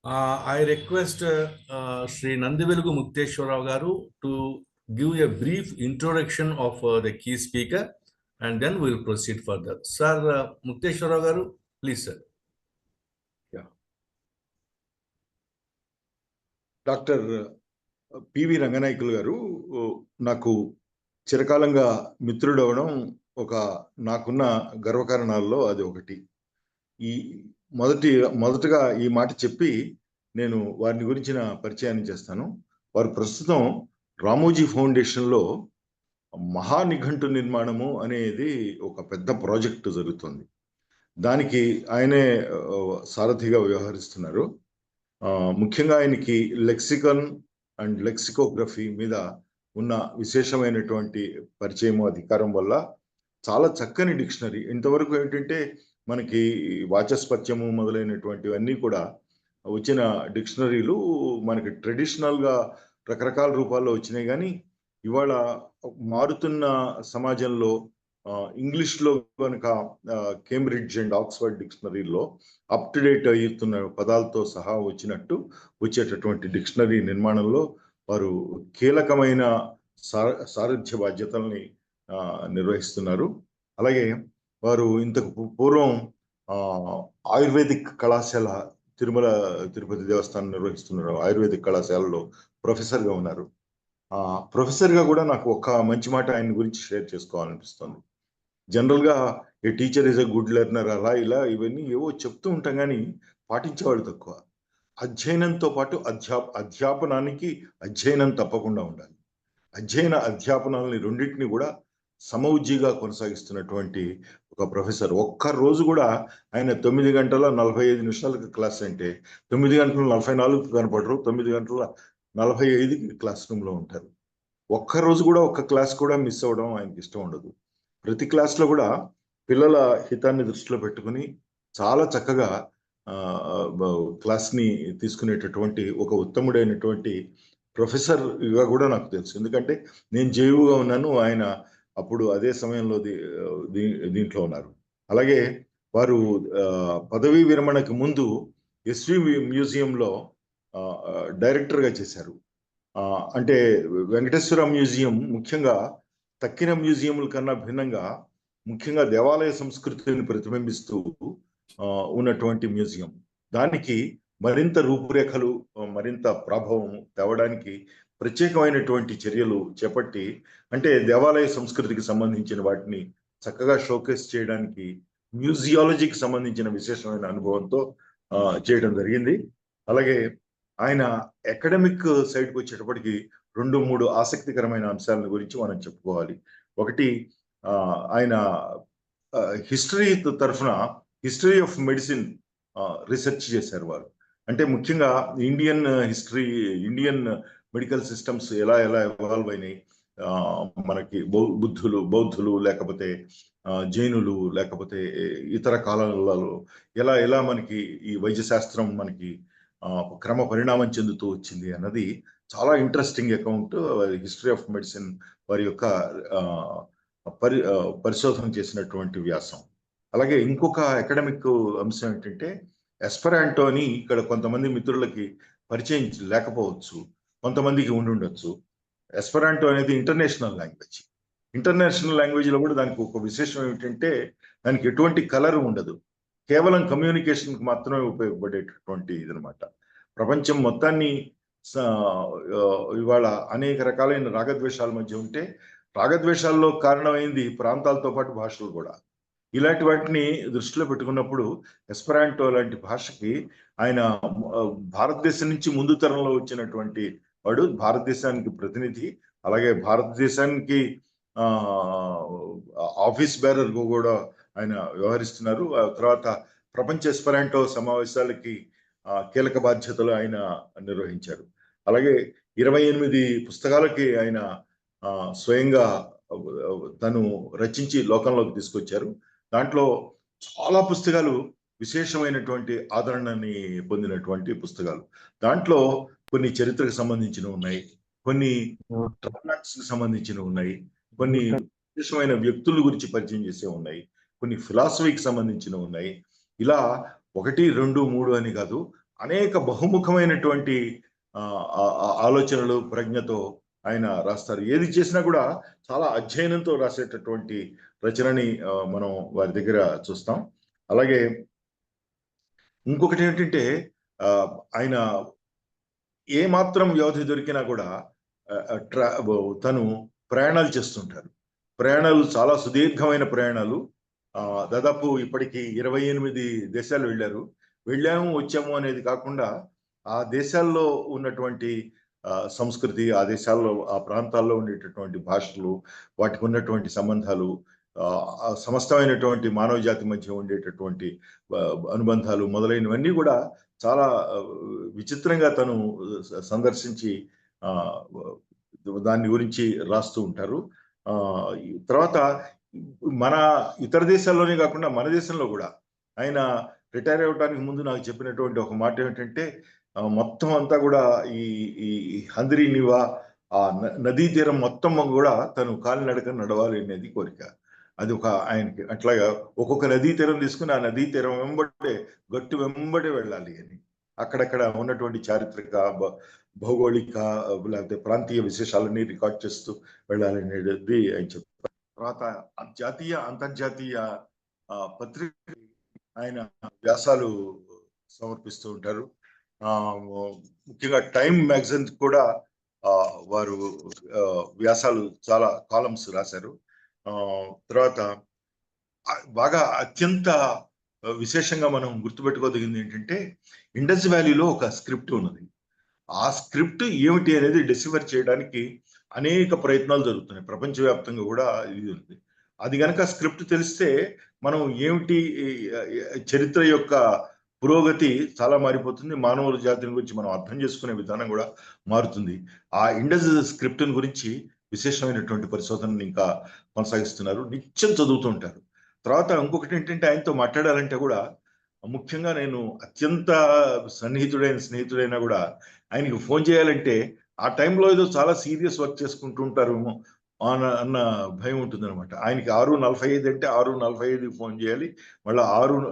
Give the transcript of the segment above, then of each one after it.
I request Sri Nandivelugu Mukteshwarao Garu to give a brief introduction of the key speaker, and then we'll proceed further. Sir, Mukteshwarao Garu, please, sir. Yeah. Doctor PV Ranganayakulu గారు నాకు చిరకాలంగా మిత్రుడు అవడం నాకున్న గర్వకారణాల్లో అది ఒకటి. ఈ మొదటగా ఈ మాట చెప్పి నేను వారిని గురించిన పరిచయాన్ని చేస్తాను. వారు ప్రస్తుతం రామోజీ ఫౌండేషన్లో మహానిఘంటు నిర్మాణము అనేది ఒక పెద్ద ప్రాజెక్టు జరుగుతుంది. దానికి ఆయనే సారథిగా వ్యవహరిస్తున్నారు. ముఖ్యంగా ఆయనకి లెక్సికన్ అండ్ లెక్సికోగ్రఫీ మీద ఉన్న విశేషమైనటువంటి పరిచయము అధికారం వల్ల చాలా చక్కని డిక్షనరీ. ఇంతవరకు ఏంటంటే మనకి వాచస్పత్యము మొదలైనటువంటివన్నీ కూడా వచ్చిన డిక్షనరీలు మనకి ట్రెడిషనల్గా రకరకాల రూపాల్లో వచ్చినాయి. కానీ ఇవాళ మారుతున్న సమాజంలో ఇంగ్లీష్లో కనుక కేంబ్రిడ్జ్ అండ్ ఆక్స్ఫర్డ్ డిక్షనరీలో అప్ టు డేట్ అవుతున్న పదాలతో సహా వచ్చేటటువంటి డిక్షనరీ నిర్మాణంలో వారు కీలకమైన సారథ్య బాధ్యతల్ని నిర్వహిస్తున్నారు. అలాగే వారు ఇంతకు పూర్వం ఆయుర్వేదిక్ కళాశాల తిరుమల తిరుపతి దేవస్థానం నిర్వహిస్తున్నారు. ఆయుర్వేదిక్ కళాశాలలో ప్రొఫెసర్గా ఉన్నారు. ప్రొఫెసర్గా కూడా నాకు ఒక మంచి మాట ఆయన గురించి షేర్ చేసుకోవాలనిపిస్తుంది. జనరల్గా a teacher is a good learner అలా ఇలా ఇవన్నీ ఏవో చెప్తూ ఉంటాం, కానీ పాటించేవాళ్ళు తక్కువ. అధ్యయనంతో పాటు అధ్యాపనానికి అధ్యయనం తప్పకుండా ఉండాలి. అధ్యాపనాలని రెండింటిని కూడా సమవుజ్జిగా కొనసాగిస్తున్నటువంటి ఒక ప్రొఫెసర్. ఒక్క రోజు కూడా ఆయన 9 గంటల 45 నిమిషాలకు క్లాస్ అంటే 9 గంటల 44 కనపడరు, 9 గంటల 45కి క్లాస్ రూమ్లో ఉంటారు. ఒక్కరోజు కూడా ఒక్క క్లాస్ కూడా మిస్ అవ్వడం ఆయనకి ఇష్టం ఉండదు. ప్రతి క్లాస్లో కూడా పిల్లల హితాన్ని దృష్టిలో పెట్టుకుని చాలా చక్కగా క్లాస్ని తీసుకునేటటువంటి ఒక ఉత్తముడైనటువంటి ప్రొఫెసర్గా కూడా నాకు తెలుసు. ఎందుకంటే నేను జేయుగా ఉన్నాను, ఆయన అప్పుడు అదే సమయంలో దీంట్లో ఉన్నారు. అలాగే వారు పదవీ విరమణకు ముందు ఎస్వి మ్యూజియంలో డైరెక్టర్గా చేశారు. అంటే వెంకటేశ్వర మ్యూజియం ముఖ్యంగా తక్కిన మ్యూజియంల కన్నా భిన్నంగా ముఖ్యంగా దేవాలయ సంస్కృతిని ప్రతిబింబిస్తూ ఉన్నటువంటి మ్యూజియం. దానికి మరింత రూపురేఖలు, మరింత ప్రభావం తేవడానికి ప్రత్యేకమైనటువంటి చర్యలు చేపట్టి, అంటే దేవాలయ సంస్కృతికి సంబంధించిన వాటిని చక్కగా షోకేస్ చేయడానికి మ్యూజియాలజీకి సంబంధించిన విశేషమైన అనుభవంతో చేయడం జరిగింది. అలాగే ఆయన అకాడమిక్ సైడ్కి వచ్చేటప్పటికి 2-3 ఆసక్తికరమైన అంశాల గురించి మనం చెప్పుకోవాలి. ఒకటి, ఆయన హిస్టరీ తరఫున హిస్టరీ ఆఫ్ మెడిసిన్ రీసెర్చ్ చేశారు వారు. అంటే ముఖ్యంగా Indian history, Indian medical systems ఎలా ఎవాల్వ్ అయినాయి, మనకి బౌద్ధులు లేకపోతే జైనులు లేకపోతే ఇతర కాలాలలో ఎలా మనకి ఈ వైద్య శాస్త్రం మనకి క్రమ పరిణామం చెందుతూ వచ్చింది అన్నది చాలా interesting account. History of medicine వారి యొక్క పరిశోధన చేసినటువంటి వ్యాసం. అలాగే ఇంకొక అకాడమిక్ అంశం ఏంటంటే ఎస్పెరాంటోని ఇక్కడ కొంతమంది మిత్రులకి పరిచయం లేకపోవచ్చు, కొంతమందికి ఉండుండొచ్చు. ఎస్పెరాంటో అనేది ఇంటర్నేషనల్ లాంగ్వేజ్. ఇంటర్నేషనల్ లాంగ్వేజ్లో కూడా దానికి ఒక విశేషం ఏమిటంటే దానికి ఎటువంటి కలర్ ఉండదు, కేవలం కమ్యూనికేషన్కి మాత్రమే ఉపయోగపడేటటువంటి ఇదనమాట. ప్రపంచం మొత్తాన్ని ఇవాళ అనేక రకాలైన రాగద్వేషాల మధ్య ఉంటే రాగద్వేషాల్లో కారణమైంది ప్రాంతాలతో పాటు భాషలు కూడా. ఇలాంటి వాటిని దృష్టిలో పెట్టుకున్నప్పుడు ఎస్పెరాంటో లాంటి భాషకి ఆయన భారతదేశం నుంచి ముందు తరంలో వచ్చినటువంటి వాడు, భారతదేశానికి ప్రతినిధి. అలాగే భారతదేశానికి ఆఫీస్ బేరర్ కూడా ఆయన వ్యవహరిస్తున్నారు. ఆ తర్వాత ప్రపంచ ఎస్పెరాంటో సమావేశాలకి కీలక బాధ్యతలు ఆయన నిర్వహించారు. అలాగే 28 పుస్తకాలకి ఆయన స్వయంగా తను రచించి లోకంలోకి తీసుకొచ్చారు. దాంట్లో చాలా పుస్తకాలు విశేషమైనటువంటి ఆదరణని పొందినటువంటి పుస్తకాలు. దాంట్లో కొన్ని చరిత్రకు సంబంధించినవి ఉన్నాయి, కొన్ని ట్రావెల్స్కి సంబంధించినవి ఉన్నాయి, కొన్ని విశేషమైన వ్యక్తుల గురించి పరిచయం చేసే ఉన్నాయి, కొన్ని ఫిలాసఫీకి సంబంధించినవి ఉన్నాయి. ఇలా 1, 2, 3 అని కాదు, అనేక బహుముఖమైనటువంటి ఆలోచనలు ప్రజ్ఞతో ఆయన రాస్తారు. ఏది చేసినా కూడా చాలా అధ్యయనంతో రాసేటటువంటి రచనని మనం వారి దగ్గర చూస్తాం. అలాగే ఇంకొకటి ఏంటంటే ఆయన ఏ మాత్రం వ్యవధి దొరికినా కూడా తను ప్రయాణాలు చేస్తుంటారు. ప్రయాణాలు చాలా సుదీర్ఘమైన ప్రయాణాలు. దాదాపు ఇప్పటికి 28 దేశాలు వెళ్ళాము వచ్చాము అనేది కాకుండా ఆ దేశాల్లో ఉన్నటువంటి సంస్కృతి, ఆ దేశాల్లో ఆ ప్రాంతాల్లో ఉండేటటువంటి భాషలు, వాటికి ఉన్నటువంటి సంబంధాలు, సమస్తమైనటువంటి మానవ జాతి మధ్య ఉండేటటువంటి అనుబంధాలు మొదలైనవన్నీ కూడా చాలా విచిత్రంగా తను సందర్శించి దాని గురించి రాస్తూ ఉంటారు. తర్వాత మన ఇతర దేశాల్లోనే కాకుండా మన దేశంలో కూడా ఆయన రిటైర్ అవ్వడానికి ముందు నాకు చెప్పినటువంటి ఒక మాట ఏమిటంటే, మొత్తం అంతా కూడా ఈ హంద్రీ నివా ఆ నదీ తీరం మొత్తం కూడా తను కాలినడక నడవాలి అనేది కోరిక. అది ఒక ఆయనకి. అట్లాగా ఒక్కొక్క నదీ తీరం తీసుకుని ఆ నదీ తీరం గట్టు వెంబడే వెళ్ళాలి అని, అక్కడక్కడ ఉన్నటువంటి చారిత్రక భౌగోళిక లేకపోతే ప్రాంతీయ విశేషాలన్నీ రికార్డ్ చేస్తూ వెళ్ళాలనేది ఆయన చెప్పారు. తర్వాత జాతీయ అంతర్జాతీయ పత్రిక ఆయన వ్యాసాలు సమర్పిస్తూ ఉంటారు. ముఖ్యంగా టైమ్ మ్యాగజైన్ కూడా వారు వ్యాసాలు చాలా కాలమ్స్ రాశారు. తర్వాత బాగా అత్యంత విశేషంగా మనం గుర్తుపెట్టుకోదగింది ఏంటంటే, ఇండస్ వ్యాలీలో ఒక స్క్రిప్ట్ ఉన్నది. ఆ స్క్రిప్ట్ ఏమిటి అనేది డిసిఫర్ చేయడానికి అనేక ప్రయత్నాలు జరుగుతున్నాయి ప్రపంచవ్యాప్తంగా కూడా. ఇది ఉంది. అది కనుక స్క్రిప్ట్ తెలిస్తే మనం ఏమిటి చరిత్ర యొక్క పురోగతి చాలా మారిపోతుంది. మానవుల జాతిని గురించి మనం అర్థం చేసుకునే విధానం కూడా మారుతుంది. ఆ ఇండస్ స్క్రిప్ట్ గురించి విశేషమైనటువంటి పరిశోధనని ఇంకా కొనసాగిస్తున్నారు. నిత్యం చదువుతుంటారు. తర్వాత ఇంకొకటి ఏంటంటే, ఆయనతో మాట్లాడాలంటే కూడా ముఖ్యంగా నేను అత్యంత స్నేహితుడైనా కూడా ఆయనకి ఫోన్ చేయాలంటే ఆ టైంలో ఏదో చాలా సీరియస్ వర్క్ చేసుకుంటూ ఉంటారేమో అన్న భయం ఉంటుంది అనమాట. ఆయనకి 6:45 అంటే 6:45 ఫోన్ చేయాలి. మళ్ళీ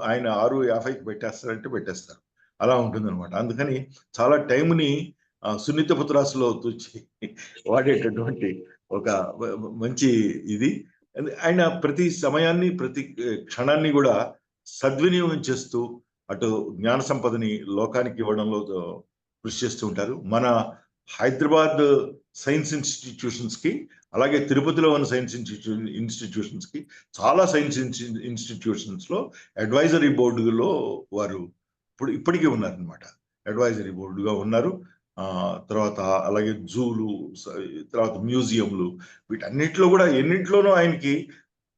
ఆయన 6:50కి పెట్టేస్తారంటే పెట్టేస్తారు. అలా ఉంటుంది అనమాట. అందుకని చాలా టైంని సున్నితపు త్రాసులో తూచి వాడేటటువంటి ఒక మంచి ఇది. ఆయన ప్రతి సమయాన్ని ప్రతి క్షణాన్ని కూడా సద్వినియోగం చేస్తూ అటు జ్ఞాన సంపదని లోకానికి ఇవ్వడంలో కృషి చేస్తూ ఉంటారు. మన హైదరాబాద్ సైన్స్ ఇన్స్టిట్యూషన్స్ కి, అలాగే తిరుపతిలో ఉన్న సైన్స్ ఇన్స్టిట్యూషన్స్ కి, చాలా సైన్స్ ఇన్స్టిట్యూషన్స్ లో అడ్వైజరీ బోర్డులో వారు ఇప్పటికీ ఉన్నారనమాట. అడ్వైజరీ బోర్డుగా ఉన్నారు. తర్వాత అలాగే జూలు, తర్వాత మ్యూజియంలు, వీటన్నిటిలో కూడా ఎన్నింటిలోనూ ఆయనకి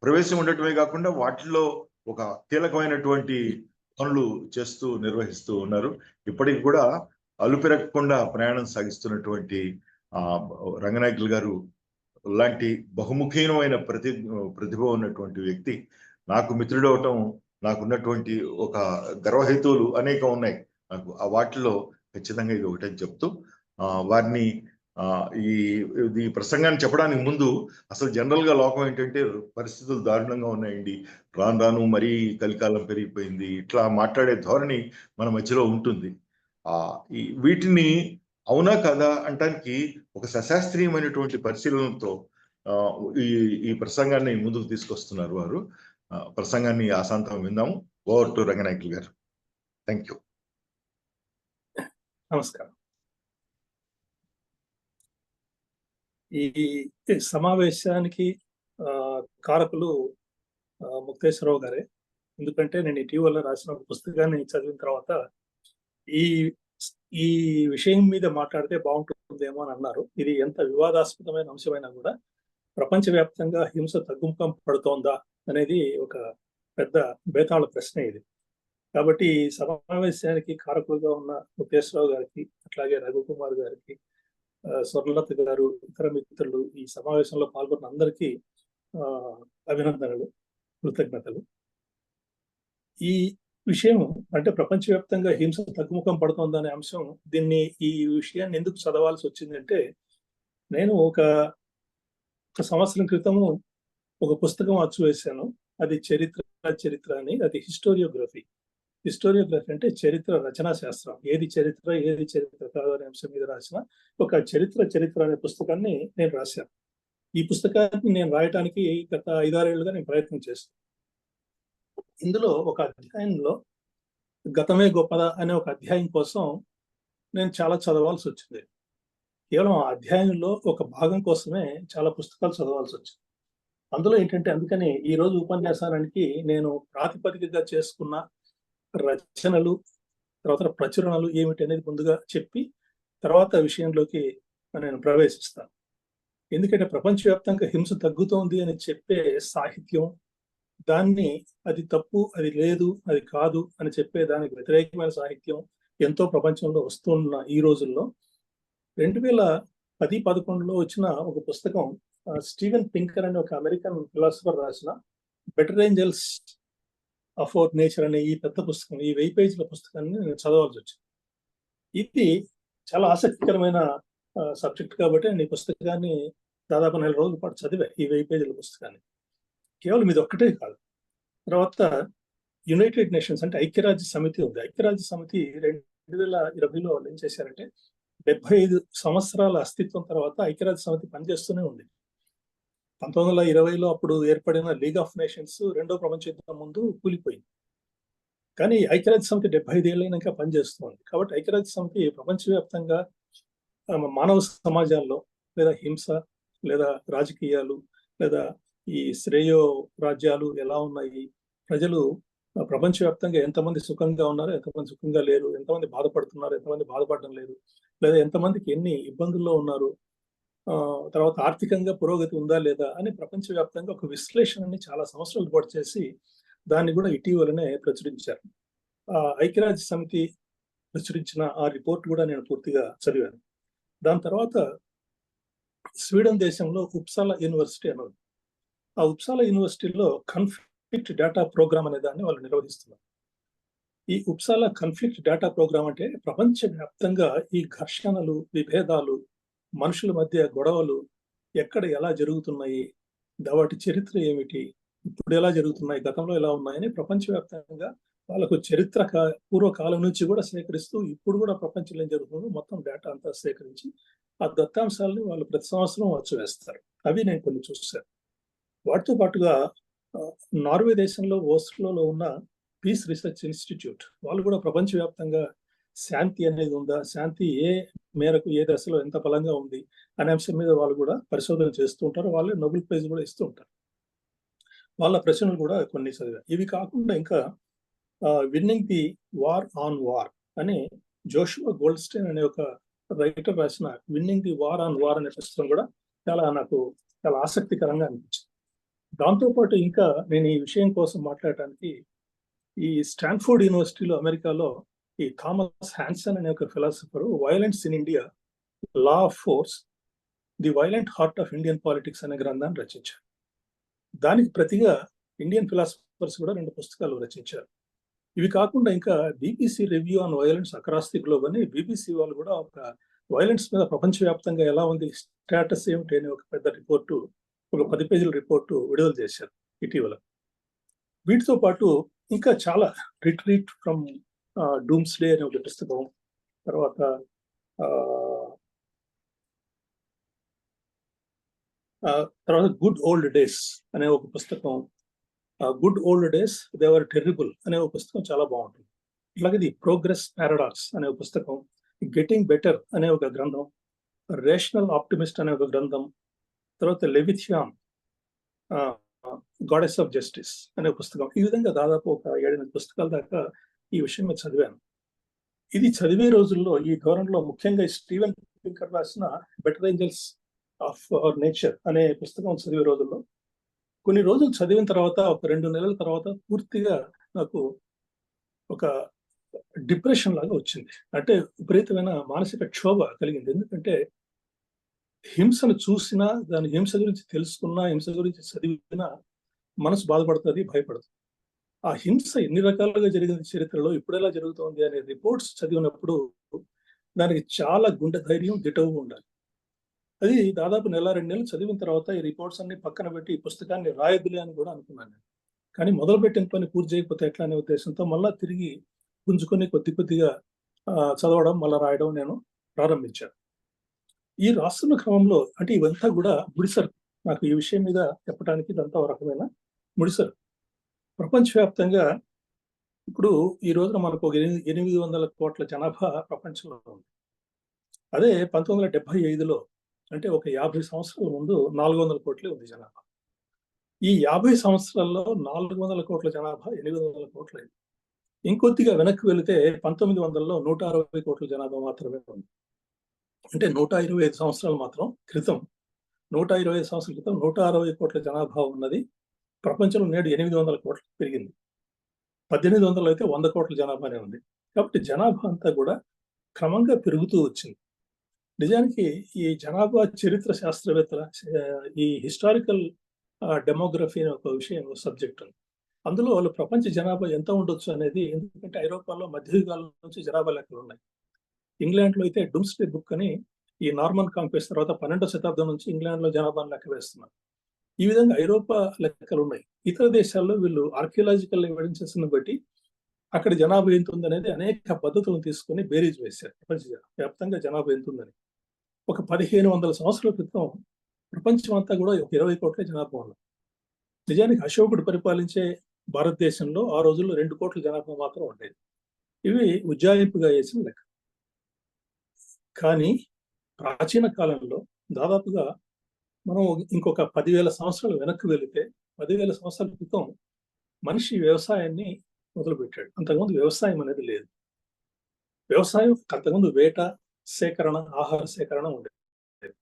ప్రవేశం ఉండటమే కాకుండా వాటిలో ఒక కీలకమైనటువంటి పనులు చేస్తూ నిర్వహిస్తూ ఉన్నారు. ఇప్పటికి కూడా అలుపెరగకుండా ప్రయాణం సాగిస్తున్నటువంటి రంగనాయకులు గారు లాంటి బహుముఖీనమైన ప్రతిభ ఉన్నటువంటి వ్యక్తి నాకు మిత్రుడు అవటం, నాకున్నటువంటి ఒక గర్వహేతువులు అనేకం ఉన్నాయి నాకు. వాటిలో ఖచ్చితంగా ఇది ఒకటని చెప్తూ వారిని ఈ ప్రసంగాన్ని చెప్పడానికి ముందు అసలు జనరల్ గా లోకం ఏంటంటే, పరిస్థితులు దారుణంగా ఉన్నాయండి, రాను మరీ కలికాలం పెరిగిపోయింది, ఇట్లా మాట్లాడే ధోరణి మన మధ్యలో ఉంటుంది. వీటిని అవునా కదా అంటానికి ఒక సశాస్త్రీయమైనటువంటి పరిశీలనతో ఈ ప్రసంగాన్ని ముందుకు తీసుకొస్తున్నారు వారు. ప్రసంగాన్ని ఆశాంతం విందాము. Over to Ranganayakulu garu. Thank you. నమస్కారం. ఈ సమావేశానికి కారకులు ముక్తేశ్వరరావు గారే. ఎందుకంటే నేను ఇటీవల రాసిన ఒక పుస్తకాన్ని చదివిన తర్వాత ఈ విషయం మీద మాట్లాడితే బాగుంటుందేమో అని అన్నారు. ఇది ఎంత వివాదాస్పదమైన అంశమైనా కూడా ప్రపంచవ్యాప్తంగా హింస తగ్గుముఖం పడుతోందా అనేది ఒక పెద్ద బేతాళ ప్రశ్న ఇది. కాబట్టి ఈ సమావేశానికి కారకులుగా ఉన్న ముక్తేశ్వరరావు గారికి, అట్లాగే రఘుకుమార్ గారికి, స్వర్ణలత గారు, ఇతర మిత్రులు, ఈ సమావేశంలో పాల్గొన్న అందరికీ అభినందనలు, కృతజ్ఞతలు. ఈ విషయం అంటే ప్రపంచవ్యాప్తంగా హింస తగ్గుముఖం పడుతోందనే అంశం, ఈ విషయాన్ని ఎందుకు చదవాల్సి వచ్చిందంటే, నేను ఒక సంవత్సరం క్రితము ఒక పుస్తకం అచ్చు వేశాను. అది చరిత్ర అని, అది హిస్టోరియోగ్రఫీ. హిస్టోరియోగ్రఫీ అంటే చరిత్ర రచనా శాస్త్రం. ఏది చరిత్ర, ఏది చరిత్ర కాదు అనే అంశం మీద రాసిన ఒక చరిత్ర అనే పుస్తకాన్ని నేను రాశాను. ఈ పుస్తకాన్ని నేను రాయటానికి గత 5-6 ఏళ్లుగా నేను ప్రయత్నం చేస్తాను. ఇందులో ఒక అధ్యాయంలో గతమే గొప్పదా అనే ఒక అధ్యాయం కోసం నేను చాలా చదవాల్సి వచ్చింది. కేవలం ఆ అధ్యాయంలో ఒక భాగం కోసమే చాలా పుస్తకాలు చదవాల్సి వచ్చింది. అందులో ఏంటంటే అందుకని ఈ రోజు ఉపన్యాసానికి నేను ప్రాతిపదికగా చేసుకున్న రచనలు, తర్వాత ప్రచురణలు ఏమిటి అనేది ముందుగా చెప్పి తర్వాత విషయంలోకి నేను ప్రవేశిస్తాను. ఎందుకంటే ప్రపంచవ్యాప్తంగా హింస తగ్గుతోంది అని చెప్పే సాహిత్యం, దాన్ని అది తప్పు, అది లేదు, అది కాదు అని చెప్పే దానికి వ్యతిరేకమైన సాహిత్యం ఎంతో ప్రపంచంలో వస్తున్న ఈ రోజుల్లో 2010-11లో వచ్చిన ఒక పుస్తకం స్టీవెన్ పింకర్ అనే ఒక అమెరికన్ ఫిలాసఫర్ రాసిన better angels of our nature అనే ఈ పెద్ద పుస్తకం, ఈ 1000 పేజీల పుస్తకాన్ని నేను చదవాల్సి వచ్చింది. ఇది చాలా ఆసక్తికరమైన సబ్జెక్ట్ కాబట్టి నేను ఈ పుస్తకాన్ని దాదాపు 4 రోజుల పాటు చదివా, ఈ 1000 పేజీల పుస్తకాన్ని. కేవలం ఇది ఒక్కటే కాదు. తర్వాత యునైటెడ్ నేషన్స్ అంటే ఐక్యరాజ్య సమితి ఉంది. ఐక్యరాజ్య సమితి 2020లో వాళ్ళు ఏం చేశారంటే 75 సంవత్సరాల అస్తిత్వం తర్వాత ఐక్యరాజ్య సమితి పనిచేస్తూనే ఉంది. 1920లో అప్పుడు ఏర్పడిన లీగ్ ఆఫ్ నేషన్స్ రెండో ప్రపంచ యుద్ధం ముందు కూలిపోయింది. కానీ ఐక్యరాజ్య సమితి 75 ఏళ్ళైనా ఇంకా పనిచేస్తుంది. కాబట్టి ఐక్యరాజ్య సమితి ప్రపంచవ్యాప్తంగా మానవ సమాజాల్లో లేదా హింస, లేదా రాజకీయాలు, లేదా ఈ శ్రేయో రాజ్యాలు ఎలా ఉన్నాయి, ప్రజలు ప్రపంచవ్యాప్తంగా ఎంతమంది సుఖంగా ఉన్నారు, ఎంతమంది సుఖంగా లేరు, ఎంతమంది బాధపడుతున్నారు, ఎంతమంది బాధపడడం లేదు, లేదా ఎంతమందికి ఎన్ని ఇబ్బందుల్లో ఉన్నారు, తర్వాత ఆర్థికంగా పురోగతి ఉందా లేదా అని ప్రపంచవ్యాప్తంగా ఒక విశ్లేషణని చాలా సంవత్సరాలు పాటు చేసి దాన్ని కూడా ఇటీవలనే ప్రచురించారు. ఐక్యరాజ్య సమితి ప్రచురించిన ఆ రిపోర్ట్ కూడా నేను పూర్తిగా చదివాను. దాని తర్వాత స్వీడన్ దేశంలో ఉప్సాలా యూనివర్సిటీ అన్నది. ఆ ఉప్సాలా యూనివర్సిటీలో కన్ఫ్లిక్ట్ డేటా ప్రోగ్రామ్ అనే దాన్ని వాళ్ళు నిర్వహిస్తున్నారు. ఈ ఉప్సాలా కన్ఫ్లిక్ట్ డేటా ప్రోగ్రామ్ అంటే ప్రపంచవ్యాప్తంగా ఈ ఘర్షణలు, విభేదాలు, మనుషుల మధ్య గొడవలు ఎక్కడ ఎలా జరుగుతున్నాయి, వాటి చరిత్ర ఏమిటి, ఇప్పుడు ఎలా జరుగుతున్నాయి, గతంలో ఎలా ఉన్నాయని ప్రపంచవ్యాప్తంగా వాళ్ళకు చరిత్ర పూర్వకాలం నుంచి కూడా సేకరిస్తూ ఇప్పుడు కూడా ప్రపంచంలో ఏం జరుగుతుందో మొత్తం డేటా అంతా సేకరించి ఆ దత్తాంశాలని వాళ్ళు ప్రతి సంవత్సరం వచ్చి వేస్తారు. అవి నేను కొన్ని చూశాను. వాటితో పాటుగా నార్వే దేశంలో ఓస్లోలో ఉన్న పీస్ రీసెర్చ్ ఇన్స్టిట్యూట్ వాళ్ళు కూడా ప్రపంచవ్యాప్తంగా శాంతి అనేది ఉందా, శాంతి ఏ మేరకు ఏ దశలో ఎంత బలంగా ఉంది అనే అంశం మీద వాళ్ళు కూడా పరిశోధన చేస్తూ ఉంటారు. వాళ్ళే నోబెల్ ప్రైజ్ కూడా ఇస్తూ ఉంటారు. వాళ్ళ ప్రశ్నలు కూడా కొన్ని చదివారు. ఇవి కాకుండా ఇంకా winnowing the war on war అని జోషువా గోల్డ్స్టైన్ అనే ఒక రైటర్ రాసిన winnowing the war on war అనే పుస్తకం కూడా నాకు చాలా ఆసక్తికరంగా అనిపించింది. దాంతోపాటు ఇంకా నేను ఈ విషయం కోసం మాట్లాడటానికి ఈ స్టాన్ఫోర్డ్ యూనివర్సిటీలో అమెరికాలో ఈ థామస్ హ్యాన్సన్ అనే ఒక philosopher violence in India, law of force, the violent heart of Indian politics అనే గ్రంథాన్ని రచించారు. దానికి ప్రతిగా ఇండియన్ ఫిలాసఫర్స్ కూడా 2 పుస్తకాలు రచించారు. ఇవి కాకుండా ఇంకా BBC review on violence across the globe అని బీబీసీ వాళ్ళు కూడా ఒక వైలెన్స్ మీద ప్రపంచవ్యాప్తంగా ఎలా ఉంది, స్టేటస్ ఏమిటి అనే ఒక పెద్ద రిపోర్టు, ఒక 10 పేజీల రిపోర్టు విడుదల చేశారు ఇటీవల. వీటితో పాటు ఇంకా చాలా రిట్రీట్ ఫ్రమ్ డూమ్స్డే అనే ఒక పుస్తకం, తర్వాత గుడ్ ఓల్డ్ డేస్ అనే ఒక పుస్తకం, good old days they were terrible అనే ఒక పుస్తకం చాలా బాగుంటుంది. అలాగే ది ప్రోగ్రెస్ పారాడాక్స్ అనే ఒక పుస్తకం, గెటింగ్ బెటర్ అనే ఒక గ్రంథం, రేషనల్ ఆప్టిమిస్ట్ అనే ఒక గ్రంథం, తర్వాత లెవిథియాన్ గాడెస్ ఆఫ్ జస్టిస్ అనే పుస్తకం. ఈ విధంగా దాదాపు ఒక 7-8 పుస్తకాల దాకా ఈ విషయం మీద చదివాను. ఇది చదివే రోజుల్లో ఈ ధోరణిలో ముఖ్యంగా స్టీవెన్ పింకర్ రాసిన better angels of our nature అనే పుస్తకం చదివే రోజుల్లో కొన్ని రోజులు చదివిన తర్వాత ఒక 2 నెలల తర్వాత పూర్తిగా నాకు ఒక డిప్రెషన్ లాగా వచ్చింది. అంటే విపరీతమైన మానసిక క్షోభ కలిగింది. ఎందుకంటే హింసను చూసినా, దాని హింస గురించి తెలుసుకున్నా, హింస గురించి చదివినా మనసు బాధపడుతుంది, భయపడుతుంది. ఆ హింస ఎన్ని రకాలుగా జరిగిన చరిత్రలో ఇప్పుడు ఎలా జరుగుతోంది అనే రిపోర్ట్స్ చదివినప్పుడు దానికి చాలా గుండె ధైర్యం, దిటవు ఉండాలి. అది దాదాపు 1-2 నెలలు చదివిన తర్వాత ఈ రిపోర్ట్స్ అన్ని పక్కన పెట్టి ఈ పుస్తకాన్ని రాయొద్దులే అని కూడా అనుకున్నాను. కానీ మొదలుపెట్టిన పని పూర్తి చేయకపోతే ఎట్లా అనే ఉద్దేశంతో మళ్ళా తిరిగి పుంజుకొని కొద్ది కొద్దిగా చదవడం మళ్ళీ రాయడం నేను ప్రారంభించాను. ఈ రాస్తున్న క్రమంలో అంటే ఇవంతా కూడా ముడిసరు. నాకు ఈ విషయం మీద చెప్పడానికి ఇదంతా ఒక రకమైన ముడిసరు. ప్రపంచవ్యాప్తంగా ఇప్పుడు ఈ రోజున మనకు ఒక 800 కోట్ల జనాభా ప్రపంచంలో ఉంది. అదే 1975లో అంటే ఒక 50 సంవత్సరాల ముందు 400 కోట్లే ఉంది జనాభా. ఈ 50 సంవత్సరాల్లో 400 కోట్ల జనాభా 800 కోట్లయింది. ఇంకొద్దిగా వెనక్కి వెళితే 1900లో 160 కోట్ల జనాభా మాత్రమే ఉంది. అంటే 125 సంవత్సరాలు మాత్రం క్రితం 125 సంవత్సరాల క్రితం 160 కోట్ల జనాభా ఉన్నది ప్రపంచంలో నేడు 800 కోట్లు పెరిగింది. 1800లో అయితే 100 కోట్ల జనాభానే ఉంది. కాబట్టి జనాభా అంతా కూడా క్రమంగా పెరుగుతూ వచ్చింది. నిజానికి ఈ జనాభా చరిత్ర శాస్త్రవేత్తల ఈ హిస్టారికల్ డెమోగ్రఫీ అనే ఒక విషయం సబ్జెక్ట్ ఉంది. అందులో వాళ్ళు ప్రపంచ జనాభా ఎంత ఉండొచ్చు అనేది, ఎందుకంటే ఐరోపాలో మధ్యయుగాల నుంచి జనాభా లెక్కలు ఉన్నాయి. ఇంగ్లాండ్లో అయితే డూమ్స్డే బుక్ అని ఈ నార్మన్ కాంక్వెస్ట్ తర్వాత 12వ శతాబ్దం నుంచి ఇంగ్లాండ్లో జనాభాను లెక్క వేస్తున్నారు. ఈ విధంగా ఐరోపా లెక్కలు ఉన్నాయి. ఇతర దేశాల్లో వీళ్ళు ఆర్కియలాజికల్ ఎవిడెన్సెస్ ని బట్టి అక్కడ జనాభా ఎంత ఉందనేది అనేక పద్ధతులను తీసుకొని బేరీజ్ వేశారు. ప్రపంచ వ్యాప్తంగా జనాభా ఎంత ఉందని. ఒక 1500 సంవత్సరాల క్రితం ప్రపంచం అంతా కూడా ఒక 20 కోట్ల జనాభా ఉంది. నిజానికి అశోకుడు పరిపాలించే భారతదేశంలో ఆ రోజుల్లో 2 కోట్ల జనాభా మాత్రం ఉండేది. ఇవి ఉజ్జాయింపుగా వేసిన లెక్క. కానీ ప్రాచీన కాలంలో దాదాపుగా మనం ఇంకొక 10,000 సంవత్సరాలు వెనక్కి వెళితే 10,000 సంవత్సరాల క్రితం మనిషి వ్యవసాయాన్ని మొదలుపెట్టాడు. అంతకుముందు వ్యవసాయం అనేది లేదు. వ్యవసాయం అంతకుముందు వేట, సేకరణ, ఆహార సేకరణ ఉండేది.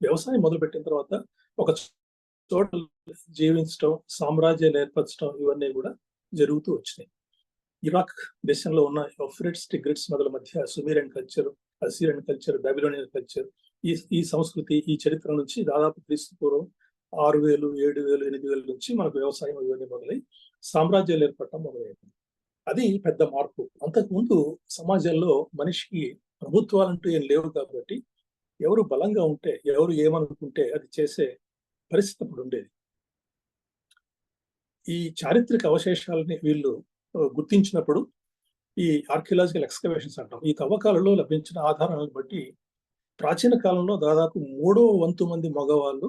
వ్యవసాయం మొదలుపెట్టిన తర్వాత ఒక చోట జీవించడం, సామ్రాజ్యాలు ఏర్పరచడం ఇవన్నీ కూడా జరుగుతూ వచ్చినాయి. ఇరాక్ దేశంలో ఉన్న యూఫ్రేట్స్, టిగ్రిస్ నదుల మధ్య Sumerian culture, Assyrian culture, Babylonian culture, ఈ సంస్కృతి, ఈ చరిత్ర నుంచి దాదాపు క్రీస్తు పూర్వం 6000, 7000, 8000 నుంచి మనకు వ్యవసాయం ఇవన్నీ మొదలై సామ్రాజ్యాలు ఏర్పడటం మొదలైంది. అది పెద్ద మార్పు. అంతకుముందు సమాజంలో మనిషికి ప్రభుత్వాలంటూ ఏం లేవు కాబట్టి ఎవరు బలంగా ఉంటే, ఎవరు ఏమనుకుంటే అది చేసే పరిస్థితి అప్పుడు ఉండేది. ఈ చారిత్రక అవశేషాలని వీళ్ళు గుర్తించినప్పుడు ఈ ఆర్కియలాజికల్ ఎక్స్కవేషన్స్ అంటాం. ఈ తవ్వకాలలో లభించిన ఆధారాలను బట్టి ప్రాచీన కాలంలో దాదాపు 3వ వంతు మంది మగవాళ్ళు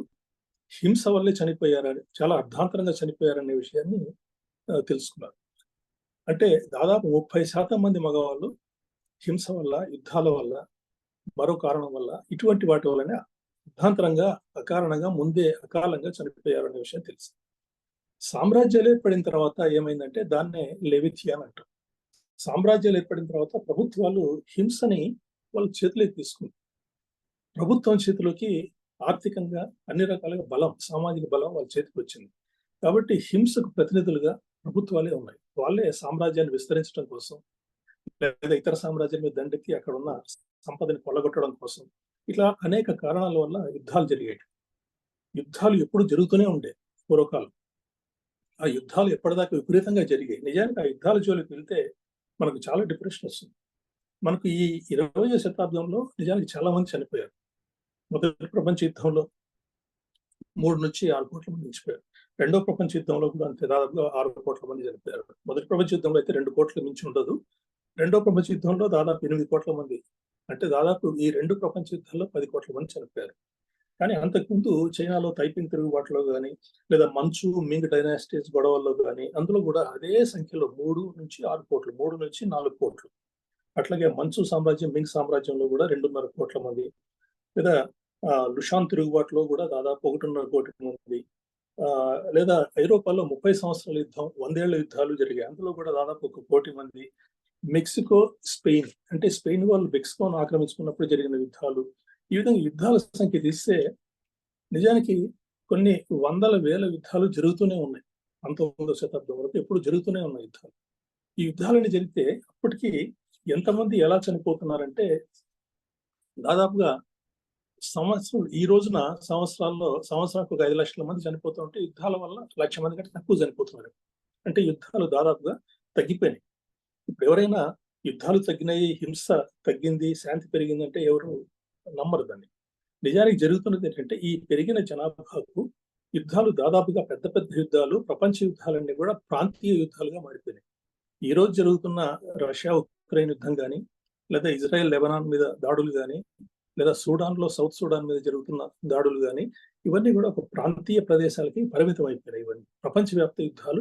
హింస వల్లే చనిపోయారని, చాలా అర్ధాంతరంగా చనిపోయారనే విషయాన్ని తెలుసుకున్నారు. అంటే దాదాపు 30% మంది మగవాళ్ళు హింస వల్ల, యుద్ధాల వల్ల, మరో కారణం వల్ల, ఇటువంటి వాటి వల్లనే అర్ధాంతరంగా, అకారణంగా, ముందే అకాలంగా చనిపోయారనే విషయం తెలుసు. సామ్రాజ్యాలు ఏర్పడిన తర్వాత ఏమైందంటే దాన్నే లెవిథియన్ అంటారు. సామ్రాజ్యాలు ఏర్పడిన తర్వాత ప్రభుత్వాలు హింసని వాళ్ళ చేతిలోకి తీసుకుంది. ప్రభుత్వం చేతిలోకి ఆర్థికంగా అన్ని రకాలుగా బలం, సామాజిక బలం వాళ్ళ చేతికి వచ్చింది. కాబట్టి హింసకు ప్రతినిధులుగా ప్రభుత్వాలే ఉన్నాయి. వాళ్ళే సామ్రాజ్యాన్ని విస్తరించడం కోసం, లేదా ఇతర సామ్రాజ్యాల మీద దండెత్తి అక్కడ ఉన్న సంపదని కొల్లగొట్టడం కోసం, ఇట్లా అనేక కారణాల వల్ల యుద్ధాలు జరిగాయి. యుద్ధాలు ఎప్పుడు జరుగుతూనే ఉండే పూర్వకాలం. ఆ యుద్ధాలు ఎప్పటిదాకా విపరీతంగా జరిగాయి. నిజానికి ఆ యుద్ధాల జోలికి వెళ్తే మనకు చాలా డిప్రెషన్ వస్తుంది. మనకు ఈ 20వ శతాబ్దంలో నిజానికి చాలా మంది చనిపోయారు. మొదటి ప్రపంచ యుద్ధంలో 3 నుంచి 6 కోట్ల మంది చనిపోయారు. రెండో ప్రపంచ యుద్ధంలో కూడా అంతే, దాదాపుగా 6 కోట్ల మంది చనిపోయారు. మొదటి ప్రపంచ యుద్ధంలో అయితే 2 కోట్ల మించి ఉండదు. రెండో ప్రపంచ యుద్ధంలో దాదాపు 8 కోట్ల మంది, అంటే దాదాపు ఈ 2 ప్రపంచ యుద్ధాల్లో 10 కోట్ల మంది చనిపోయారు. కానీ అంతకుముందు చైనాలో తైపింగ్ తిరుగుబాటులో కానీ, లేదా మంచు, మింగ్ డైనాసిటీస్ గొడవల్లో కానీ, అందులో కూడా అదే సంఖ్యలో 3 నుంచి 6 కోట్లు, 3 నుంచి 4 కోట్లు. అట్లాగే మంచు సామ్రాజ్యం, మింగ్ సామ్రాజ్యంలో కూడా 2.5 కోట్ల మంది, లేదా లుషాన్ తిరుగుబాటులో కూడా దాదాపు 1.5 కోట్ల మంది, లేదా ఐరోపాలో 30 సంవత్సరాల యుద్ధం, 100 ఏళ్ల యుద్ధాలు జరిగాయి. అందులో కూడా దాదాపు 1 కోటి మంది. మెక్సికో, స్పెయిన్, అంటే స్పెయిన్ వాళ్ళు మెక్సికోను ఆక్రమించుకున్నప్పుడు జరిగిన యుద్ధాలు. ఈ విధంగా యుద్ధాల సంఖ్య తీస్తే నిజానికి కొన్ని వందల వేల యుద్ధాలు జరుగుతూనే ఉన్నాయి. 19వ శతాబ్దం వరకు ఎప్పుడు జరుగుతూనే ఉన్నాయి యుద్ధాలు. ఈ యుద్ధాలని జరిగితే అప్పటికి ఎంతమంది ఎలా చనిపోతున్నారంటే దాదాపుగా ఈ రోజున సంవత్సరానికి ఒక 5 లక్షల మంది చనిపోతూ ఉంటే యుద్ధాల వల్ల 1 లక్ష మంది కంటే తక్కువ చనిపోతున్నారు. అంటే యుద్ధాలు దాదాపుగా తగ్గిపోయినాయి. ఇప్పుడు ఎవరైనా యుద్ధాలు తగ్గినాయి, హింస తగ్గింది, శాంతి పెరిగిందంటే ఎవరు నమ్మరు దాన్ని. నిజానికి జరుగుతున్నది ఏంటంటే ఈ పెరిగిన జనాభాకు యుద్ధాలు దాదాపుగా పెద్ద పెద్ద యుద్ధాలు, ప్రపంచ యుద్ధాలన్నీ కూడా ప్రాంతీయ యుద్ధాలుగా మారిపోయినాయి. ఈ రోజు జరుగుతున్న రష్యా యుక్రెయిన్ యుద్ధం కానీ, లేదా ఇజ్రాయెల్ లెబనాన్ మీద దాడులు కానీ, లేదా సూడాన్లో సౌత్ సూడాన్ మీద జరుగుతున్న దాడులు కానీ, ఇవన్నీ కూడా ఒక ప్రాంతీయ ప్రదేశాలకి పరిమితం అయిపోయినాయి. ఇవన్నీ ప్రపంచవ్యాప్త యుద్ధాలు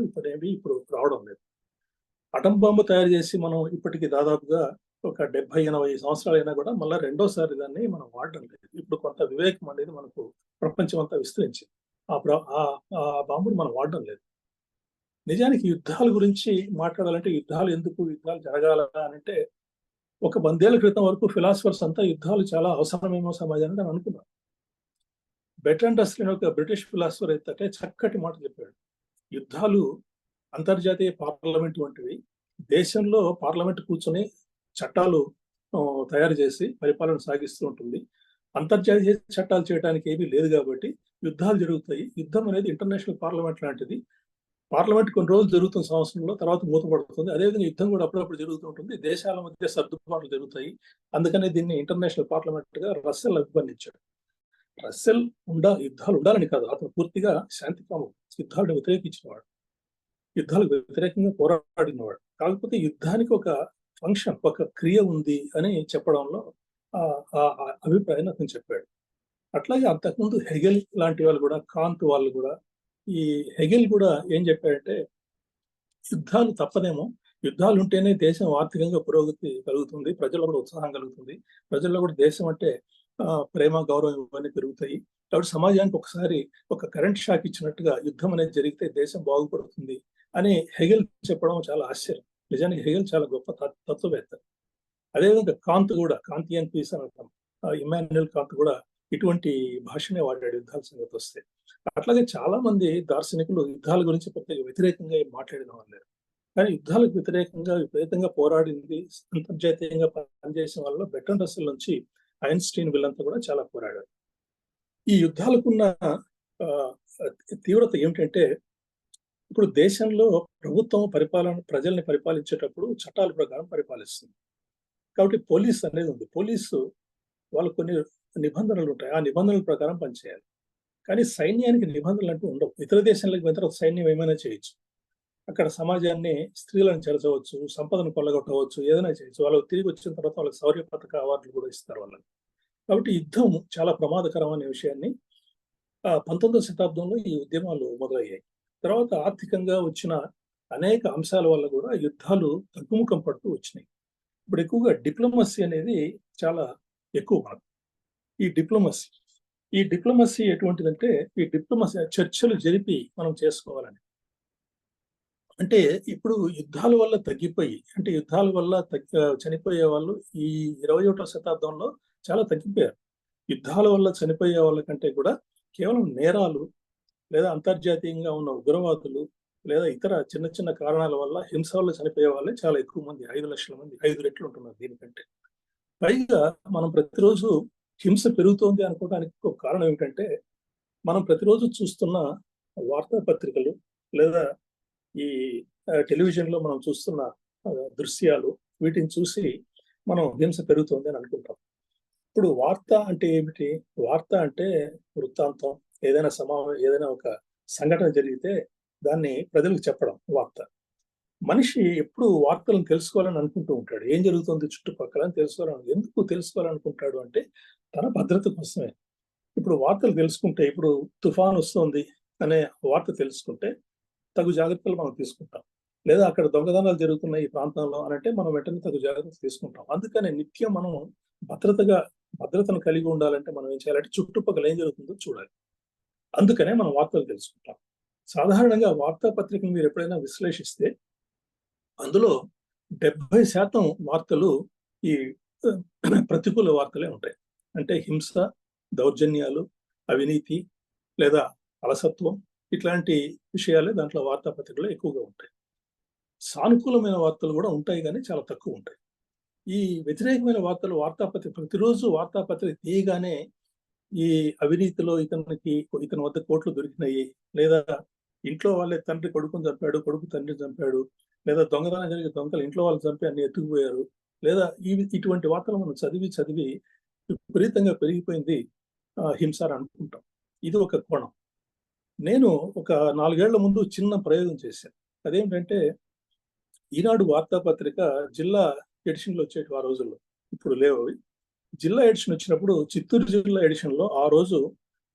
ఇప్పుడు రావడం లేదు. అటం బాంబు తయారు చేసి మనం ఇప్పటికి దాదాపుగా ఒక 70-80 సంవత్సరాలైనా కూడా మళ్ళీ రెండోసారి దాన్ని మనం వాడడం లేదు. ఇప్పుడు కొంత వివేకం అనేది మనకు ప్రపంచం అంతా విస్తరించింది. ఆ బాంబుని మనం వాడడం లేదు. నిజానికి యుద్ధాల గురించి మాట్లాడాలంటే యుద్ధాలు ఎందుకు, యుద్ధాలు జరగాల అని అంటే, ఒక 100 ఏళ్ల క్రితం వరకు ఫిలాసఫర్స్ అంతా యుద్ధాలు చాలా అవసరమేమో సమాజానికి అని అనుకున్నారు. బెర్ట్రాండ్ రస్సెల్ అనే ఒక బ్రిటిష్ ఫిలాసఫర్ అయితే చక్కటి మాట చెప్పాడు. యుద్ధాలు అంతర్జాతీయ పార్లమెంట్ వంటివి. దేశంలో పార్లమెంట్ కూర్చొని చట్టాలు తయారు చేసి పరిపాలన సాగిస్తూ ఉంటుంది. అంతర్జాతీయ చట్టాలు చేయడానికి ఏమీ లేదు కాబట్టి యుద్ధాలు జరుగుతాయి. యుద్ధం అనేది ఇంటర్నేషనల్ పార్లమెంట్ లాంటిది. పార్లమెంట్ కొన్ని రోజులు జరుగుతున్న సంవత్సరంలో, తర్వాత మూతపడుతుంది. అదేవిధంగా యుద్ధం కూడా అప్పుడప్పుడు జరుగుతూ ఉంటుంది. దేశాల మధ్య సర్దుబాట్లు జరుగుతాయి. అందుకనే దీన్ని ఇంటర్నేషనల్ పార్లమెంట్ గా రస్సెల్ అభివర్ణించాడు. రస్సెల్ యుద్ధాలు ఉండాలని కాదు, అతను పూర్తిగా శాంతికాము, యుద్ధాలను వ్యతిరేకించినవాడు, యుద్ధాలకు వ్యతిరేకంగా పోరాడినవాడు. కాకపోతే యుద్ధానికి ఒక ఫంక్షన్, ఒక క్రియ ఉంది అని చెప్పడంలో అభిప్రాయాన్ని అతను చెప్పాడు. అట్లాగే అంతకుముందు హెగెల్ లాంటి వాళ్ళు కూడా, కాంత్ వాళ్ళు కూడా, ఈ హెగెల్ కూడా ఏం చెప్పాడంటే, యుద్ధాలు తప్పదేమో, యుద్ధాలు ఉంటేనే దేశం ఆర్థికంగా పురోగతి కలుగుతుంది, ప్రజల్లో కూడా ఉత్సాహం కలుగుతుంది, ప్రజల్లో కూడా దేశం అంటే ప్రేమ గౌరవం ఇవన్నీ పెరుగుతాయి. కాబట్టి సమాజానికి ఒకసారి ఒక కరెంట్ షాక్ ఇచ్చినట్టుగా యుద్ధం అనేది జరిగితే దేశం బాగుపడుతుంది అని హెగెల్ చెప్పడం చాలా ఆశ్చర్యం. నిజానికి హెగెల్ చాలా గొప్ప తత్వవేత్త. అదేవిధంగా కాంత్ కూడా, కాంతియన్ పీస్ అని అంటాం, ఇమాన్యుయల్ కాంత్ కూడా ఇటువంటి భాషనే వాడాడు యుద్ధాల సంగతి వస్తే. అట్లాగే చాలా మంది దార్శనికులు యుద్ధాల గురించి ప్రత్యేక వ్యతిరేకంగా మాట్లాడిన వాళ్ళు. కానీ యుద్ధాలకు విపరీతంగా పోరాడింది, అంతర్జాతీయంగా పనిచేసిన వాళ్ళలో బెర్ట్రాండ్ రస్సెల్ నుంచి ఐన్స్టీన్ వీళ్ళంతా కూడా చాలా పోరాడారు. ఈ యుద్ధాలకున్న తీవ్రత ఏమిటంటే, ఇప్పుడు దేశంలో ప్రభుత్వం ప్రజల్ని పరిపాలించేటప్పుడు చట్టాల ప్రకారం పరిపాలిస్తుంది. కాబట్టి పోలీస్ అనేది ఉంది. పోలీసు వాళ్ళు కొన్ని నిబంధనలు ఉంటాయి, ఆ నిబంధనల ప్రకారం పనిచేయాలి. కానీ సైన్యానికి నిబంధనలు అంటూ ఉండవు. ఇతర దేశాలకు వెళ్తే సైన్యం ఏమైనా చేయొచ్చు. అక్కడ సమాజాన్ని, స్త్రీలను చెరచవచ్చు, సంపదను కొల్లగొట్టవచ్చు, ఏదైనా చేయొచ్చు. వాళ్ళకి తిరిగి వచ్చిన తర్వాత వాళ్ళకి శౌర్య పథక అవార్డులు కూడా ఇస్తారు వాళ్ళకి. కాబట్టి యుద్ధం చాలా ప్రమాదకరం అనే విషయాన్ని 19వ శతాబ్దంలో ఈ ఉద్యమాలు మొదలయ్యాయి. తర్వాత ఆర్థికంగా వచ్చిన అనేక అంశాల వల్ల కూడా యుద్ధాలు తగ్గుముఖం పడుతూ వచ్చినాయి. ఇప్పుడు ఎక్కువగా డిప్లొమసీ అనేది చాలా ఎక్కువ మనకు. ఈ డిప్లొమసీ ఎటువంటిదంటే, ఈ డిప్లొమసీ చర్చలు జరిపి మనం చేసుకోవాలని. అంటే ఇప్పుడు యుద్ధాల వల్ల తగ్గిపోయి, అంటే యుద్ధాల వల్ల చనిపోయే వాళ్ళు ఈ 21వ శతాబ్దంలో చాలా తగ్గిపోయారు. యుద్ధాల వల్ల చనిపోయే వాళ్ళ కంటే కూడా కేవలం నేరాలు, లేదా అంతర్జాతీయంగా ఉన్న ఉగ్రవాదులు, లేదా ఇతర చిన్న చిన్న కారణాల వల్ల హింస వల్ల చనిపోయే వాళ్ళే చాలా ఎక్కువ మంది, 5 లక్షల మంది, 5 రెట్లు ఉంటున్నారు దీనికంటే. పైగా మనం ప్రతిరోజు హింస పెరుగుతోంది అనుకోవడానికి ఒక కారణం ఏమిటంటే, మనం ప్రతిరోజు చూస్తున్న వార్తాపత్రికలు, లేదా ఈ టెలివిజన్లో మనం చూస్తున్న దృశ్యాలు, వీటిని చూసి మనం హింస పెరుగుతోంది అని అనుకుంటాం. ఇప్పుడు వార్త అంటే ఏమిటి? వార్త అంటే వృత్తాంతం. ఏదైనా ఒక సంఘటన జరిగితే దాన్ని ప్రజలకు చెప్పడం వార్త. మనిషి ఎప్పుడు వార్తలను తెలుసుకోవాలని అనుకుంటూ ఉంటాడు. ఏం జరుగుతుంది చుట్టుపక్కల ఎందుకు తెలుసుకోవాలనుకుంటాడు అంటే, తన భద్రత కోసమే. ఇప్పుడు వార్తలు తెలుసుకుంటే, ఇప్పుడు తుఫాన్ వస్తుంది అనే వార్త తెలుసుకుంటే తగు జాగ్రత్తలు మనం తీసుకుంటాం. లేదా అక్కడ దొంగతనాలు జరుగుతున్నాయి ఈ ప్రాంతంలో అని అంటే మనం వెంటనే తగు జాగ్రత్తలు తీసుకుంటాం. అందుకనే నిత్యం మనం భద్రతను కలిగి ఉండాలంటే మనం ఏం చేయాలంటే, చుట్టుపక్కల ఏం జరుగుతుందో చూడాలి. అందుకనే మనం వార్తలు తెలుసుకుంటాం. సాధారణంగా వార్తాపత్రికను మీరు ఎప్పుడైనా విశ్లేషిస్తే అందులో 70% వార్తలు ఈ ప్రతికూల వార్తలే ఉంటాయి. అంటే హింస, దౌర్జన్యాలు, అవినీతి, లేదా అలసత్వం, ఇట్లాంటి విషయాలే దాంట్లో వార్తాపత్రికలో ఎక్కువగా ఉంటాయి. సానుకూలమైన వార్తలు కూడా ఉంటాయి, కానీ చాలా తక్కువ ఉంటాయి. ఈ వ్యతిరేకమైన వార్తలు ప్రతిరోజు వార్తాపత్రిక తీయగానే ఈ అవినీతిలో ఇతని వద్ద కోట్లు దొరికినాయి, లేదా ఇంట్లో వాళ్ళే తండ్రి కొడుకుని చంపాడు, కొడుకు తండ్రిని చంపాడు, లేదా దొంగతనం జరిగే దొంగలు ఇంట్లో వాళ్ళు చంపి అన్ని ఎత్తుకుపోయారు, లేదా ఇటువంటి వార్తలు మనం చదివి విపరీతంగా పెరిగిపోయింది హింస అని అనుకుంటాం. ఇది ఒక కోణం. నేను ఒక 4 ఏళ్ల ముందు చిన్న ప్రయోగం చేశాను. అదేంటంటే, ఈనాడు వార్తాపత్రిక జిల్లా ఎడిషన్లు వచ్చేవి ఆ రోజుల్లో, ఇప్పుడు లేవు అవి. జిల్లా ఎడిషన్ వచ్చినప్పుడు చిత్తూరు జిల్లా ఎడిషన్లో ఆ రోజు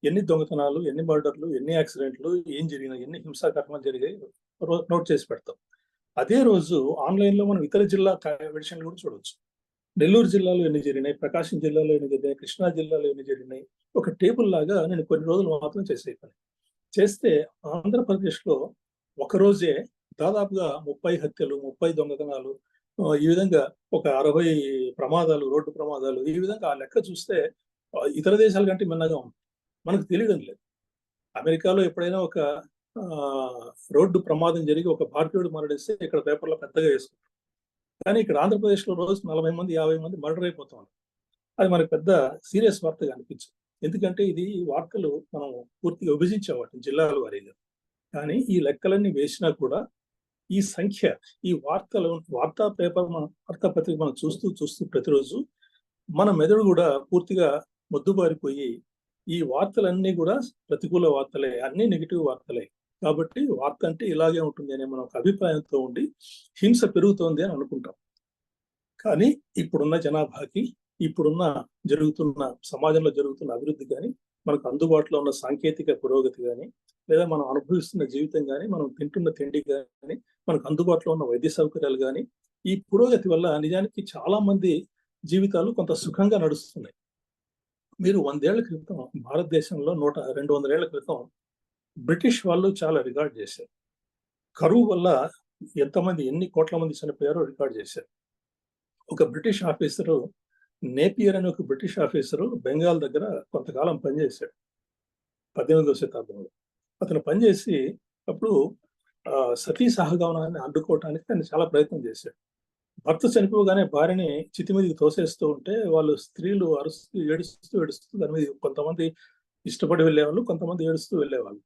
ఎన్ని దొంగతనాలు, ఎన్ని మర్డర్లు, ఎన్ని యాక్సిడెంట్లు, ఏం జరిగినాయి, ఎన్ని హింసాకర్మాలు జరిగాయి నోట్ చేసి పెడతాం. అదే రోజు ఆన్లైన్లో మనం ఇతర జిల్లా ఎడిషన్లు కూడా చూడవచ్చు. నెల్లూరు జిల్లాలో ఎన్ని జరిగినాయి, ప్రకాశం జిల్లాలో ఎన్ని జరిగినాయి, కృష్ణా జిల్లాలో ఎన్ని జరిగినాయి, ఒక టేబుల్ లాగా నేను కొన్ని రోజులు మాత్రం చేసే పని చేస్తే ఆంధ్రప్రదేశ్లో ఒక రోజే దాదాపుగా 30 హత్యలు, 30 దొంగతనాలు, ఈ విధంగా ఒక 60 ప్రమాదాలు, రోడ్డు ప్రమాదాలు, ఈ విధంగా ఆ లెక్క చూస్తే ఇతర దేశాల కంటే మిన్నగా ఉంది. మనకు తెలియడం లేదు. అమెరికాలో ఎప్పుడైనా ఒక రోడ్డు ప్రమాదం జరిగి ఒక భారతీయుడు మరణిస్తే ఇక్కడ పేపర్లో పెద్దగా వేసుకుంటారు. కానీ ఇక్కడ ఆంధ్రప్రదేశ్లో రోజు 40 మంది, 50 మంది మర్డర్ అయిపోతా ఉన్నారు. అది మనకు పెద్ద సీరియస్ వార్తగా అనిపించదు. ఎందుకంటే ఇది వార్తలు మనం పూర్తిగా విభజించాం వాటిని జిల్లాల వారీగా. కానీ ఈ లెక్కలన్నీ వేసినా కూడా ఈ సంఖ్య, ఈ వార్తాపత్రిక మనం చూస్తూ ప్రతిరోజు మన మెదడు కూడా పూర్తిగా మొద్దుబారిపోయి ఈ వార్తలన్నీ కూడా ప్రతికూల వార్తలే, అన్ని నెగిటివ్ వార్తలే. కాబట్టి వార్త అంటే ఇలాగే ఉంటుంది అనే మనం ఒక అభిప్రాయంతో ఉండి హింస పెరుగుతోంది అని అనుకుంటాం. కానీ ఇప్పుడున్న జనాభాకి, ఇప్పుడున్న సమాజంలో జరుగుతున్న అభివృద్ధి కానీ, మనకు అందుబాటులో ఉన్న సాంకేతిక పురోగతి కానీ, లేదా మనం అనుభవిస్తున్న జీవితం కానీ, మనం తింటున్న తిండి కానీ, మనకు అందుబాటులో ఉన్న వైద్య సౌకర్యాలు కానీ, ఈ పురోగతి వల్ల నిజానికి చాలా మంది జీవితాలు కొంత సుఖంగా నడుస్తున్నాయి. మీరు 100 ఏళ్ల క్రితం భారతదేశంలో 200 ఏళ్ల క్రితం బ్రిటిష్ వాళ్ళు చాలా రికార్డ్ చేశారు. కరువు వల్ల ఎన్ని కోట్ల మంది చనిపోయారో రికార్డ్ చేశారు. ఒక బ్రిటిష్ ఆఫీసరు, నేపియర్ అనే ఒక బ్రిటిష్ ఆఫీసరు బెంగాల్ దగ్గర కొంతకాలం పనిచేశాడు 18వ శతాబ్దంలో. అతను పనిచేసి అప్పుడు సతీ సహగమనాన్ని అడ్డుకోవటానికి ఆయన చాలా ప్రయత్నం చేశాడు. భర్త చనిపోగానే భార్యని చితి మీదకి తోసేస్తూ ఉంటే వాళ్ళు స్త్రీలు అరుస్తూ ఏడుస్తూ దాని మీద కొంతమంది ఇష్టపడి వెళ్ళేవాళ్ళు, కొంతమంది ఏడుస్తూ వెళ్ళేవాళ్ళు.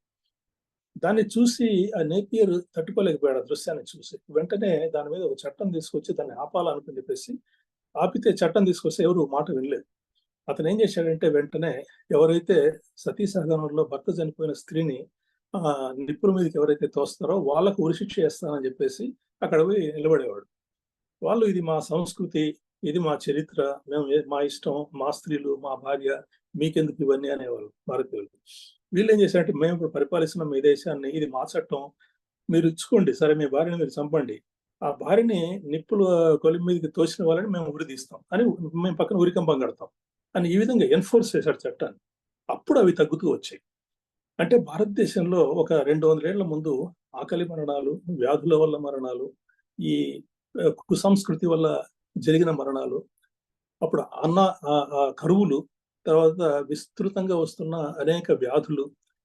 దాన్ని చూసి ఆ నేపియర్ తట్టుకోలేకపోయాడు ఆ దృశ్యాన్ని చూసి. వెంటనే దాని మీద ఒక చట్టం తీసుకొచ్చి దాన్ని ఆపాలనుకుని చెప్పేసి ఆపితే చట్టం తీసుకొస్తే ఎవరు మాట వినలేదు. అతను ఏం చేశాడంటే వెంటనే ఎవరైతే సతీ సహగమనంలో భర్త చనిపోయిన స్త్రీని నిప్పుల మీదకి ఎవరైతే తోస్తారో వాళ్ళకు ఉరిశిక్ష చేస్తానని చెప్పేసి అక్కడ పోయి నిలబడేవాడు. వాళ్ళు ఇది మా సంస్కృతి, ఇది మా చరిత్ర, మా ఇష్టం, మా స్త్రీలు, మా భార్య, మీకెందుకు ఇవన్నీ అనేవాళ్ళు భారతీయులు. వీళ్ళు ఏం చేశారంటే మేము ఇప్పుడు పరిపాలిస్తున్న మీ దేశాన్ని, ఇది మా చట్టం, మీరు ఇచ్చుకోండి, సరే మీ భార్యని మీరు చంపండి, ఆ భార్యని నిప్పుల కొలిమి మీదకి తోసిన వాళ్ళని మేము ఉరి తీస్తాం అని, మేము పక్కన ఉరికంపం కడతాం అని ఈ విధంగా ఎన్ఫోర్స్ చేశారు చట్టాన్ని. అప్పుడు అవి తగ్గుతూ వచ్చాయి. అంటే భారతదేశంలో ఒక 200 ఏళ్ల ముందు ఆకలి మరణాలు, వ్యాధుల వల్ల మరణాలు, ఈ కుసంస్కృతి వల్ల జరిగిన మరణాలు, అప్పుడు కరువులు, తర్వాత విస్తృతంగా వస్తున్న అనేక వ్యాధులు,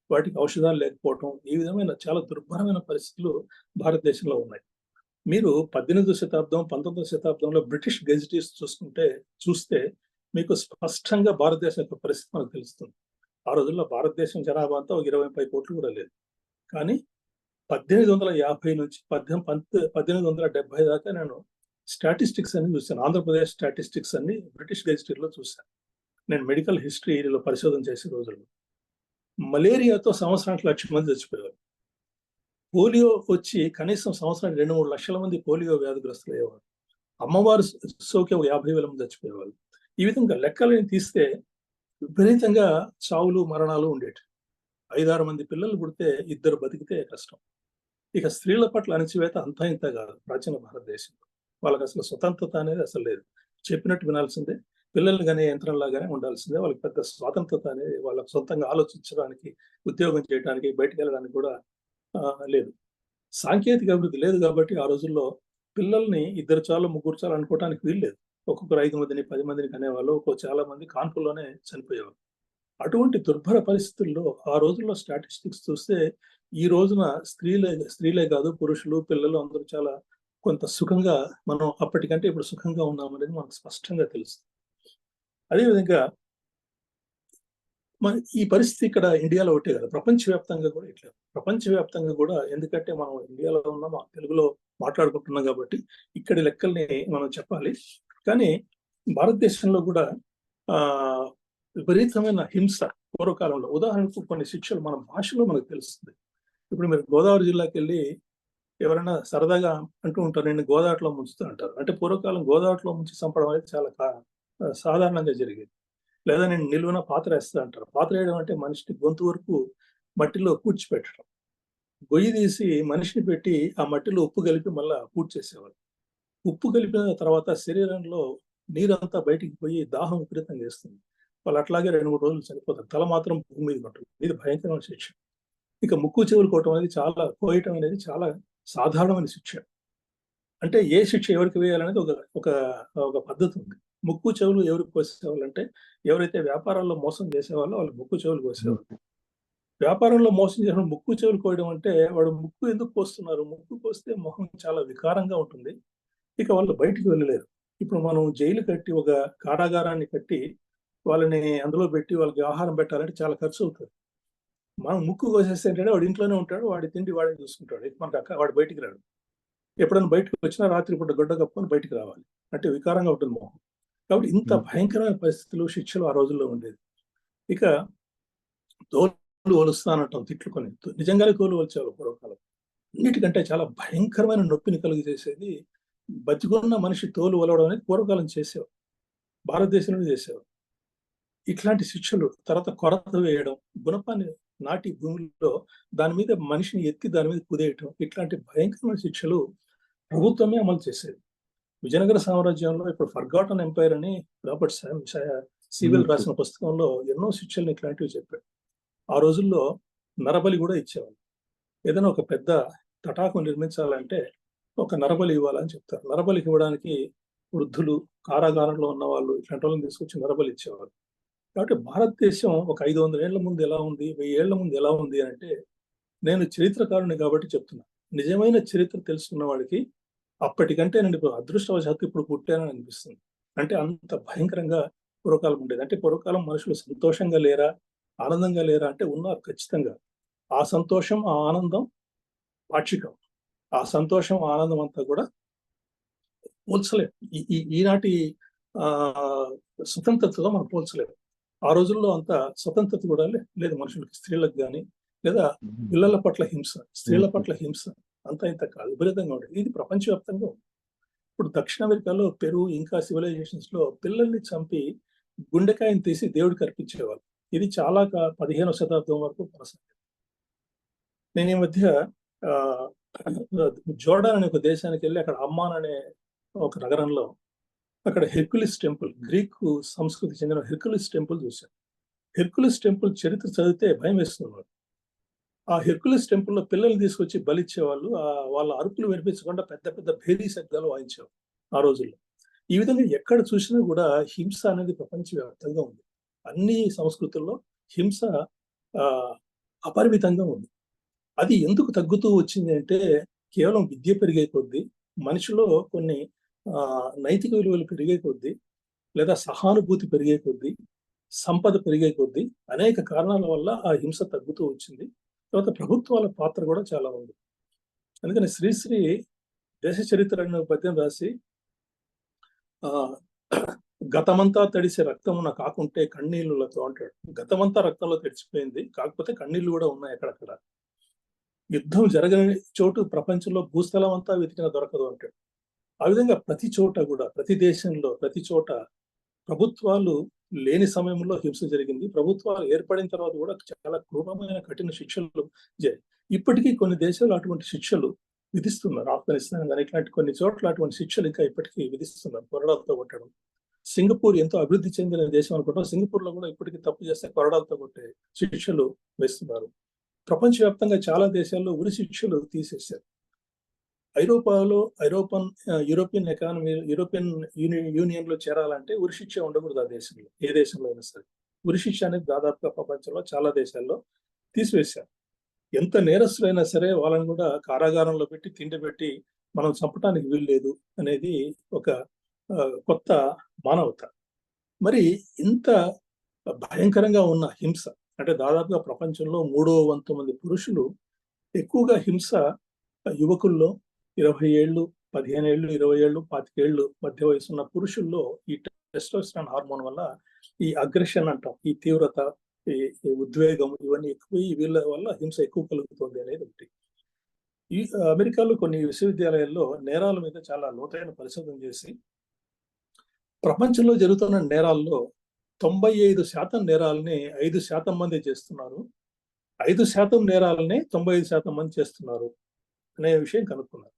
వాటికి ఔషధాలు లేకపోవటం, ఈ విధమైన చాలా దుర్భరమైన పరిస్థితులు భారతదేశంలో ఉన్నాయి. మీరు 18వ శతాబ్దం, 19వ శతాబ్దంలో బ్రిటిష్ గెజిటీస్ చూస్తే మీకు స్పష్టంగా భారతదేశం యొక్క పరిస్థితి మనకు తెలుస్తుంది. ఆ రోజుల్లో భారతదేశం జనాభా అంతా 20-30 కోట్లు కూడా లేదు. కానీ 1850 నుంచి 1870 దాకా నేను స్టాటిస్టిక్స్ అన్ని చూశాను. ఆంధ్రప్రదేశ్ స్టాటిస్టిక్స్ అన్ని బ్రిటిష్ గెజిటీలో చూశాను. నేను మెడికల్ హిస్టరీలో పరిశోధన చేసే రోజుల్లో మలేరియాతో సంవత్సరానికి 1,00,000 మంది చచ్చిపోయారు. పోలియో వచ్చి కనీసం సంవత్సరానికి 2-3 లక్షల మంది పోలియో వ్యాధిగ్రస్తులు అయ్యేవారు. అమ్మవారు సోకి 50,000 మంది చచ్చిపోయేవాళ్ళు. ఈ విధంగా లెక్కలని తీస్తే విపరీతంగా చావులు, మరణాలు ఉండేవి. 5-6 మంది పిల్లలు పుడితే 2 బతికితే కష్టం. ఇక స్త్రీల పట్ల అణచివేత అంతా ఇంత కాదు ప్రాచీన భారతదేశంలో. వాళ్ళకి అసలు స్వతంత్రత అనేది అసలు లేదు. చెప్పినట్టు వినాల్సిందే, పిల్లల్ని కానీ యంత్రంలాగానే ఉండాల్సిందే. వాళ్ళకి పెద్ద స్వాతంత్రత అనేది, వాళ్ళకి సొంతంగా ఆలోచించడానికి, ఉద్యోగం చేయడానికి, బయటకు వెళ్ళడానికి కూడా లేదు. సాంకేతిక అభివృద్ధి లేదు కాబట్టి ఆ రోజుల్లో పిల్లల్ని 2 చాలు, 3 చాలు అనుకోవడానికి వీల్లేదు. ఒక్కొక్కరు 5 మందిని, 10 మందిని కనేవాళ్ళు. చాలా మంది కాన్పుల్లోనే చనిపోయేవారు. అటువంటి దుర్భర పరిస్థితుల్లో ఆ రోజుల్లో స్టాటిస్టిక్స్ చూస్తే ఈ రోజున స్త్రీలే కాదు, పురుషులు, పిల్లలు అందరూ చాలా కొంత సుఖంగా, మనం అప్పటికంటే ఇప్పుడు సుఖంగా ఉన్నామనేది మనకు స్పష్టంగా తెలుస్తుంది. అదేవిధంగా ఈ పరిస్థితి ఇక్కడ ఇండియాలో ఒకటే కదా, ప్రపంచవ్యాప్తంగా కూడా ఇట్లా. ప్రపంచవ్యాప్తంగా కూడా, ఎందుకంటే మనం ఇండియాలో ఉన్నాం, తెలుగులో మాట్లాడుకుంటున్నాం కాబట్టి ఇక్కడి లెక్కల్ని మనం చెప్పాలి. కానీ భారతదేశంలో కూడా విపరీతమైన హింస పూర్వకాలంలో, ఉదాహరణకు కొన్ని శిక్షలు మన భాషలో మనకు తెలుస్తుంది. ఇప్పుడు మీరు గోదావరి జిల్లాకి వెళ్ళి ఎవరైనా సరదాగా అంటూ ఉంటారు, నేను గోదావరిలో ముంచుతూ అంటారు. అంటే పూర్వకాలం గోదావరిలో ముంచి చంపడం అనేది చాలా సాధారణంగా జరిగేది. లేదా నేను నిలువున పాత్ర వేస్తా అంటారు. పాత్ర వేయడం అంటే మనిషిని గొంతు వరకు మట్టిలో పూడ్చిపెట్టడం. గొయ్యి తీసి మనిషిని పెట్టి ఆ మట్టిలో ఉప్పు కలిపి మళ్ళా పూడ్చేసేవాళ్ళు. ఉప్పు కలిపిన తర్వాత శరీరంలో నీరంతా బయటికి పోయి దాహం విపరీతంగా వేస్తుంది. వాళ్ళు అట్లాగే 2-3 రోజులు చనిపోతారు. తల మాత్రం భూమి మీద ఉంటుంది. ఇది భయంకరమైన శిక్ష. ఇక ముక్కు చెవులు కోయటం అనేది చాలా సాధారణమైన శిక్ష. అంటే ఏ శిక్ష ఎవరికి వేయాలనేది ఒక ఒక ఒక పద్ధతి ఉంది. ముక్కు చెవులు ఎవరికి కోసేవాళ్ళంటే ఎవరైతే వ్యాపారాల్లో మోసం చేసేవాళ్ళో వాళ్ళు ముక్కు చెవులు కోసేవాళ్ళు. వ్యాపారంలో మోసం చేసిన ముక్కు చెవులు కోయడం అంటే వాడు ముక్కు ఎందుకు కోస్తున్నారు? ముక్కు కోస్తే మొహం చాలా వికారంగా ఉంటుంది. ఇక వాళ్ళు బయటికి వెళ్ళలేరు. ఇప్పుడు మనం జైలు కట్టి ఒక కారాగారాన్ని కట్టి వాళ్ళని అందులో పెట్టి వాళ్ళకి ఆహారం పెట్టాలంటే చాలా ఖర్చు అవుతుంది. మనం ముక్కు కోసేస్తే ఏంటంటే వాడు ఇంట్లోనే ఉంటాడు. వాడి తిండి వాడే చూసుకుంటాడు. ఇక వాడు బయటికి రాడు. ఎప్పుడైనా బయటకు వచ్చినా రాత్రిపూట గుడ్డ కప్పుకొని బయటికి రావాలి. అంటే వికారంగా ఉంటుంది మొహం. కాబట్టి ఇంత భయంకరమైన పరిస్థితులు, శిక్షలు ఆ రోజుల్లో ఉండేది. ఇక తోలు ఒలుస్తానంటాం తిట్లుకొని. నిజంగానే తోలు ఒలిచేవాళ్ళు పూర్వకాలం. అన్నిటికంటే చాలా భయంకరమైన నొప్పిని కలుగజేసేది బతికున్న మనిషి తోలు ఒలవడం అనేది పూర్వకాలం చేసేవారు. భారతదేశంలో చేసేవారు. ఇట్లాంటి శిక్షలు, తర్వాత కొరత వేయడం, గుణపాన్ని నాటి భూమిలో దాని మీద మనిషిని ఎత్తి దాని మీద కుదేయటం, ఇట్లాంటి భయంకరమైన శిక్షలు ప్రభుత్వమే అమలు చేసేది. విజయనగర సామ్రాజ్యంలో ఇప్పుడు ఫర్గాటన్ ఎంపైర్ అని రాబర్ట్ సీవెల్ రాసిన పుస్తకంలో ఎన్నో శిక్షలను ఇట్లాంటివి చెప్పాడు. ఆ రోజుల్లో నరబలి కూడా ఇచ్చేవాళ్ళు. ఏదైనా ఒక పెద్ద తటాకం నిర్మించాలంటే ఒక నరబలి ఇవ్వాలని చెప్తారు. నరబలికి ఇవ్వడానికి వృద్ధులు, కారాగారంలో ఉన్న వాళ్ళు ఇట్లాంటి వాళ్ళని తీసుకొచ్చి నరబలి ఇచ్చేవాళ్ళు. కాబట్టి భారతదేశం ఒక 500 ఏళ్ల ముందు ఎలా ఉంది, 1000 ఏళ్ల ముందు ఎలా ఉంది అంటే, నేను చరిత్రకారుని కాబట్టి చెప్తున్నా. నిజమైన చరిత్ర తెలుసుకున్న వాడికి అప్పటికంటే నేను ఇప్పుడు అదృష్టవశాత్తు ఇప్పుడు పుట్టానని అనిపిస్తుంది. అంటే అంత భయంకరంగా పూర్వకాలం ఉండేది. అంటే పూర్వకాలం మనుషులు సంతోషంగా లేరా, ఆనందంగా లేరా అంటే ఉన్నారు ఖచ్చితంగా. ఆ సంతోషం, ఆ ఆనందం పాక్షికం. ఆ సంతోషం, ఆనందం అంతా కూడా పోల్చలేం. ఈనాటి స్వతంత్రతతో మనం పోల్చలేము. ఆ రోజుల్లో అంత స్వతంత్రత కూడా లేదు మనుషులకి, స్త్రీలకు కానీ, లేదా పిల్లల పట్ల హింస, స్త్రీల పట్ల హింస అంత ఇంత కాదు, విపరీతంగా ఉండేది. ఇది ప్రపంచవ్యాప్తంగా ఉంది. ఇప్పుడు దక్షిణ అమెరికాలో, పెరు, ఇంకా సివిలైజేషన్స్ లో పిల్లల్ని చంపి గుండెకాయని తీసి దేవుడికి అర్పించేవాళ్ళు. ఇది చాలా 15వ శతాబ్దం వరకు కొనసాగింది. నేను ఈ మధ్య జోర్డాన్ అనే ఒక దేశానికి వెళ్ళి అక్కడ అమ్మాన్ అనే ఒక నగరంలో అక్కడ హెర్కులిస్ టెంపుల్, గ్రీక్ సంస్కృతి చెందిన హెర్కులిస్ టెంపుల్ చూశాను. హెర్కులిస్ టెంపుల్ చరిత్ర చదివితే భయం వేస్తుంది. ఆ హెర్కులిస్ టెంపుల్లో పిల్లల్ని తీసుకొచ్చి బలిచ్చేవాళ్ళు. వాళ్ళ అరుపులు వినిపించకుండా పెద్ద పెద్ద భేరీ శబ్దాలు వాయించేవాళ్ళు ఆ రోజుల్లో. ఈ విధంగా ఎక్కడ చూసినా కూడా హింస అనేది ప్రపంచవ్యాప్తంగా ఉంది. అన్ని సంస్కృతుల్లో హింస అపరిమితంగా ఉంది. అది ఎందుకు తగ్గుతూ వచ్చింది అంటే, కేవలం విద్య పెరిగే కొద్దీ, మనిషిలో కొన్ని నైతిక విలువలు పెరిగే కొద్దీ, లేదా సహానుభూతి పెరిగే కొద్దీ, సంపద పెరిగే కొద్దీ అనేక కారణాల వల్ల ఆ హింస తగ్గుతూ వచ్చింది. తర్వాత ప్రభుత్వాల పాత్ర కూడా చాలా ఉంది. అందుకని శ్రీశ్రీ దేశ చరిత్ర అనే పద్యం రాసి, గతమంతా తడిసే రక్తమున కాకుంటే కన్నీళ్ళతో అంటాడు. గతమంతా రక్తంలో తడిచిపోయింది, కాకపోతే కన్నీళ్లు కూడా ఉన్నాయి అక్కడక్కడ. యుద్ధం జరగని చోటు ప్రపంచంలో భూస్థలం అంతా వెతికినా దొరకదు అంటాడు. ఆ విధంగా ప్రతి చోట కూడా, ప్రతి దేశంలో, ప్రతి చోట ప్రభుత్వాలు లేని సమయంలో హింస జరిగింది. ప్రభుత్వాలు ఏర్పడిన తర్వాత కూడా చాలా క్రూరమైన కఠిన శిక్షలు జరిగాయి. ఇప్పటికీ కొన్ని దేశాలు అటువంటి శిక్షలు విధిస్తున్నారు. ఆఫ్ఘనిస్తాన్ కానీ ఇట్లాంటి కొన్ని చోట్ల అటువంటి శిక్షలు ఇంకా ఇప్పటికీ విధిస్తున్నారు. కొరడాలతో కొట్టడం. సింగపూర్ ఎంతో అభివృద్ధి చెందిన దేశం అనుకుంటాం. సింగపూర్ లో కూడా ఇప్పటికీ తప్పు చేస్తే కొరడాలతో కొట్టే శిక్షలు వేస్తున్నారు. ప్రపంచవ్యాప్తంగా చాలా దేశాల్లో ఉరి శిక్షలు తీసేశారు. యూరోపియన్ ఎకానమీ, యూరోపియన్ యూనియన్ లో చేరాలంటే ఉరి శిక్ష ఉండకూడదు ఆ దేశంలో, ఏ దేశంలో అయినా సరే. ఉరి శిక్ష అనేది దాదాపుగా ప్రపంచంలో చాలా దేశాల్లో తీసివేశారు. ఎంత నేరస్తులైనా సరే వాళ్ళని కూడా కారాగారంలో పెట్టి తిండి పెట్టి మనం చంపడానికి వీల్లేదు అనేది ఒక కొత్త మానవత. మరి ఇంత భయంకరంగా ఉన్న హింస అంటే దాదాపుగా ప్రపంచంలో 3వ వంతు మంది పురుషులు, ఎక్కువగా హింస యువకుల్లో 20 ఏళ్ళు, 15 ఏళ్ళు, 20 ఏళ్ళు, 25 ఏళ్ళు మధ్య వయసు ఉన్న పురుషుల్లో ఈ టెస్టోస్టెరాన్ హార్మోన్ వల్ల ఈ అగ్రెషన్ అంటాం, ఈ తీవ్రత, ఈ ఉద్వేగం, ఇవన్నీ ఎక్కువ, వీళ్ళ వల్ల హింస ఎక్కువ కలుగుతుంది అనేది ఒకటి. ఈ అమెరికాలో కొన్ని విశ్వవిద్యాలయాల్లో నేరాల మీద చాలా లోతైన పరిశోధన చేసి ప్రపంచంలో జరుగుతున్న నేరాల్లో 95% నేరాలని 5% మంది చేస్తున్నారు. 5% నేరాలని 95% మంది చేస్తున్నారు అనే విషయం కనుక్కున్నారు.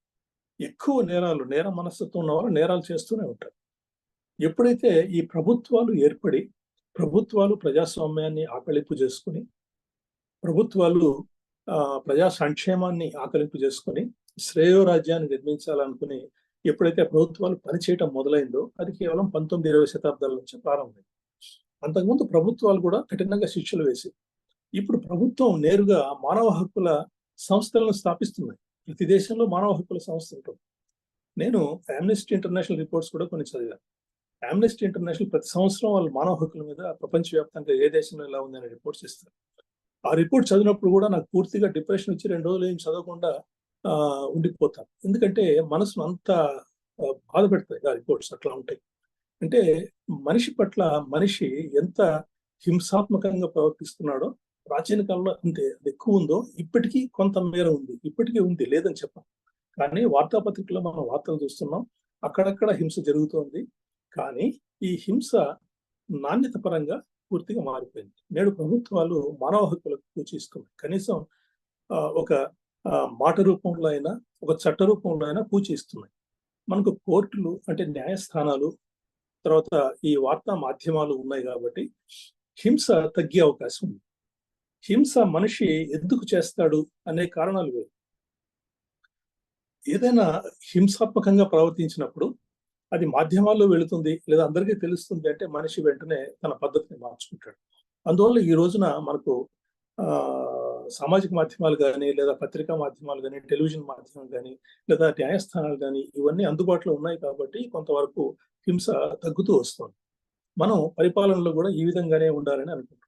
ఎక్కువ నేరాలు, నేర మనస్తత్వం ఉన్న వాళ్ళు నేరాలు చేస్తూనే ఉంటారు. ఎప్పుడైతే ఈ ప్రభుత్వాలు ఏర్పడి, ప్రభుత్వాలు ప్రజాస్వామ్యాన్ని ఆకలింపు చేసుకుని, ప్రభుత్వాలు ప్రజా సంక్షేమాన్ని ఆకలింపు చేసుకుని, శ్రేయోరాజ్యాన్ని నిర్మించాలనుకుని ఎప్పుడైతే ప్రభుత్వాలు పనిచేయటం మొదలైందో అది కేవలం 19-20 శతాబ్దాల నుంచి ప్రారంభమైంది. అంతకుముందు ప్రభుత్వాలు కూడా కఠినంగా శిక్షలు వేసి, ఇప్పుడు ప్రభుత్వం నేరుగా మానవ హక్కుల సంస్థలను స్థాపిస్తున్నాయి. ప్రతి దేశంలో మానవ హక్కుల సంస్థ ఉంటుంది. నేను ఆమ్నెస్టీ ఇంటర్నేషనల్ రిపోర్ట్స్ కూడా కొన్ని చదివాను. ఆమ్నెస్టీ ఇంటర్నేషనల్ ప్రతి సంవత్సరం వాళ్ళు మానవ హక్కుల మీద ప్రపంచవ్యాప్తంగా ఏ దేశంలో ఎలా ఉందనే రిపోర్ట్స్ ఇస్తారు. ఆ రిపోర్ట్ చదివినప్పుడు కూడా నాకు పూర్తిగా డిప్రెషన్ వచ్చి 2 రోజులు ఏం చదవకుండా ఉండిపోతాను. ఎందుకంటే మనసును అంత బాధ పెడతాయి ఆ రిపోర్ట్స్, అట్లా ఉంటాయి. అంటే మనిషి పట్ల మనిషి ఎంత హింసాత్మకంగా ప్రవర్తిస్తున్నాడో ప్రాచీన కాలంలో అంతే అది ఎక్కువ ఉందో ఇప్పటికీ కొంత మేర ఉంది, ఇప్పటికీ ఉంది, లేదని చెప్పాం. కానీ వార్తాపత్రికలో మనం వార్తలు చూస్తున్నాం, అక్కడక్కడ హింస జరుగుతోంది. కానీ ఈ హింస నాణ్యత పరంగా పూర్తిగా మారిపోయింది. నేడు ప్రభుత్వాలు మానవ హక్కులకు పూచిస్తున్నాయి. కనీసం ఒక మాట రూపంలో అయినా, ఒక చట్ట రూపంలో అయినా పూచిస్తున్నాయి. మనకు కోర్టులు అంటే న్యాయస్థానాలు, తర్వాత ఈ వార్తా మాధ్యమాలు ఉన్నాయి కాబట్టి హింస తగ్గే అవకాశం ఉంది. హింస మనిషి ఎందుకు చేస్తాడు అనే కారణాలు వేరు. ఏదైనా హింసాత్మకంగా ప్రవర్తించినప్పుడు అది మాధ్యమాల్లో వెళుతుంది లేదా అందరికీ తెలుస్తుంది అంటే మనిషి వెంటనే తన పద్ధతిని మార్చుకుంటాడు. అందువల్ల ఈ రోజున మనకు సామాజిక మాధ్యమాలు కానీ, లేదా పత్రికా మాధ్యమాలు కానీ, టెలివిజన్ మాధ్యమం కానీ, లేదా న్యాయస్థానాలు కానీ ఇవన్నీ అందుబాటులో ఉన్నాయి కాబట్టి కొంతవరకు హింస తగ్గుతూ వస్తుంది. మనం పరిపాలనలో కూడా ఈ విధంగానే ఉండాలని అనుకుంటున్నాం.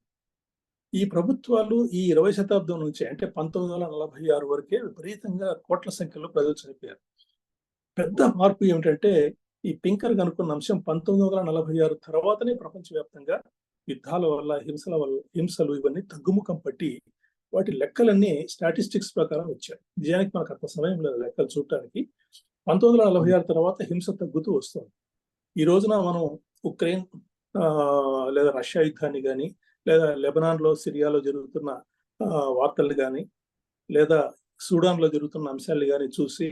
ఈ ప్రభుత్వాలు ఈ 20 శతాబ్దం నుంచి అంటే 1946 వరకే విపరీతంగా కోట్ల సంఖ్యలో ప్రజలు చనిపోయారు. పెద్ద మార్పు ఏమిటంటే ఈ పింకర్ కనుక్కున్న అంశం 1946 తర్వాతనే ప్రపంచవ్యాప్తంగా యుద్ధాల వల్ల, హింసలు ఇవన్నీ తగ్గుముఖం పట్టి వాటి లెక్కలన్నీ స్టాటిస్టిక్స్ ప్రకారం వచ్చాయి. నిజానికి మనకు అంత సమయం లేదు లెక్కలు చూడటానికి. 1946 తర్వాత హింస తగ్గుతూ వస్తుంది. ఈ రోజున మనం ఉక్రెయిన్ లేదా రష్యా యుద్ధాన్ని కానీ, లేదా లెబనాన్లో, సిరియాలో జరుగుతున్న వార్తలు కానీ, లేదా సూడాన్లో జరుగుతున్న అంశాలు కానీ చూసి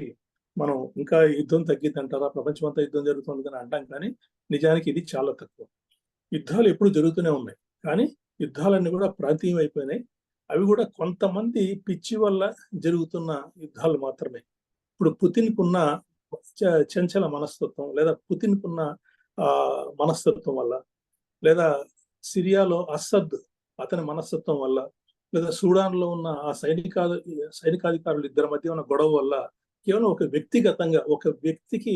మనం ఇంకా యుద్ధం తగ్గిద్దంటారా, ప్రపంచమంతా యుద్ధం జరుగుతుంది అని అంటాం. కానీ నిజానికి ఇది చాలా తక్కువ. యుద్ధాలు ఎప్పుడు జరుగుతూనే ఉన్నాయి, కానీ యుద్ధాలన్నీ కూడా ప్రాంతీయం అయిపోయినాయి. అవి కూడా కొంతమంది పిచ్చి వల్ల జరుగుతున్న యుద్ధాలు మాత్రమే. ఇప్పుడు పుతిన్కున్న చంచల మనస్తత్వం, లేదా పుతిన్కున్న మనస్తత్వం వల్ల, లేదా సిరియాలో అసద్ అతని మనస్తత్వం వల్ల, లేదా సూడాన్లో ఉన్న ఆ సైనికాధికారులు ఇద్దరి మధ్య ఉన్న గొడవ వల్ల కేవలం ఒక వ్యక్తిగతంగా ఒక వ్యక్తికి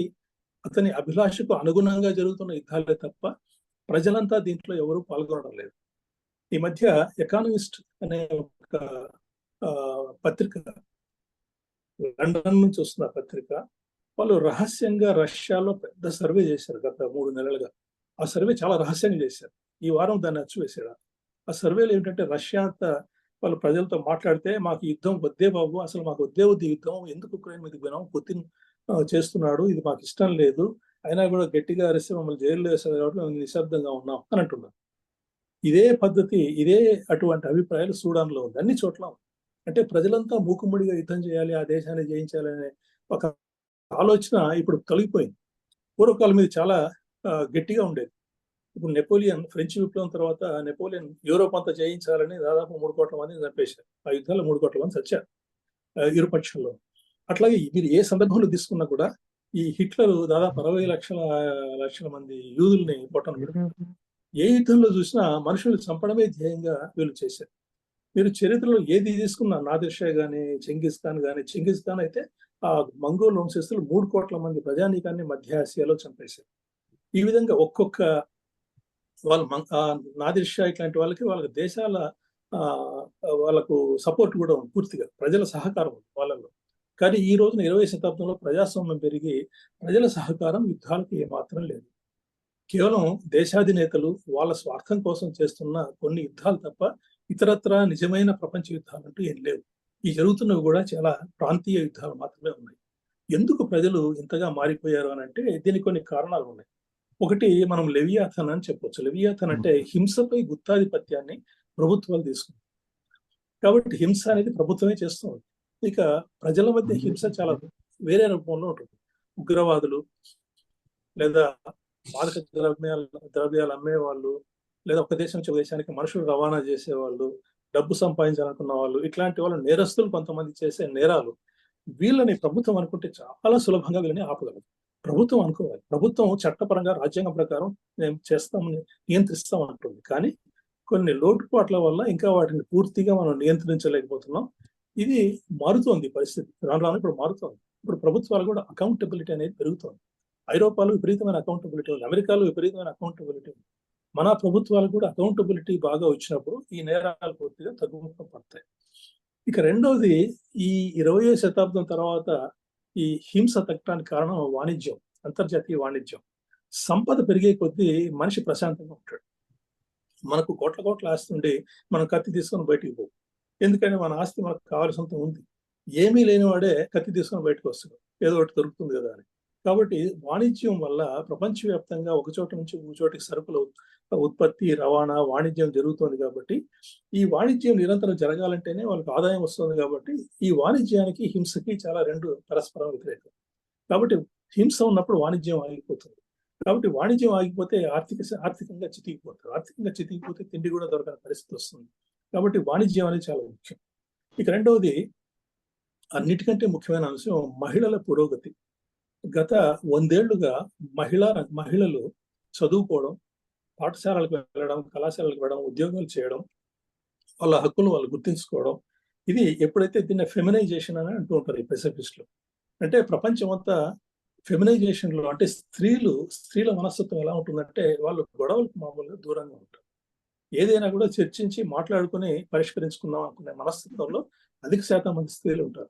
అతని అభిలాషకు అనుగుణంగా జరుగుతున్న యుద్ధాలే తప్ప ప్రజలంతా దీంట్లో ఎవరూ పాల్గొనడం లేదు. ఈ మధ్య ఎకానమిస్ట్ అనే ఒక పత్రిక, లండన్ నుంచి వస్తున్న పత్రిక, వాళ్ళు రహస్యంగా రష్యాలో పెద్ద సర్వే చేశారు గత 3 నెలలుగా. ఆ సర్వే చాలా రహస్యంగా చేశారు. ఈ వారం దాన్ని అచ్చివేశారు. ఆ సర్వేలో ఏంటంటే రష్యా అంతా వాళ్ళు ప్రజలతో మాట్లాడితే మాకు యుద్ధం వద్దే బాబు, అసలు మాకు వద్దే వద్దు యుద్ధం, ఎందుకు ఉక్రెయిన్ మీదకి పోయినాం, పుతిన్ చేస్తున్నాడు, ఇది మాకు ఇష్టం లేదు, అయినా కూడా గట్టిగా అరిస్తే మమ్మల్ని జైల్లో వేస్తారు కాబట్టి మేము నిశ్శబ్దంగా ఉన్నాం అని అంటున్నారు. ఇదే పద్ధతి, ఇదే అటువంటి అభిప్రాయాలు సూడాన్లో ఉంది, అన్ని చోట్ల. అంటే ప్రజలంతా మూకుమ్మడిగా యుద్ధం చేయాలి, ఆ దేశాన్ని జయించాలనే ఒక ఆలోచన ఇప్పుడు తొలగిపోయింది. పూర్వకాలం మీద చాలా గట్టిగా ఉండేది. ఇప్పుడు నెపోలియన్, ఫ్రెంచ్ విప్లవం తర్వాత నెపోలియన్ యూరోప్ అంతా జయించాలని దాదాపు 3 కోట్ల మందిని చంపేశారు. ఆ యుద్ధాల్లో 3 కోట్ల మంది చచ్చారు ఇరుపక్షంలో. అట్లాగే మీరు ఏ సందర్భంలో తీసుకున్నా కూడా ఈ హిట్లర్ దాదాపు 60 లక్షల మంది యూదుల్ని పొట్టన పెడుతున్నారు. ఏ యుద్ధంలో చూసినా మనుషులు చంపడమే ధ్యేయంగా వీళ్ళు చేశారు. మీరు చరిత్రలో ఏది తీసుకున్నా, నాదిర్ షా కానీ, చెంగిస్ ఖాన్ అయితే ఆ మంగోల్ వంశస్థులు 3 కోట్ల మంది ప్రజానీకాన్ని మధ్య ఆసియాలో చంపేశారు. ఈ విధంగా ఒక్కొక్క వాళ్ళు నాదిర్ షా ఇట్లాంటి వాళ్ళకి దేశాల వాళ్ళకు సపోర్ట్ కూడా ఉంది, పూర్తిగా ప్రజల సహకారం ఉంది వాళ్ళలో. కానీ ఈ రోజున 20వ శతాబ్దంలో ప్రజాస్వామ్యం పెరిగి ప్రజల సహకారం యుద్ధాలకు ఏమాత్రం లేదు. కేవలం దేశాధినేతలు వాళ్ళ స్వార్థం కోసం చేస్తున్న కొన్ని యుద్ధాలు తప్ప ఇతరత్రా నిజమైన ప్రపంచ యుద్ధాలు అంటూ ఏం లేవు. ఈ జరుగుతున్నవి కూడా చాలా ప్రాంతీయ యుద్ధాలు మాత్రమే ఉన్నాయి. ఎందుకు ప్రజలు ఇంతగా మారిపోయారు అని అంటే దీనికి కొన్ని కారణాలు ఉన్నాయి. ఒకటి మనం లెవియాథన్ అని చెప్పొచ్చు. లెవియాథన్ అంటే హింసపై గుత్తాధిపత్యాన్ని ప్రభుత్వాలు తీసుకుంటాయి. కాబట్టి హింస అనేది ప్రభుత్వమే చేస్తుంది. ఇక ప్రజల మధ్య హింస చాలా వేరే రూపంలో ఉంటుంది. ఉగ్రవాదులు లేదా మాదక ద్రవ్యాలు అమ్మేవాళ్ళు, లేదా ఒక దేశం నుంచి ఒక దేశానికి మనుషులు రవాణా చేసేవాళ్ళు, డబ్బు సంపాదించాలనుకున్న వాళ్ళు, ఇట్లాంటి వాళ్ళు నేరస్తులు కొంతమంది చేసే నేరాలు, వీళ్ళని ప్రభుత్వం అనుకుంటే చాలా సులభంగా వీళ్ళని ఆపగలదు. ప్రభుత్వం అనుకోవాలి, ప్రభుత్వం చట్టపరంగా రాజ్యాంగం ప్రకారం మేము చేస్తామని నియంత్రిస్తాం అంటుంది. కానీ కొన్ని లోటుపాట్ల వల్ల ఇంకా వాటిని పూర్తిగా మనం నియంత్రించలేకపోతున్నాం. ఇది మారుతోంది పరిస్థితి, రాను రాను ఇప్పుడు మారుతోంది. ఇప్పుడు ప్రభుత్వాలు కూడా అకౌంటబిలిటీ అనేది పెరుగుతోంది. ఐరోపాలో విపరీతమైన అకౌంటబిలిటీ ఉంది, అమెరికాలో విపరీతమైన అకౌంటబిలిటీ ఉంది. మన ప్రభుత్వాలు కూడా అకౌంటబిలిటీ బాగా వచ్చినప్పుడు ఈ నేరాలు పూర్తిగా తగ్గుముఖం పడతాయి. ఇక రెండవది, ఈ 20వ శతాబ్దం తర్వాత ఈ హింస తగ్గడానికి కారణం వాణిజ్యం, అంతర్జాతీయ వాణిజ్యం. సంపద పెరిగే కొద్దీ మనిషి ప్రశాంతంగా ఉంటాడు. మనకు కోట్ల కోట్ల ఆస్తి ఉండి మనం కత్తి తీసుకొని బయటికి పోవు. ఎందుకంటే మన ఆస్తి మనకు కావాల్సినంత ఉంది. ఏమీ లేని వాడే కత్తి తీసుకొని బయటకు వస్తాడు, ఏదో ఒకటి దొరుకుతుంది కదా అని. కాబట్టి వాణిజ్యం వల్ల ప్రపంచవ్యాప్తంగా ఒక చోట నుంచి ఒక చోటికి సరుకుల ఉత్పత్తి, రవాణా, వాణిజ్యం జరుగుతుంది. కాబట్టి ఈ వాణిజ్యం నిరంతరం జరగాలంటేనే వాళ్ళకి ఆదాయం వస్తుంది. కాబట్టి ఈ వాణిజ్యానికి హింసకి చాలా రెండు పరస్పరం వ్యతిరేకం. కాబట్టి హింస ఉన్నప్పుడు వాణిజ్యం ఆగిపోతుంది. కాబట్టి వాణిజ్యం ఆగిపోతే ఆర్థికంగా చితికిపోతారు. ఆర్థికంగా చితికిపోతే తిండి కూడా దొరకని పరిస్థితి వస్తుంది. కాబట్టి వాణిజ్యం అనేది చాలా ముఖ్యం. ఇక రెండవది, అన్నిటికంటే ముఖ్యమైన అంశం మహిళల పురోగతి. గత 100 ఏళ్లుగా మహిళలు చదువుకోవడం, పాఠశాలలకు వెళ్ళడం, కళాశాలకు వెళ్ళడం, ఉద్యోగాలు చేయడం, వాళ్ళ హక్కులు వాళ్ళు గుర్తించుకోవడం, ఇది ఎప్పుడైతే దీన్ని ఫెమినైజేషన్ అని అంటూ ఉంటారు ఈ పెసిఫిస్టులు. అంటే ప్రపంచం అంతా ఫెమినైజేషన్లో, అంటే స్త్రీల మనస్తత్వం ఎలా ఉంటుందంటే వాళ్ళు గొడవలకు మామూలుగా దూరంగా ఉంటారు. ఏదైనా కూడా చర్చించి మాట్లాడుకుని పరిష్కరించుకుందాం అనుకునే మనస్తత్వంలో అధిక శాతం మంది స్త్రీలు ఉంటారు.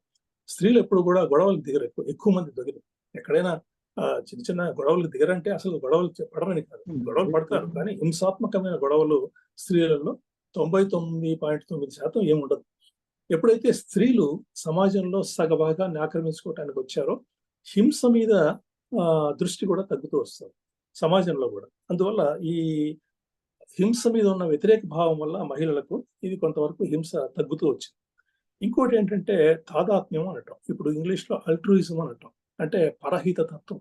స్త్రీలు ఎప్పుడు కూడా గొడవలకు దిగరు, ఎక్కువ మంది దిగరు. ఎక్కడైనా చిన్న చిన్న గొడవలు దిగరంటే అసలు గొడవలు పడమని కాదు, గొడవలు పడతారు. కానీ హింసాత్మకమైన గొడవలు స్త్రీలలో 99.9% ఏముండదు. ఎప్పుడైతే స్త్రీలు సమాజంలో సగభాగాన్ని ఆక్రమించుకోవటానికి వచ్చారో హింస మీద దృష్టి కూడా తగ్గుతూ వస్తుంది సమాజంలో కూడా. అందువల్ల ఈ హింస మీద ఉన్న వ్యతిరేక భావం వల్ల మహిళలకు ఇది కొంతవరకు హింస తగ్గుతూ వచ్చింది. ఇంకోటి ఏంటంటే తాదాత్మ్యం అనటం. ఇప్పుడు ఇంగ్లీష్లో అల్ట్రూయిజం అనటం, అంటే పరహిత తత్వం.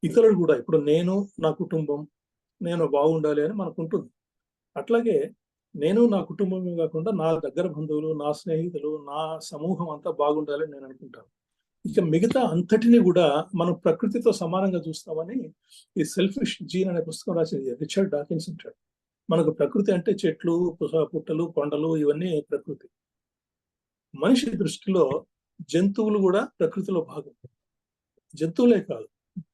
ఇతరులు కూడా, ఇప్పుడు నేను, నా కుటుంబం, నేను బాగుండాలి అని మనకు ఉంటుంది. అట్లాగే నేను, నా కుటుంబమే కాకుండా నా దగ్గర బంధువులు, నా స్నేహితులు, నా సమూహం అంతా బాగుండాలి అని నేను అనుకుంటాను. ఇక మిగతా అంతటిని కూడా మనం ప్రకృతితో సమానంగా చూస్తామని ఈ సెల్ఫిష్ జీన్ అనే పుస్తకం రాసింది రిచర్డ్ డాకిన్స్ ఉంటాడు. మనకు ప్రకృతి అంటే చెట్లు, పుట్టలు, కొండలు, ఇవన్నీ ప్రకృతి. మనిషి దృష్టిలో జంతువులు కూడా ప్రకృతిలో భాగం. జంతువులే కాదు,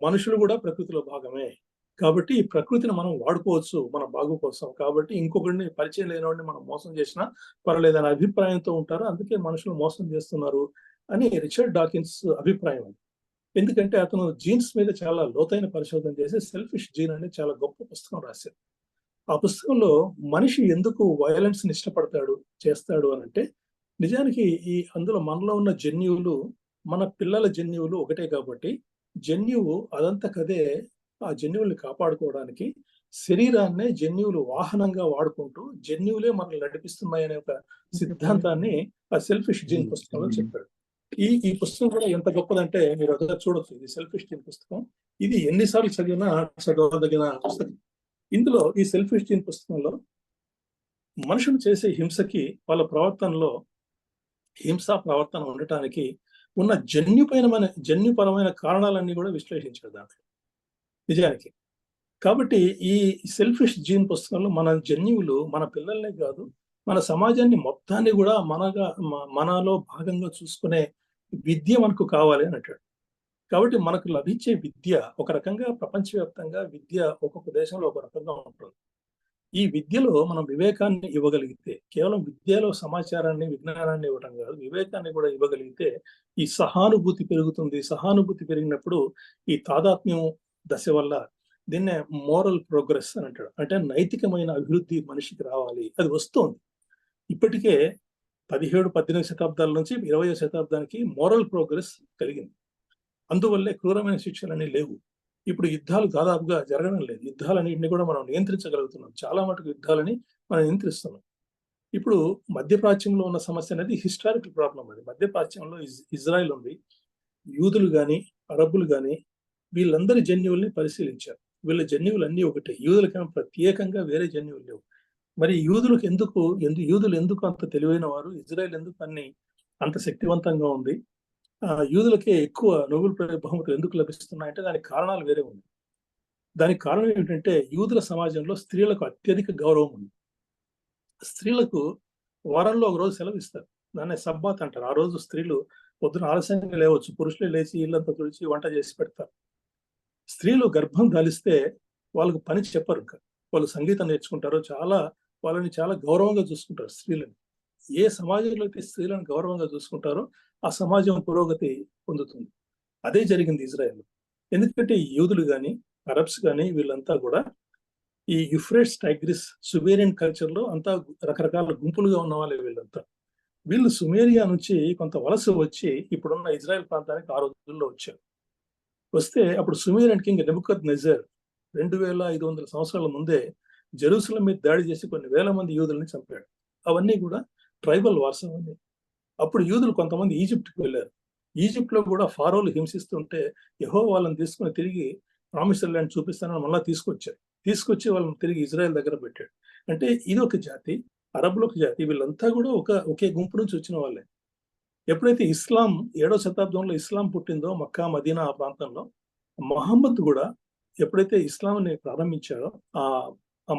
మనుషులు కూడా ప్రకృతిలో భాగమే. కాబట్టి ఈ ప్రకృతిని మనం వాడుకోవచ్చు మన బాగు కోసం. కాబట్టి ఇంకొకరిని, పరిచయం లేనివాడిని మనం మోసం చేసినా పర్వాలేదనే అభిప్రాయంతో ఉంటారు. అందుకే మనుషులు మోసం చేస్తున్నారు అని రిచర్డ్ డాకిన్స్ అభిప్రాయం. ఎందుకంటే అతను జీన్స్ మీద చాలా లోతైన పరిశోధన చేసి సెల్ఫిష్ జీన్ అనే చాలా గొప్ప పుస్తకం రాశారు. ఆ పుస్తకంలో మనిషి ఎందుకు వయలెన్స్ ని చేస్తాడు అని అంటే, నిజానికి అందులో మనలో ఉన్న జన్యువులు, మన పిల్లల జన్యువులు ఒకటే. కాబట్టి జన్యువు అదంతకదే ఆ జన్యువుల్ని కాపాడుకోవడానికి శరీరాన్నే జన్యువులు వాహనంగా వాడుకుంటూ జన్యువులే మనల్ని నడిపిస్తున్నాయనే ఒక సిద్ధాంతాన్ని ఆ సెల్ఫిష్ జీన్ పుస్తకంలో చెప్పాడు. ఈ పుస్తకం కూడా ఎంత గొప్పదంటే మీరు ఒకసారి చూడొచ్చు. ఇది సెల్ఫిష్ జీన్ పుస్తకం. ఇది ఎన్నిసార్లు చదివినా చదవదగిన పుస్తకం. ఇందులో ఈ సెల్ఫిష్ జీన్ పుస్తకంలో మనుషులు చేసే హింసకి, వాళ్ళ ప్రవర్తనలో హింసా ప్రవర్తన ఉండటానికి ఉన్న జన్యుపరమైన కారణాలన్నీ కూడా విశ్లేషించారు దాంట్లో నిజానికి. కాబట్టి ఈ సెల్ఫిష్ జీన్ పుస్తకంలో మన జన్యువులు మన పిల్లల్నే కాదు, మన సమాజాన్ని మొత్తాన్ని కూడా మనలో భాగంగా చూసుకునే విద్య మనకు కావాలి అని అంటాడు. కాబట్టి మనకు లభించే విద్య ఒక రకంగా, ప్రపంచవ్యాప్తంగా విద్య ఒక్కొక్క దేశంలో ఒక రకంగా ఉంటుంది. ఈ విద్యలో మనం వివేకాన్ని ఇవ్వగలిగితే, కేవలం విద్యలో సమాచారాన్ని, విజ్ఞానాన్ని ఇవ్వడం కాదు, వివేకాన్ని కూడా ఇవ్వగలిగితే ఈ సహానుభూతి పెరుగుతుంది. సహానుభూతి పెరిగినప్పుడు ఈ తాదాత్మ్యం దశ వల్ల, దీన్నే మోరల్ ప్రోగ్రెస్ అని అంటాడు. అంటే నైతికమైన అభివృద్ధి మనిషికి రావాలి, అది వస్తోంది. ఇప్పటికే 17-18 శతాబ్దాల నుంచి 20వ శతాబ్దానికి మోరల్ ప్రోగ్రెస్ కలిగింది. అందువల్లే క్రూరమైన శిక్షలన్నీ లేవు. ఇప్పుడు యుద్ధాలు దాదాపుగా జరగడం లేదు. యుద్ధాలన్నింటినీ కూడా మనం నియంత్రించగలుగుతున్నాం. చాలా మటుకు యుద్ధాలని మనం నియంత్రిస్తున్నాం. ఇప్పుడు మధ్యప్రాచ్యంలో ఉన్న సమస్య అనేది హిస్టారికల్ ప్రాబ్లం. అది మధ్యప్రాచ్యంలో ఇజ్రాయెల్ ఉంది. యూదులు కానీ అరబ్బులు కానీ వీళ్ళందరి జన్యువుల్ని పరిశీలించారు. వీళ్ళ జన్యువులు అన్నీ ఒకటే. యూదులకేమో ప్రత్యేకంగా వేరే జన్యువులు లేవు. మరి యూదులు ఎందుకు అంత తెలివైన వారు, ఇజ్రాయెల్ ఎందుకు అంత శక్తివంతంగా ఉంది, యూదులకే ఎక్కువ నోబెల్ ప్రైజ్ బహుమతులు ఎందుకు లభిస్తున్నాయంటే దానికి కారణాలు వేరే ఉంది. దానికి కారణం ఏమిటంటే యూదుల సమాజంలో స్త్రీలకు అత్యధిక గౌరవం ఉంది. స్త్రీలకు వారంలో ఒక రోజు సెలవు ఇస్తారు. దాన్ని సబ్బాత్ అంటారు. ఆ రోజు స్త్రీలు పొద్దున ఆలస్యంగా లేవచ్చు. పురుషులే లేచి ఇల్లంతా తుడిచి వంట చేసి పెడతారు. స్త్రీలు గర్భం ధరిస్తే వాళ్ళకు పని చెప్పరు. వాళ్ళు సంగీతం నేర్చుకుంటారు. వాళ్ళని చాలా గౌరవంగా చూసుకుంటారు స్త్రీలని. ఏ సమాజంలో అయితే స్త్రీలను గౌరవంగా చూసుకుంటారో ఆ సమాజం పురోగతి పొందుతుంది. అదే జరిగింది ఇజ్రాయెల్. ఎందుకంటే యూదులు కానీ అరబ్స్ కానీ వీళ్ళంతా కూడా ఈ యూఫ్రేట్స్ టైగ్రిస్ సుమేరియన్ కల్చర్లో అంతా రకరకాల గుంపులుగా ఉన్న వాళ్ళే వీళ్ళంతా. వీళ్ళు సుమేరియా నుంచి కొంత వలస వచ్చి ఇప్పుడున్న ఇజ్రాయెల్ ప్రాంతానికి ఆ రోజుల్లో వచ్చారు. వస్తే అప్పుడు సుమేరియన్ కింగ్ నెబుకద్నెజర్ 2500 సంవత్సరాల ముందే జెరూసలం మీద దాడి చేసి కొన్ని వేల మంది యూదుల్ని చంపాడు. అవన్నీ కూడా ట్రైబల్ వార్స్ అవన్నీ. అప్పుడు యూదులు కొంతమంది ఈజిప్ట్కి వెళ్ళారు. ఈజిప్ట్లో కూడా ఫారోలు హింసిస్తుంటే యెహోవా వాళ్ళని తీసుకుని తిరిగి ప్రామిస్డ్ ల్యాండ్ చూపిస్తానని మళ్ళీ తీసుకొచ్చి వాళ్ళని తిరిగి ఇజ్రాయెల్ దగ్గర పెట్టాడు. అంటే ఇది ఒక జాతి, అరబ్బులు ఒక జాతి. వీళ్ళంతా కూడా ఒకే గుంపు నుంచి వచ్చిన వాళ్ళే. ఎప్పుడైతే ఇస్లాం 7వ శతాబ్దంలో ఇస్లాం పుట్టిందో మక్కా మదీనా ఆ ప్రాంతంలో, మహమ్మద్ కూడా ఎప్పుడైతే ఇస్లాంని ప్రారంభించారో ఆ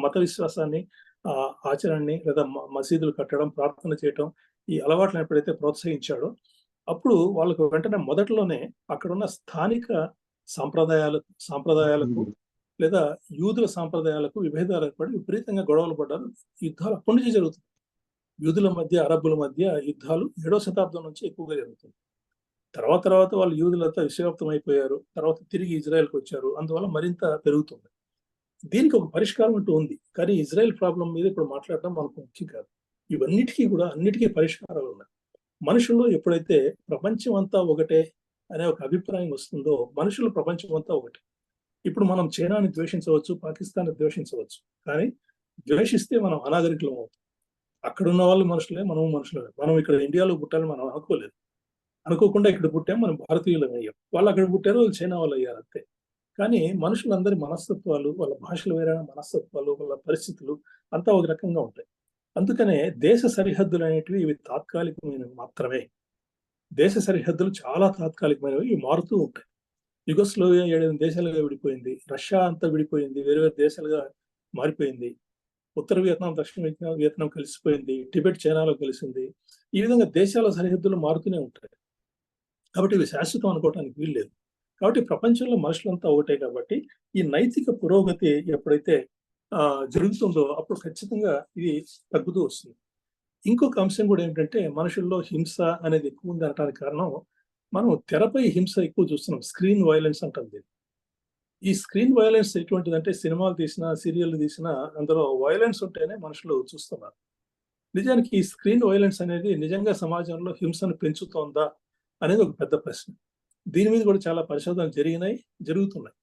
మత విశ్వాసాన్ని, ఆ ఆచరణని లేదా మసీదులు కట్టడం, ప్రార్థన చేయటం, ఈ అలవాట్లను ఎప్పుడైతే ప్రోత్సహించాడో అప్పుడు వాళ్ళకు వెంటనే మొదట్లోనే అక్కడున్న స్థానిక సాంప్రదాయాలకు లేదా యూదుల సాంప్రదాయాలకు విభేదాలు ఏర్పడి విపరీతంగా గొడవలు పడ్డారు. యుద్ధాలు అప్పటి నుంచి జరుగుతుంది. యూదుల మధ్య అరబ్బుల మధ్య యుద్ధాలు 7వ శతాబ్దం నుంచి ఎక్కువగా జరుగుతుంది. తర్వాత వాళ్ళు యూదులంతా విషయవ్యాప్తం అయిపోయారు. తర్వాత తిరిగి ఇజ్రాయెల్కి వచ్చారు. అందువల్ల మరింత పెరుగుతుంది. దీనికి ఒక పరిష్కారం అంటూ ఉంది. కానీ ఇజ్రాయెల్ ప్రాబ్లం మీద ఇప్పుడు మాట్లాడటం మనకు ముఖ్యం కాదు. అన్నిటికీ పరిష్కారాలు ఉన్నాయి. మనుషుల్లో ఎప్పుడైతే ప్రపంచం అంతా ఒకటే అనే ఒక అభిప్రాయం వస్తుందో, మనుషులు ప్రపంచం అంతా ఒకటే. ఇప్పుడు మనం చైనాని ద్వేషించవచ్చు, పాకిస్తాన్ని ద్వేషించవచ్చు. కానీ ద్వేషిస్తే మనం అనాగరికులం అవుతాం. అక్కడున్న వాళ్ళు మనుషులే, మనము మనుషులమే. మనం ఇక్కడ ఇండియాలో పుట్టాలని మనం అనుకోలేదు. అనుకోకుండా ఇక్కడ పుట్టాం, మనం భారతీయులం అయ్యాం. వాళ్ళు అక్కడ పుట్టారు, వాళ్ళు చైనా వాళ్ళు అయ్యారు అంతే. కానీ మనుషులందరి మనస్తత్వాలు, వాళ్ళ భాషలు వేరే మనస్తత్వాలు, వాళ్ళ పరిస్థితులు అంతా ఒక రకంగా ఉంటాయి. అందుకనే దేశ సరిహద్దులు అనేటివి ఇవి తాత్కాలికమైనవి మాత్రమే. దేశ సరిహద్దులు చాలా తాత్కాలికమైనవి, ఇవి మారుతూ ఉంటాయి. యుగోస్లోవియా 7 దేశాలుగా విడిపోయింది. రష్యా అంతా విడిపోయింది, వేరే వేరే దేశాలుగా మారిపోయింది. ఉత్తర వియత్నాం, దక్షిణ వియత్నాం కలిసిపోయింది. టిబెట్ చైనాలో కలిసింది. ఈ విధంగా దేశాల సరిహద్దులు మారుతూనే ఉంటాయి. కాబట్టి ఇవి శాశ్వతం అనుకోవడానికి వీల్లేదు. కాబట్టి ప్రపంచంలో మనుషులంతా ఒకటే. కాబట్టి ఈ నైతిక పురోగతి ఎప్పుడైతే జరుగుతుందో అప్పుడు ఖచ్చితంగా ఇది తగ్గుతూ వస్తుంది. ఇంకొక అంశం కూడా ఏంటంటే మనుషుల్లో హింస అనేది ఎక్కువ ఉంది అనడానికి కారణం, మనం తెరపై హింస ఎక్కువ చూస్తున్నాం. స్క్రీన్ వైలెన్స్ అంటుంది. ఈ స్క్రీన్ వైలెన్స్ ఎటువంటిదంటే సినిమాలు తీసినా, సీరియల్ తీసినా అందులో వైలెన్స్ ఉంటేనే మనుషులు చూస్తున్నారు. నిజానికి ఈ స్క్రీన్ వైలెన్స్ అనేది నిజంగా సమాజంలో హింసను పెంచుతోందా అనేది ఒక పెద్ద ప్రశ్న. దీని మీద కూడా చాలా పరిశోధనలు జరుగుతున్నాయి.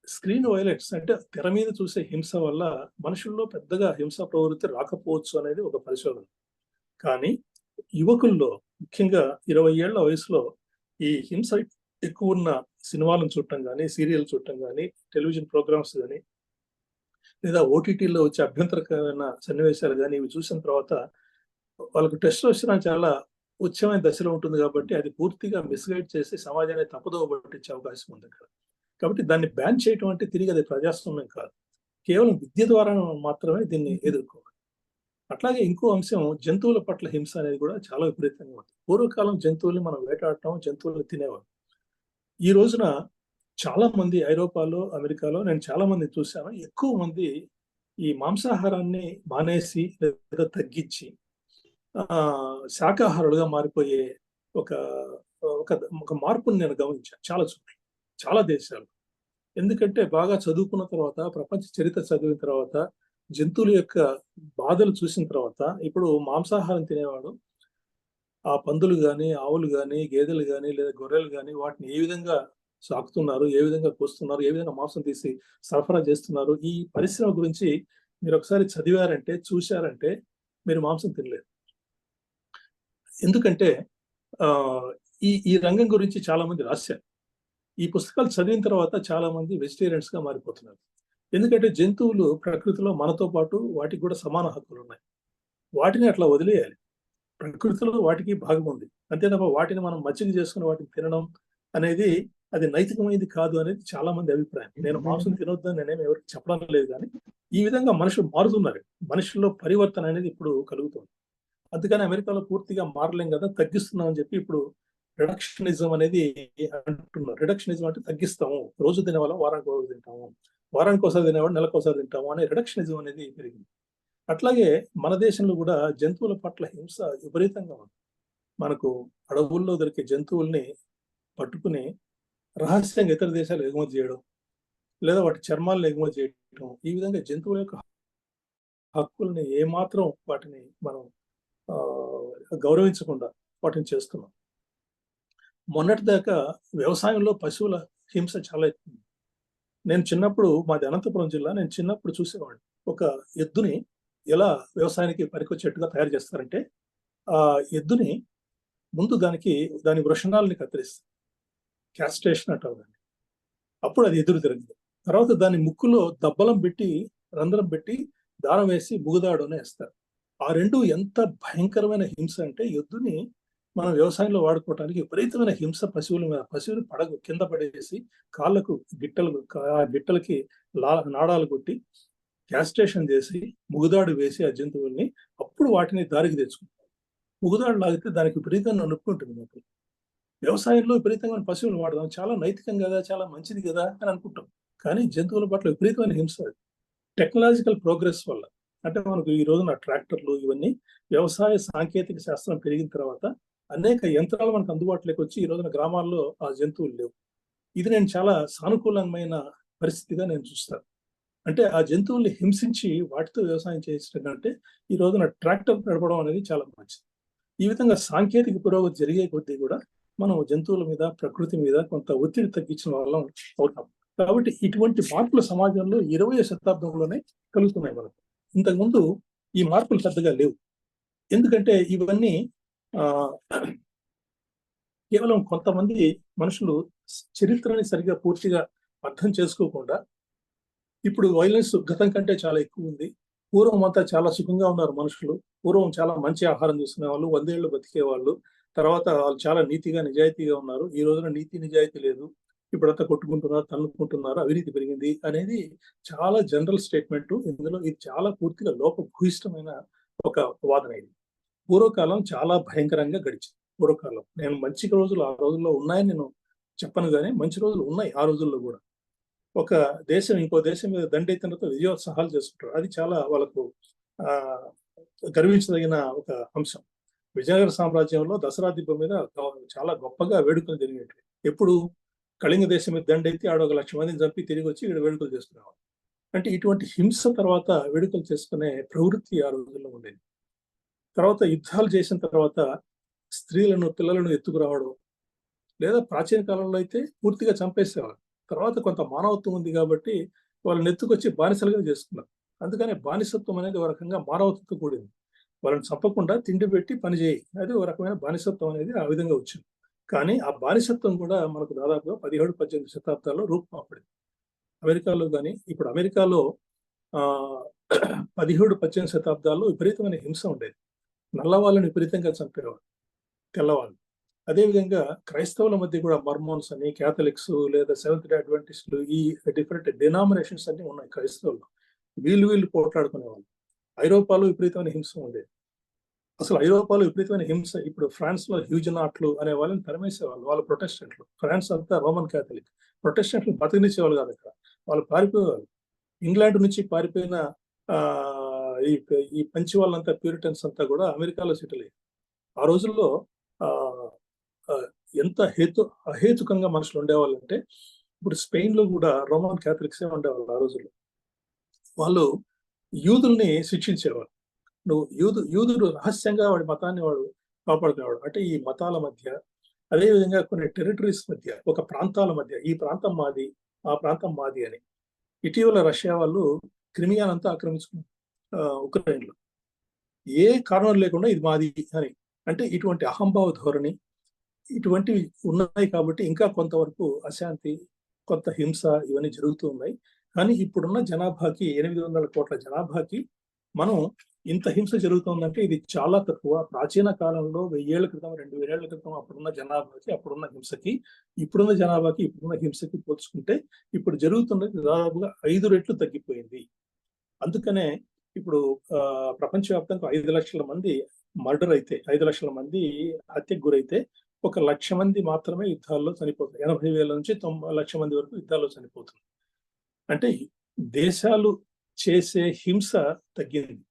స్క్రీన్ వైలెన్స్ అంటే తెర మీద చూసే హింస వల్ల మనుషుల్లో పెద్దగా హింసా ప్రవృత్తి రాకపోవచ్చు అనేది ఒక పరిశోధన. కానీ యువకుల్లో ముఖ్యంగా 20 ఏళ్ల వయసులో ఈ హింస ఎక్కువ ఉన్న సినిమాలను చూడటం కానీ, సీరియల్ చూడటం కానీ, టెలివిజన్ ప్రోగ్రామ్స్ కానీ, లేదా ఓటీటీలో వచ్చే అభ్యంతరకరమైన సన్నివేశాలు కానీ ఇవి చూసిన తర్వాత వాళ్ళకు టెస్టోస్టెరాన్ చాలా ఉచ్చమైన దశలో ఉంటుంది. కాబట్టి అది పూర్తిగా మిస్గైడ్ చేసి సమాజాన్ని తప్పుదోవ పట్టించే అవకాశం ఉంది అక్కడ. కాబట్టి దాన్ని బ్యాన్ చేయటం అంటే తిరిగి అది ప్రజాస్వామ్యం కాదు. కేవలం విద్య ద్వారా మాత్రమే దీన్ని ఎదుర్కోవాలి. అట్లాగే ఇంకో అంశం జంతువుల పట్ల హింస అనేది కూడా చాలా విపరీతంగా ఉంది. పూర్వకాలం జంతువుల్ని మనం వేటాడటం, జంతువుల్ని తినేవాళ్ళు. ఈ రోజున చాలా మంది ఐరోపాలో, అమెరికాలో నేను చాలా మంది చూశాను. ఎక్కువ మంది ఈ మాంసాహారాన్ని మానేసి లేదా తగ్గించి శాకాహారులుగా మారిపోయే ఒక మార్పుని నేను గమనించాను చాలా చోట్ల, చాలా దేశాలు. ఎందుకంటే బాగా చదువుకున్న తర్వాత, ప్రపంచ చరిత్ర చదివిన తర్వాత, జంతువుల యొక్క బాధలు చూసిన తర్వాత ఇప్పుడు మాంసాహారం తినేవాడు ఆ పందులు కానీ, ఆవులు కానీ, గేదెలు కానీ, లేదా గొర్రెలు కానీ వాటిని ఏ విధంగా సాకుతున్నారు, ఏ విధంగా కోస్తున్నారు, ఏ విధంగా మాంసం తీసి సరఫరా చేస్తున్నారు, ఈ పరిశ్రమ గురించి మీరు ఒకసారి చదివారంటే, చూశారంటే మీరు మాంసం తినలేరు. ఎందుకంటే ఈ ఈ రంగం గురించి చాలా మంది రాశారు. ఈ పుస్తకాలు చదివిన తర్వాత చాలా మంది వెజిటేరియన్స్ గా మారిపోతున్నారు. ఎందుకంటే జంతువులు ప్రకృతిలో మనతో పాటు వాటికి కూడా సమాన హక్కులు ఉన్నాయి. వాటిని అట్లా వదిలేయాలి. ప్రకృతిలో వాటికి భాగం ఉంది. అంతే తప్ప వాటిని మనం మచ్చిక చేసుకుని వాటిని తినడం అనేది అది నైతికమైనది కాదు అనేది చాలా మంది అభిప్రాయం. నేను మాంసం తినొద్దని నేనేమి ఎవరికి చెప్పడం లేదు, కానీ ఈ విధంగా మనుషులు మారుతున్నారు. మనుషుల్లో పరివర్తన అనేది ఇప్పుడు కలుగుతుంది. అందుకని అమెరికాలో పూర్తిగా మారలేం కదా, తగ్గిస్తున్నాం అని చెప్పి ఇప్పుడు రిడక్షనిజం అనేది అంటున్నారు. రిడక్షనిజం అంటే తగ్గిస్తాము, రోజు తినేవాళ్ళం వారానికి రోజు తింటాము, వారానికి ఒకసారి తినేవాడు నెలకు ఒకసారి తింటాము అనే రిడక్షనిజం అనేది పెరిగింది. అట్లాగే మన దేశంలో కూడా జంతువుల పట్ల హింస విపరీతంగా ఉంది. మనకు అడవుల్లో దొరికే జంతువుల్ని పట్టుకుని రహస్యంగా ఇతర దేశాలు ఎగుమతి చేయడం, లేదా వాటి చర్మాలను ఎగుమతి చేయడం, ఈ విధంగా జంతువుల యొక్క హక్కుల్ని ఏమాత్రం వాటిని మనం గౌరవించకుండా వాటిని చేస్తున్నాం. మొన్నటిదాకా వ్యవసాయంలో పశువుల హింస చాలా ఎక్కువ. నేను చిన్నప్పుడు, మాది అనంతపురం జిల్లా, నేను చిన్నప్పుడు చూసేవాడిని. ఒక ఎద్దుని ఎలా వ్యవసాయానికి పనికొచ్చేట్టుగా తయారు చేస్తారంటే, ఆ ఎద్దుని ముందు దాని వృషణాలని కత్తిరిస్తారు, క్యాస్ట్రేషన్ అంటారు దాన్ని. అప్పుడు అది ఎదురు తిరిగింది. తర్వాత దాని ముక్కులో దబ్బలం పెట్టి, రంధ్రం పెట్టి, దారం వేసి బుగుదాడునే వేస్తారు. ఆ రెండు ఎంత భయంకరమైన హింస అంటే, ఎద్దుని మనం వ్యవసాయంలో వాడుకోవటానికి విపరీతమైన హింస పశువుల మీద. పశువులు కింద పడేసి కాళ్ళకు గిట్టలకి నాడాలు కొట్టి క్యాస్ట్రేషన్ చేసి ముగుదాడు వేసి ఆ జంతువుల్ని అప్పుడు వాటిని దారికి తెచ్చుకుంటారు. ముగుదాడు లాగితే దానికి విపరీతంగా నొప్పి ఉంటుంది. మాకు వ్యవసాయంలో విపరీతంగా పశువులు వాడదాం, చాలా నైతికం కదా, చాలా మంచిది కదా అని అనుకుంటాం. కానీ జంతువుల పట్ల విపరీతమైన హింస. టెక్నాలజికల్ ప్రోగ్రెస్ వల్ల, అంటే మనకు ఈ రోజున ట్రాక్టర్లు ఇవన్నీ వ్యవసాయ సాంకేతిక శాస్త్రం పెరిగిన తర్వాత అనేక యంత్రాలు మనకు అందుబాటులోకి వచ్చి ఈ రోజున గ్రామాల్లో ఆ జంతువులు లేవు. ఇది నేను చాలా సానుకూలమైన పరిస్థితిగా నేను చూస్తాను. అంటే ఆ జంతువుల్ని హింసించి వాటితో వ్యవసాయం చేయించడం కంటే ఈ రోజున ట్రాక్టర్ నడపడం అనేది చాలా మంచిది. ఈ విధంగా సాంకేతిక పురోగతి జరిగే కొద్దీ కూడా మనం జంతువుల మీద, ప్రకృతి మీద కొంత ఒత్తిడి తగ్గించిన వాళ్ళం అవుతాం. కాబట్టి ఇటువంటి మార్పుల సమాజంలో 20వ శతాబ్దంలోనే కలుగుతున్నాయి మనకు. ఇంతకుముందు ఈ మార్పులు పెద్దగా లేవు. ఎందుకంటే ఇవన్నీ కేవలం కొంతమంది మనుషులు చరిత్రని సరిగా పూర్తిగా అర్థం చేసుకోకుండా, ఇప్పుడు వైలెన్స్ గతం కంటే చాలా ఎక్కువ ఉంది. పూర్వం అంతా చాలా సుఖంగా ఉన్నారు మనుషులు. పూర్వం చాలా మంచి ఆహారం తీసుకునే వాళ్ళు, 100 ఏళ్ళు బతికేవాళ్ళు. తర్వాత వాళ్ళు చాలా నీతిగా, నిజాయితీగా ఉన్నారు. ఈ రోజున నీతి నిజాయితీ లేదు. ఇప్పుడంతా కొట్టుకుంటున్నారు, తన్నుకుంటున్నారు, అవినీతి పెరిగింది అనేది చాలా జనరల్ స్టేట్మెంట్. ఇందులో ఇది చాలా పూర్తిగా లోపభూయిష్టమైన ఒక వాదన. ఇది పూర్వకాలం చాలా భయంకరంగా గడిచింది. పూర్వకాలం నేను మంచి రోజులు ఆ రోజుల్లో ఉన్నాయని నేను చెప్పను, కానీ మంచి రోజులు ఉన్నాయి ఆ రోజుల్లో కూడా. ఒక దేశం ఇంకో దేశం మీద దండెత్తినతో విజయోత్సాహాలు చేసుకుంటారు. అది చాలా వాళ్ళకు గర్వించదగిన ఒక అంశం. విజయనగర సామ్రాజ్యంలో దసరా దిబ్బ మీద చాలా గొప్పగా వేడుకలు జరిగేవి. ఎప్పుడు కళింగ దేశం మీద దండెత్తి ఆడ 1,00,000 మందిని చంపి తిరిగి వచ్చి ఇక్కడ వేడుకలు చేసుకునేవాడు. అంటే ఇటువంటి హింస తర్వాత వేడుకలు చేసుకునే ప్రవృత్తి ఆ రోజుల్లో ఉండేది. తర్వాత యుద్ధాలు చేసిన తర్వాత స్త్రీలను, పిల్లలను ఎత్తుకురావడం, లేదా ప్రాచీన కాలంలో అయితే పూర్తిగా చంపేసేవారు. తర్వాత కొంత మానవత్వం ఉంది కాబట్టి వాళ్ళని ఎత్తుకొచ్చి బానిసలుగా చేసుకున్నారు. అందుకనే బానిసత్వం అనేది ఒక రకంగా మానవత్వంతో కూడింది. వాళ్ళని చంపకుండా తిండి పెట్టి పని చేయి, అది ఒక రకమైన బానిసత్వం అనేది ఆ విధంగా వచ్చింది. కానీ ఆ బానిసత్వం కూడా మనకు దాదాపుగా 17-18 శతాబ్దాల్లో రూపుమాపడింది. అమెరికాలో కానీ, ఇప్పుడు అమెరికాలో 17-18 శతాబ్దాల్లో విపరీతమైన హింస ఉండేది. నల్లవాళ్ళని విపరీతంగా చంపేవారు, తెల్లవాళ్ళు. అదేవిధంగా క్రైస్తవుల మధ్య కూడా మర్మోన్స్ అని, క్యాథలిక్స్ లేదా సెవెంత్ డే అడ్వెంటిస్టులు, ఈ డిఫరెంట్ డినామినేషన్స్ అన్ని ఉన్నాయి క్రైస్తవులు. వీళ్ళు పోట్లాడుకునేవాళ్ళు. ఐరోపాలో విపరీతమైన హింస ఉండేది. అసలు ఐరోపాలో విపరీతమైన హింస. ఇప్పుడు ఫ్రాన్స్ లో హ్యూజనాట్లు అనే వాళ్ళని తరిమేసేవాళ్ళు. వాళ్ళు ప్రొటెస్టెంట్లు. ఫ్రాన్స్ అంతా రోమన్ క్యాథలిక్. ప్రొటెస్టెంట్లు బతికినిచ్చేవాళ్ళు కాదు అక్కడ, వాళ్ళు పారిపోయేవాళ్ళు. ఇంగ్లాండ్ నుంచి పారిపోయిన ఈ పంచి వాళ్ళంతా, ప్యూరిటన్స్ అంతా కూడా అమెరికాలో సెటిల్ అయ్యారు. ఆ రోజుల్లో ఎంత అహేతుకంగా మనుషులు ఉండేవాళ్ళంటే, ఇప్పుడు స్పెయిన్ లో కూడా రోమన్ క్యాథలిక్సే ఉండేవాళ్ళు ఆ రోజుల్లో. వాళ్ళు యూదుల్ని శిక్షించేవారు. యూదుడు రహస్యంగా వాడి మతాన్ని వాడు కాపాడుకునేవాడు. అంటే ఈ మతాల మధ్య, అదేవిధంగా కొన్ని టెరిటరీస్ మధ్య, ఒక ప్రాంతాల మధ్య, ఈ ప్రాంతం మాది, ఆ ప్రాంతం మాది అని. ఇటీవల రష్యా వాళ్ళు క్రిమియానంతా ఆక్రమించుకున్నారు ఉక్రెయిన్లో. ఏ కారణం లేకుండా ఇది మాది అని. అంటే ఇటువంటి అహంభావ ధోరణి ఇటువంటివి ఉన్నాయి కాబట్టి ఇంకా కొంతవరకు అశాంతి, కొంత హింస ఇవన్నీ జరుగుతూ ఉన్నాయి. కానీ ఇప్పుడున్న జనాభాకి 800 కోట్ల జనాభాకి మనం ఇంత హింస జరుగుతుందంటే ఇది చాలా తక్కువ. ప్రాచీన కాలంలో 1000 ఏళ్ల క్రితం, 2000 ఏళ్ల క్రితం అప్పుడున్న జనాభాకి, అప్పుడున్న హింసకి, ఇప్పుడున్న జనాభాకి, ఇప్పుడున్న హింసకి పోల్చుకుంటే ఇప్పుడు జరుగుతున్నది దాదాపుగా 5 రెట్లు తగ్గిపోయింది. అందుకనే ఇప్పుడు ప్రపంచవ్యాప్తంగా 5 లక్షల మంది మర్డర్ అయితే, 5 లక్షల మంది హత్యకు గురైతే 1 లక్ష మంది మాత్రమే యుద్ధాల్లో చనిపోతారు. 80,000 నుంచి 90 లక్షల మంది వరకు యుద్ధాల్లో చనిపోతుంది. అంటే దేశాలు చేసే హింస తగ్గింది.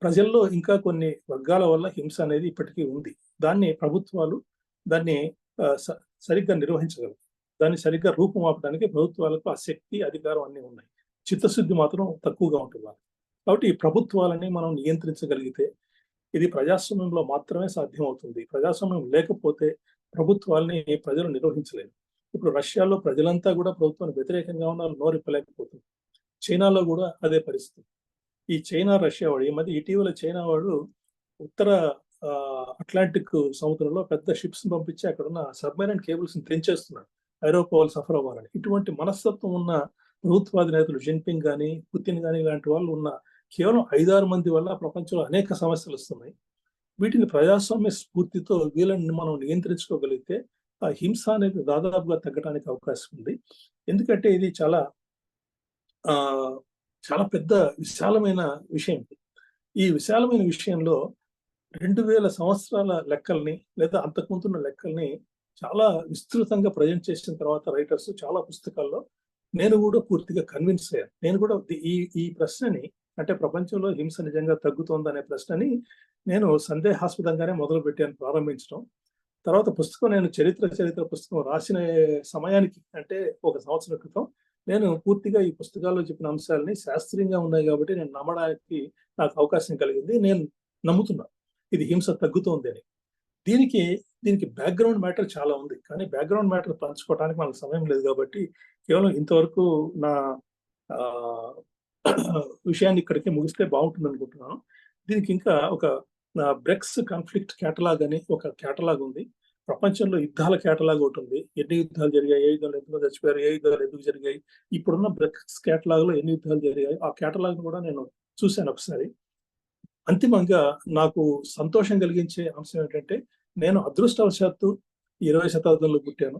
ప్రజల్లో ఇంకా కొన్ని వర్గాల వల్ల హింస అనేది ఇప్పటికీ ఉంది. దాన్ని ప్రభుత్వాలు సరిగ్గా నిర్వహించగలరు. దాన్ని సరిగ్గా రూపుమాపడానికి ప్రభుత్వాలకు ఆ శక్తి, అధికారం అన్నీ ఉన్నాయి. చిత్తశుద్ధి మాత్రం తక్కువగా ఉంటుంది. కాబట్టి ఈ ప్రభుత్వాలని మనం నియంత్రించగలిగితే ఇది ప్రజాస్వామ్యంలో మాత్రమే సాధ్యమవుతుంది. ప్రజాస్వామ్యం లేకపోతే ప్రభుత్వాలని ప్రజలు నిర్వహించలేరు. ఇప్పుడు రష్యాలో ప్రజలంతా కూడా ప్రభుత్వానికి వ్యతిరేకంగా ఉన్నారు, నోరిప్పలేకపోతుంది. చైనాలో కూడా అదే పరిస్థితి. ఈ చైనా, రష్యా వాడు ఈ మధ్య ఇటీవల చైనా వాడు ఉత్తర అట్లాంటిక్ సముద్రంలో పెద్ద షిప్స్ పంపించి అక్కడ ఉన్న సబ్మెరైన్ కేబుల్స్ ని తెంచేస్తున్నాడు, ఐరోపా వాళ్ళు సఫర్ అవ్వాలని. ఇటువంటి మనస్తత్వం ఉన్న ప్రభుత్వాధినేతలు జిన్పింగ్ కానీ, పుతిన్ కానీ ఇలాంటి వాళ్ళు ఉన్న కేవలం 5-6 మంది వల్ల ప్రపంచంలో అనేక సమస్యలు వస్తున్నాయి. వీటిని ప్రజాస్వామ్య స్ఫూర్తితో వీళ్ళని మనం నియంత్రించుకోగలిగితే ఆ హింస అనేది దాదాపుగా తగ్గడానికి అవకాశం ఉంది. ఎందుకంటే ఇది చాలా పెద్ద విశాలమైన విషయం. ఈ విశాలమైన విషయంలో 2000 సంవత్సరాల లెక్కల్ని లేదా అంతకుముందున్న లెక్కల్ని చాలా విస్తృతంగా ప్రజెంట్ చేసిన తర్వాత రైటర్స్ చాలా పుస్తకాల్లో నేను కూడా పూర్తిగా కన్విన్స్ అయ్యాను. నేను కూడా ఈ ప్రశ్నని, అంటే ప్రపంచంలో హింస నిజంగా తగ్గుతోందనే ప్రశ్నని నేను సందేహాస్పదంగానే మొదలు పెట్టాను ప్రారంభించడం. తర్వాత పుస్తకం నేను చరిత్ర పుస్తకం రాసిన సమయానికి, అంటే 1 సంవత్సరం క్రితం, నేను పూర్తిగా ఈ పుస్తకాల్లో చెప్పిన అంశాలని శాస్త్రీయంగా ఉన్నాయి కాబట్టి నేను నమ్మడానికి నాకు అవకాశం కలిగింది. నేను నమ్ముతున్నా ఇది హింస తగ్గుతోంది అని. దీనికి బ్యాక్గ్రౌండ్ మ్యాటర్ చాలా ఉంది, కానీ బ్యాక్గ్రౌండ్ మ్యాటర్ పంచుకోవడానికి మనకు సమయం లేదు కాబట్టి కేవలం ఇంతవరకు నా విషయాన్ని ఇక్కడికి ముగిస్తే బాగుంటుంది అనుకుంటున్నాను. దీనికి ఇంకా ఒక బ్రెక్స్ కాన్ఫ్లిక్ట్ కేటలాగ్ అని ఒక కేటలాగ్ ఉంది. ప్రపంచంలో యుద్ధాల కేటలాగ్ ఒకటి ఉంది. ఎన్ని యుద్ధాలు జరిగాయి, ఏ యుద్ధాలు ఎంతమంది చచ్చిపోయారు, ఏ యుద్ధాలు ఎందుకు జరిగాయి, ఇప్పుడున్న బ్రెక్స్ కేటలాగ్ లో ఎన్ని యుద్ధాలు జరిగాయి, ఆ కేటలాగ్ కూడా నేను చూశాను ఒకసారి. అంతిమంగా నాకు సంతోషం కలిగించే అంశం ఏంటంటే, నేను అదృష్టవశాత్తు 20వ శతాబ్దంలో పుట్టాను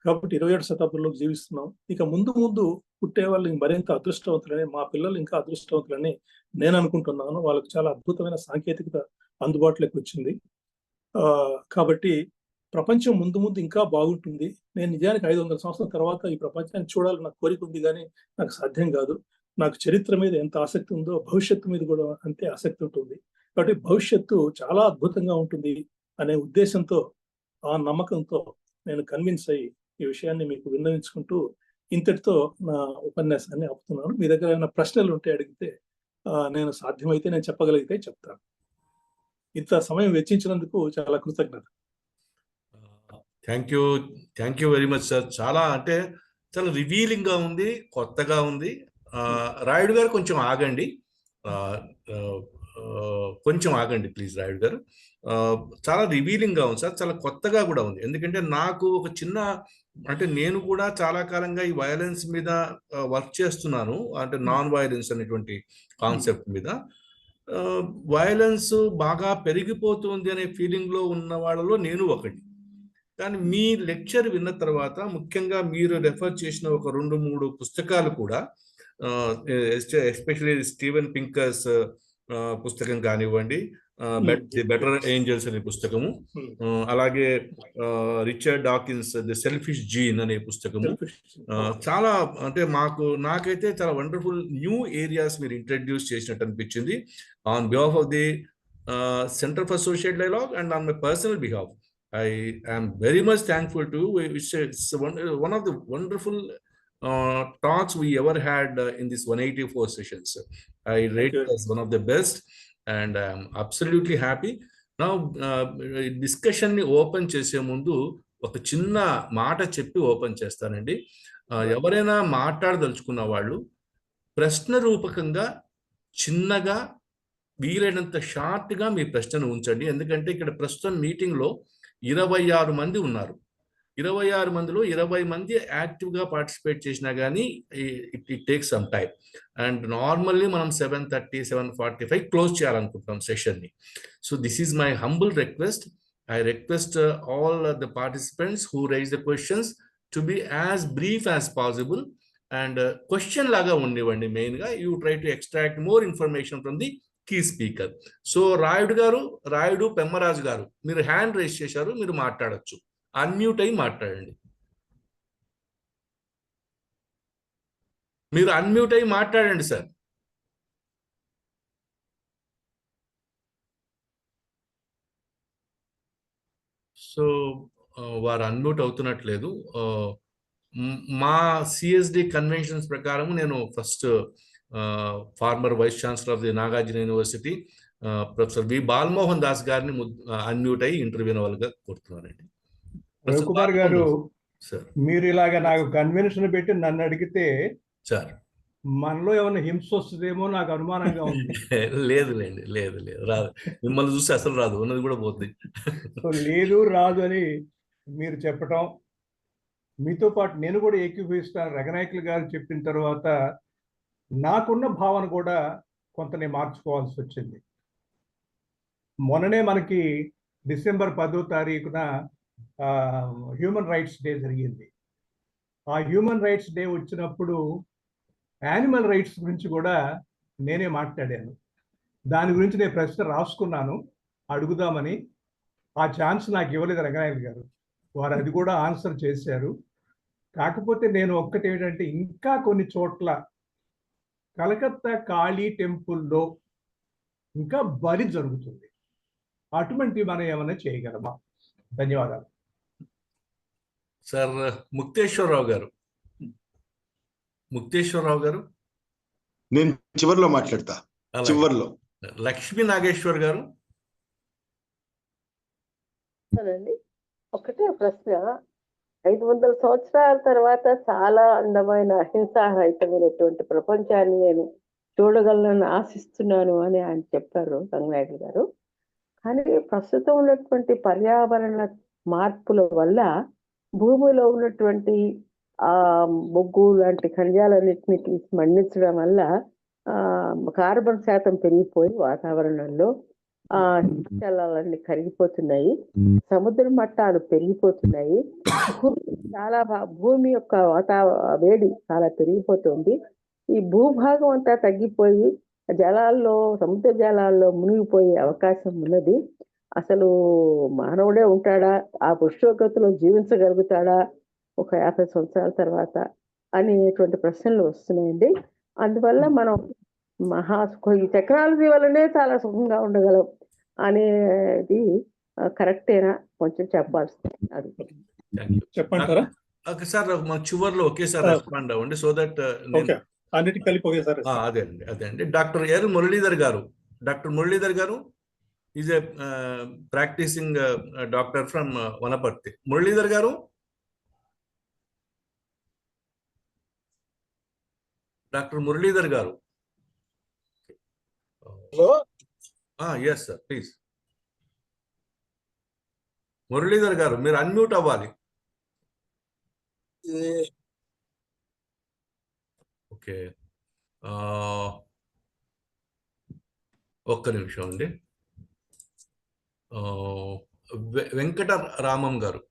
కాబట్టి 21వ శతాబ్దంలో జీవిస్తున్నాం. ఇక ముందు పుట్టే వాళ్ళు మరింత అదృష్టవంతులని, మా పిల్లలు ఇంకా అదృష్టవంతులని నేను అనుకుంటున్నాను. వాళ్ళకి చాలా అద్భుతమైన సాంకేతికత అందుబాటులోకి వచ్చింది. కాబట్టి ప్రపంచం ముందు ఇంకా బాగుంటుంది. నేను నిజానికి 500 సంవత్సరాల తర్వాత ఈ ప్రపంచాన్ని చూడాలని నాకు కోరిక ఉంది, కానీ నాకు సాధ్యం కాదు. నాకు చరిత్ర మీద ఎంత ఆసక్తి ఉందో భవిష్యత్తు మీద కూడా అంతే ఆసక్తి ఉంటుంది. కాబట్టి భవిష్యత్తు చాలా అద్భుతంగా ఉంటుంది అనే ఉద్దేశంతో, ఆ నమ్మకంతో నేను కన్విన్స్ అయ్యి ఈ విషయాన్ని మీకు విన్నవించుకుంటూ ఇంతటితో నా ఉపన్యాసాన్ని ఆపుతున్నాను. మీ దగ్గర ఏమైనా ప్రశ్నలు ఉంటే అడిగితే నేను సాధ్యమైతే నేను చెప్పగలిగితే చెప్తాను. ఇంత సమయం వెచ్చించినందుకు చాలా కృతజ్ఞత. Thank you very much sir. చాలా రివీలింగ్ గా ఉంది, కొత్తగా ఉంది. రాయుడు గారు కొంచెం ఆగండి, ప్లీజ్ రాయుడు గారు. చాలా రివీలింగ్ గా ఉంది సార్, చాలా కొత్తగా కూడా ఉంది. ఎందుకంటే నాకు ఒక చిన్న, నేను కూడా చాలా కాలంగా ఈ వయలెన్స్ మీద వర్క్ చేస్తున్నాను, నాన్ వయలెన్స్ అనేటువంటి కాన్సెప్ట్ మీద. వయలెన్స్ బాగా పెరిగిపోతుంది అనే ఫీలింగ్ లో ఉన్న వాళ్ళలో నేను ఒకటి. కానీ మీ లెక్చర్ విన్న తర్వాత, ముఖ్యంగా మీరు రెఫర్ చేసిన ఒక 2-3 పుస్తకాలు కూడా, ఎస్పెషల్లీ స్టీవెన్ పింకర్స్ పుస్తకం కానివ్వండి, బెటర్ ఏంజల్స్ అనే పుస్తకము, అలాగే Richard Dawkins the selfish gene అనే పుస్తకము, చాలా నాకైతే చాలా వండర్ఫుల్ న్యూ ఏరియాస్ మీరు ఇంట్రడ్యూస్ చేసినట్టు అనిపించింది. On behalf of the centre for social dialogue and on my personal behalf, I am very much thankful to you. It's one of the wonderful talks we ever had in this 184 sessions. I rate it as one of the best, and I'm absolutely happy. Now, discussion ని open చేసే ముందు ఒక చిన్న మాట చెప్పి open చేస్తానండి. ఎవరైనా మాట్లాడదలుచుకున్న వాళ్ళు ప్రశ్న రూపకంగా చిన్నగా వీలైనంత షార్ట్గా మీ ప్రశ్నను ఉంచండి. ఎందుకంటే ఇక్కడ ప్రస్తుతం మీటింగ్లో 26 మంది ఉన్నారు. 26 మందిలో 20 మంది యాక్టివ్గా పార్టిసిపేట్ చేసినా కానీ it take some time. And normally మనం 7:30, 7:45 క్లోజ్ చేయాలనుకుంటాం సెషన్ని. So this is my humble request. I request all the participants who raise the questions to be as brief as possible, and question laga unnivanడి. Main గా you try to extract more information from the key speaker. So Rayudu Pemmaraju గారు మీరు hand raise చేశారు, మీరు మాట్లాడొచ్చు. Unmute అయి మాట్లాడండి. మీరు అన్మ్యూట్ అయి మాట్లాడండి సార్. సో వారు అన్మ్యూట్ అవుతున్నట్లేదు. మా సిఎస్డి కన్వెన్షన్స్ ప్రకారం నేను first former vice chancellor of the Nagarjuna university professor V Balamohan Das గారిని అన్మ్యూట్ అయ్యి ఇంటర్వ్యూ వాళ్ళగా కోరుతున్నానండి. రవికుమార్ గారు, సార్ మీరు ఇలాగ నాకు కన్వెన్షన్ పెట్టి నన్ను అడిగితే సార్ మనలో ఏమైనా హింస వస్తుందేమో నాకు అనుమానంగా ఉంది. లేదులేండి, లేదు రాదు. మిమ్మల్ని చూస్తే అసలు రాదు, ఉన్నది కూడా పోతుంది. సో లేదు రాదు అని మీరు చెప్పటం, మీతో పాటు నేను కూడా ఏకీభవిస్తాను. రంగనాయకులు గారు చెప్పిన తర్వాత నాకున్న భావన కూడా కొంత నేను మార్చుకోవాల్సి వచ్చింది. మొన్ననే మనకి డిసెంబర్ 10వ తారీఖున హ్యూమన్ రైట్స్ డే జరిగింది. ఆ హ్యూమన్ రైట్స్ డే వచ్చినప్పుడు యానిమల్ రైట్స్ గురించి కూడా నేనే మాట్లాడాను. దాని గురించి నేను ప్రశ్న రాసుకున్నాను అడుగుదామని. ఆ ఛాన్స్ నాకు ఇవ్వలేదు రంగనాయకులు గారు. వారు అది కూడా ఆన్సర్ చేశారు. కాకపోతే నేను ఒక్కటి ఏంటంటే, ఇంకా కొన్ని చోట్ల కలకత్తా కాళీ టెంపుల్లో ఇంకా బలి జరుగుతుంది. అటువంటి మనం ఏమైనా చేయగలమా? ధన్యవాదాలు సార్. ముక్తేశ్వరరావు గారు నేను చివరిలో మాట్లాడతా. చివరిలో లక్ష్మీ నాగేశ్వర్ గారు. ఒకటే ప్రశ్న. 500 సంవత్సరాల తర్వాత చాలా అందమైన అహింసారహితమైనటువంటి ప్రపంచాన్ని నేను చూడగలను ఆశిస్తున్నాను అని ఆయన చెప్పారు రంగనాయకులు గారు. కానీ ప్రస్తుతం ఉన్నటువంటి పర్యావరణ మార్పుల వల్ల భూమిలో ఉన్నటువంటి బొగ్గు లాంటి ఖనిజాలన్నింటినీ తీసి మండించడం వల్ల కార్బన్ శాతం పెరిగిపోయి వాతావరణంలో జలాలన్నీ కరిగిపోతున్నాయి, సముద్ర మట్టాలు పెరిగిపోతున్నాయి, చాలా భూమి యొక్క వేడి చాలా పెరిగిపోతుంది. ఈ భూభాగం అంతా తగ్గిపోయి జలాల్లో, సముద్ర జలాల్లో మునిగిపోయే అవకాశం ఉన్నది. అసలు మానవుడే ఉంటాడా, ఆ ఉష్ణోగ్రతలో జీవించగలుగుతాడా ఒక 50 సంవత్సరాల తర్వాత అనేటువంటి ప్రశ్నలు వస్తున్నాయండి. అందువల్ల మనం ఈ టెక్నాలజీ వల్లనే చాలా సుఖంగా ఉండగలం అనేది కరెక్టేనా? కొంచెం చెప్పాల్సింది అది చెప్పంటారా? సార్ చివరిలో ఒకేసారి రెస్పాండ్ అవ్వండి. సో దట్ అన్నిటి కలిపి ఒకేసారి. అదే అండి. Doctor L Muralidhar garu is a practicing doctor from Wanaparthy. Muralidhar garu, doctor Muralidhar గారు. Yes sir, please. మురళీధర్ గారు మీరు అన్మ్యూట్ అవ్వాలి. ఓకే, ఒక్క నిమిషం అండి. వెంకట రామం గారు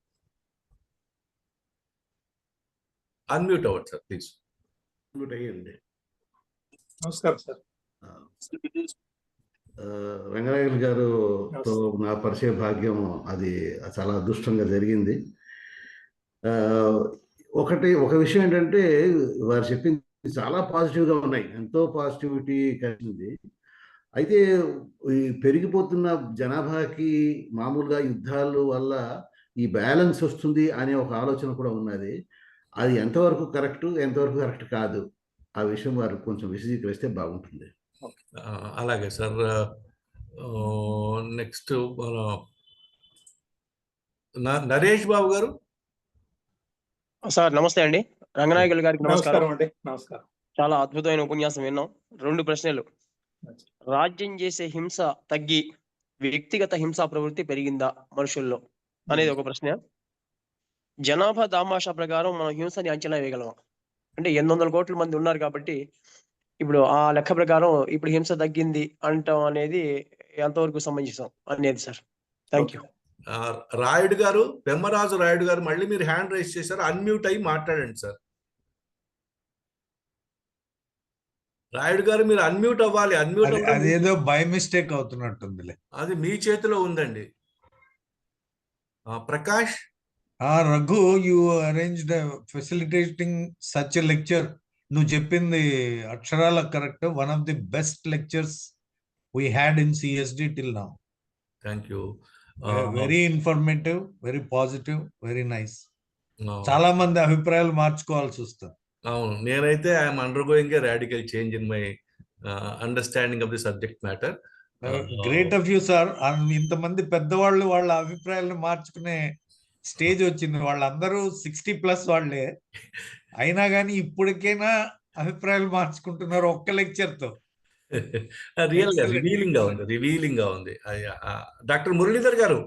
అన్మ్యూట్ అవ్వండి సార్, ప్లీజ్. అన్మ్యూట్ అయ్యండి. నమస్కారం సార్. రంగనాయకులు గారుతో నా పరిచయ భాగ్యం అది చాలా అదృష్టంగా జరిగింది. ఒక విషయం ఏంటంటే, వారు చెప్పింది చాలా పాజిటివ్గా ఉన్నాయి, ఎంతో పాజిటివిటీ కలిగింది. అయితే ఈ పెరిగిపోతున్న జనాభాకి మామూలుగా యుద్ధాల వల్ల ఈ బ్యాలెన్స్ వస్తుంది అనే ఒక ఆలోచన కూడా ఉన్నది. అది ఎంతవరకు కరెక్ట్, ఎంతవరకు కరెక్ట్ కాదు, ఆ విషయం వారు కొంచెం విశదీకరిస్తే బాగుంటుంది. అలాగే సార్. నెక్స్ట్ నరేష్ బాబు గారు. సార్ నమస్తే అండి. రంగనాయకులు గారికి నమస్కారం. నమస్కారం అండి. నమస్కారం. చాలా అద్భుతమైన ఉపన్యాసం విన్నాం. 2 ప్రశ్నలు. రాజ్యం చేసే హింస తగ్గి వ్యక్తిగత హింసా ప్రవృత్తి పెరిగిందా మనుషుల్లో అనేది ఒక ప్రశ్న. జనాభా దామాషా ప్రకారం మనం హింసని అంచనా వేయగలమా? అంటే 800 కోట్ల మంది ఉన్నారు కాబట్టి ఇప్పుడు ఆ లెక్క ప్రకారం ఇప్పుడు హింస తగ్గింది అంటాం అనేది ఎంతవరకు సమంజసం అనేది సార్. Thank you. రాయుడు గారు, పెమ్మరాజు రాయుడు గారు, మళ్ళీ మీరు హ్యాండ్ రైజ్ చేశారు. అన్మ్యూట్ అయ్యి మాట్లాడండి సార్. రాయుడు గారు మీరు అన్మ్యూట్ అవ్వాలి. అన్మ్యూట్ అదేదో బై మిస్టేక్ అవుతున్నట్టుందిలే. అది మీ చేతిలో ఉందండి. Prakash. Raghu, you arranged facilitating such a lecture. నువ్వు చెప్పింది అక్షరాల correct. One of the best lectures we had in CSD till now. Thank you. Very informative, very positive, very nice. చాలా మంది అభిప్రాయాలు మార్చుకోవాల్సి వస్తుంది. అవును, నేనైతే I'm undergoing A radical change in my understanding of the subject matter. Great of you sir. ఇంతమంది పెద్దవాళ్ళు వాళ్ళ అభిప్రాయాలను మార్చుకునే స్టేజ్ వచ్చింది. వాళ్ళందరూ 60+ వాళ్ళే అయినా కానీ ఇప్పటికైనా అభిప్రాయాలు మార్చుకుంటున్నారు ఒక్క లెక్చర్ తో. రియల్ గా రివీలింగ్ గా ఉంది. డాక్టర్ మురళీధర్ గారు.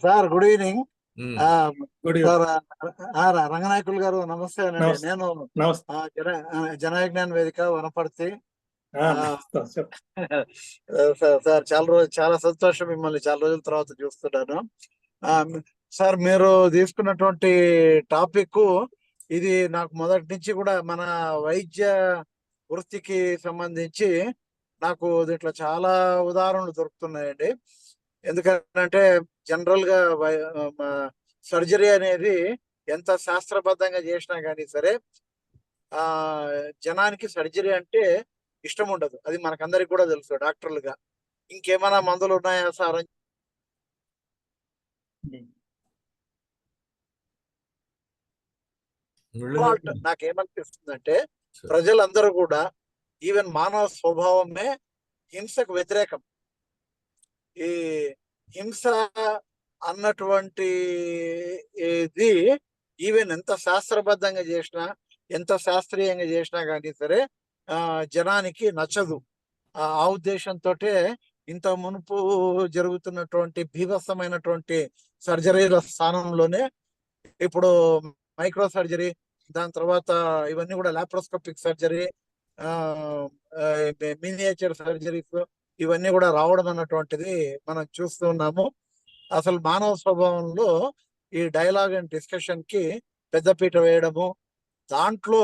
Sir good evening. రంగనాయకులు గారు నమస్తే అండి. నేను జనవిజ్ఞాన వేదిక వనపర్తి. సార్ చాలా సంతోషం, మిమ్మల్ని చాలా రోజుల తర్వాత చూస్తున్నాను. సార్ మీరు తీసుకున్నటువంటి టాపిక్ ఇది నాకు మొదటి నుంచి కూడా మన వైద్య వృత్తికి సంబంధించి నాకు దీంట్లో చాలా ఉదాహరణలు దొరుకుతున్నాయండి. ఎందుకంటే జనరల్ గా సర్జరీ అనేది ఎంత శాస్త్రబద్ధంగా చేసినా కానీ సరే జనానికి సర్జరీ అంటే ఇష్టం ఉండదు. అది మనకందరికి కూడా తెలుసు. డాక్టర్లుగా ఇంకేమైనా మందులు ఉన్నాయా సార్? నాకేమనిపిస్తుందంటే ప్రజలందరూ కూడా ఈవెన్ మానవ స్వభావమే హింసకు వ్యతిరేకం. ఈ హింస అన్నటువంటి ఇది ఈవెన్ ఎంత శాస్త్రబద్ధంగా చేసినా, ఎంత శాస్త్రీయంగా చేసినా కానీ సరే జనానికి నచ్చదు. ఆ ఉద్దేశంతో ఇంత మునుపు జరుగుతున్నటువంటి బీభత్సమైనటువంటి సర్జరీల స్థానంలోనే ఇప్పుడు మైక్రో సర్జరీ, దాని తర్వాత ఇవన్నీ కూడా లాప్రోస్కోపిక్ సర్జరీ, మినియేచర్ సర్జరీస్ ఇవన్నీ కూడా రావడం అన్నటువంటిది మనం చూస్తున్నాము. అసలు మానవ స్వభావంలో ఈ డైలాగ్ అండ్ డిస్కషన్ కి పెద్దపీట వేయడము, దాంట్లో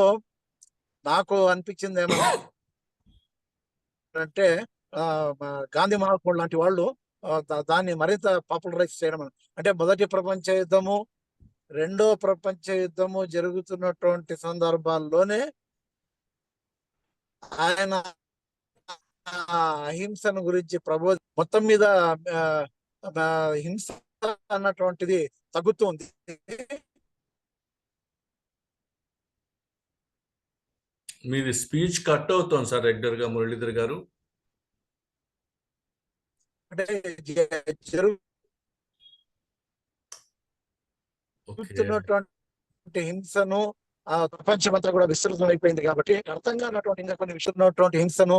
నాకు అనిపించింది ఏమంటే గాంధీ మహాత్ముడు లాంటి వాళ్ళు దాన్ని మరింత పాపులరైజ్ చేయడం. అంటే మొదటి ప్రపంచ యుద్ధము, రెండో ప్రపంచ యుద్ధము జరుగుతున్నటువంటి సందర్భాల్లోనే ఆయన అహింసను గురించి మొత్తం మీద హింస అన్నటువంటిది తగ్గుతుంది. మీది స్పీచ్ కట్ అవుతుంది సార్ రెగ్యులర్ గా మురళీధర్ గారు. అంటే జరుగుతున్నటువంటి హింసను ప్రపంచమంతా కూడా విస్తృతం అయిపోయింది కాబట్టి అర్థం కానటువంటి ఇంకా కొన్ని విషయంలో హింసను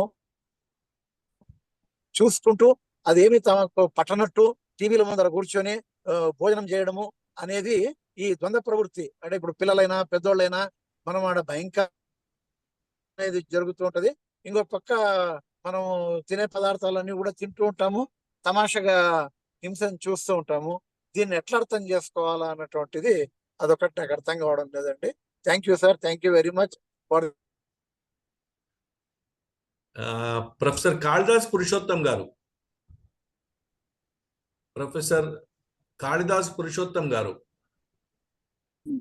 చూసుకుంటూ అదేమి తమకు పట్టనట్టు టీవీల ముందర కూర్చొని భోజనం చేయడము అనేది ఈ ద్వంద్వ ప్రవృత్తి. అంటే ఇప్పుడు పిల్లలైనా పెద్దోళ్ళైనా మనం ఆడ భయంకర అనేది జరుగుతూ ఉంటది. ఇంకో పక్క మనం తినే పదార్థాలన్నీ కూడా తింటూ ఉంటాము, తమాషగా హింసను చూస్తూ ఉంటాము. దీన్ని ఎట్లా అర్థం చేసుకోవాలా అన్నటువంటిది అదొకటి నాకు అర్థం కావడం లేదండి. Thank you sir, thank you very much for. Professor Kalidas Purushottam గారు. ప్రొఫెసర్ కాళిదాస్ పురుషోత్తం గారు.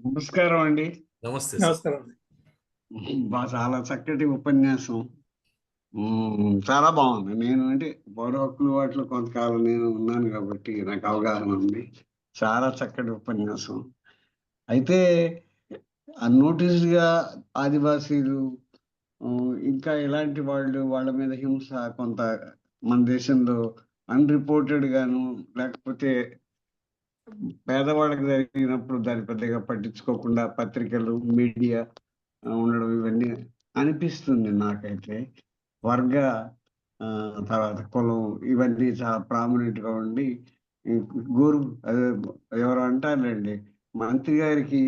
నమస్కారం అండి. నమస్తే. నమస్కారం. చాలా చక్కటి ఉపన్యాసం, చాలా బాగుంది. నేను అంటే పౌర హక్కుల వాటిలో కొంతకాలం నేను ఉన్నాను కాబట్టి నాకు అవగాహన ఉంది. చాలా చక్కటి ఉపన్యాసం. అయితే అన్నోటీస్డ్ గా ఆదివాసీలు ఇంకా ఇలాంటి వాళ్ళ మీద హింస కొంత మన దేశంలో అన్రిపోర్టెడ్ గాను, లేకపోతే పేదవాళ్ళకి జరిగినప్పుడు దాన్ని పెద్దగా పట్టించుకోకుండా పత్రికలు, మీడియా ఉండడం ఇవన్నీ అనిపిస్తుంది నాకైతే. వర్గ తర్వాత కులం ఇవన్నీ చాలా ప్రామినెంట్ గా ఉండి ఎవరు అంటారండి, మంత్రి గారికి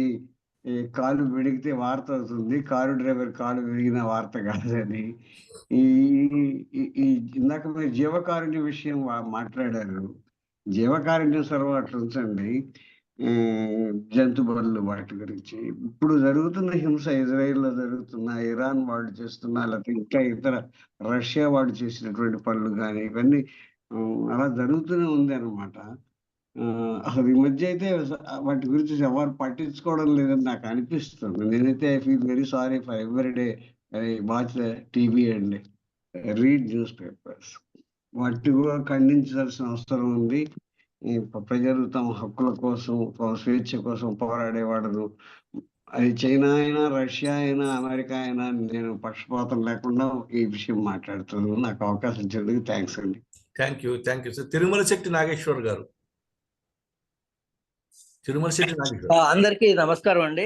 కాలు విడిగితే వార్త అవుతుంది, కారు డ్రైవర్ కాలు విరిగిన వార్త కాదని. ఈ ఇందాక మీరు జీవకారుణ్య విషయం మాట్లాడారు. జీవకారుణ్యం సర్వాట్లు ఉంచండి, జంతు బలులు వాటి గురించి. ఇప్పుడు జరుగుతున్న హింస ఇజ్రాయెల్లో జరుగుతున్న, ఇరాన్ వాళ్ళు చేస్తున్న, లేకపోతే ఇంకా ఇతర రష్యా వాళ్ళు చేసినటువంటి పనులు కానీ ఇవన్నీ అలా జరుగుతూనే ఉంది అనమాట. అసలు ఈ మధ్య అయితే వాటి గురించి ఎవరు పట్టించుకోవడం లేదని నాకు అనిపిస్తుంది. నేనైతే I feel very sorry for every day I watch TV and read news papers. వాటి కూడా ఖండించాల్సిన అవసరం ఉంది. ప్రజలు తమ హక్కుల కోసం, తమ స్వేచ్ఛ కోసం పోరాడేవాడు, అది చైనా అయినా, రష్యా అయినా, అమెరికా అయినా, నేను పక్షపాతం లేకుండా ఈ విషయం మాట్లాడుతున్నాను. నాకు అవకాశం ఇచ్చినందుకు థ్యాంక్స్ అండి. Thank you sir. Tirumala Shetty Nageshwar garu. Tirumala Shetty Nageshwar. అందరికీ నమస్కారం అండి.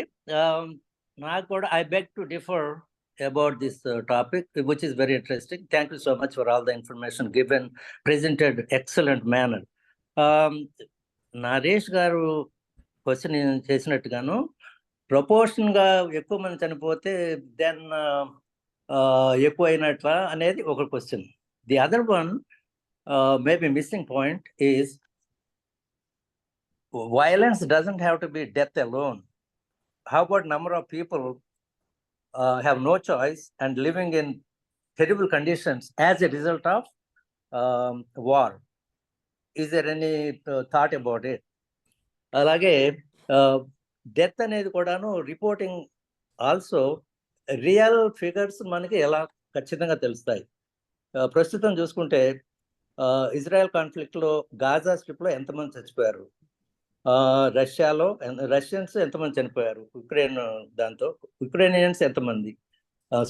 నాకు కూడా I beg to differ about this topic, which is very interesting. Thank you so much for all the information given, presented excellent manner. Naresh గారు క్వశ్చన్ చేసినట్టుగాను ప్రపోర్షన్ గా ఎక్కువ మంది చనిపోతే దెన్ ఎక్కువ అయినట్లా అనేది ఒక question. The other one maybe missing point is violence doesn't have to be death alone. How about number of people have no choice and living in terrible conditions as a result of war? Is there any thought about it? Alage death anedi kodanu reporting also real figures manaki ela ఖచ్చితంగా తెలుస్తాయి. ప్రస్తుతం చూసుకుంటే Israel conflict లో Gaza strip లో ఎంతమంది చచ్చిపోయారు, రష్యాలో Russians ఎంతమంది చనిపోయారు, ఉక్రెయిన్ దాంతో ఉక్రెయినియన్స్ ఎంతమంది,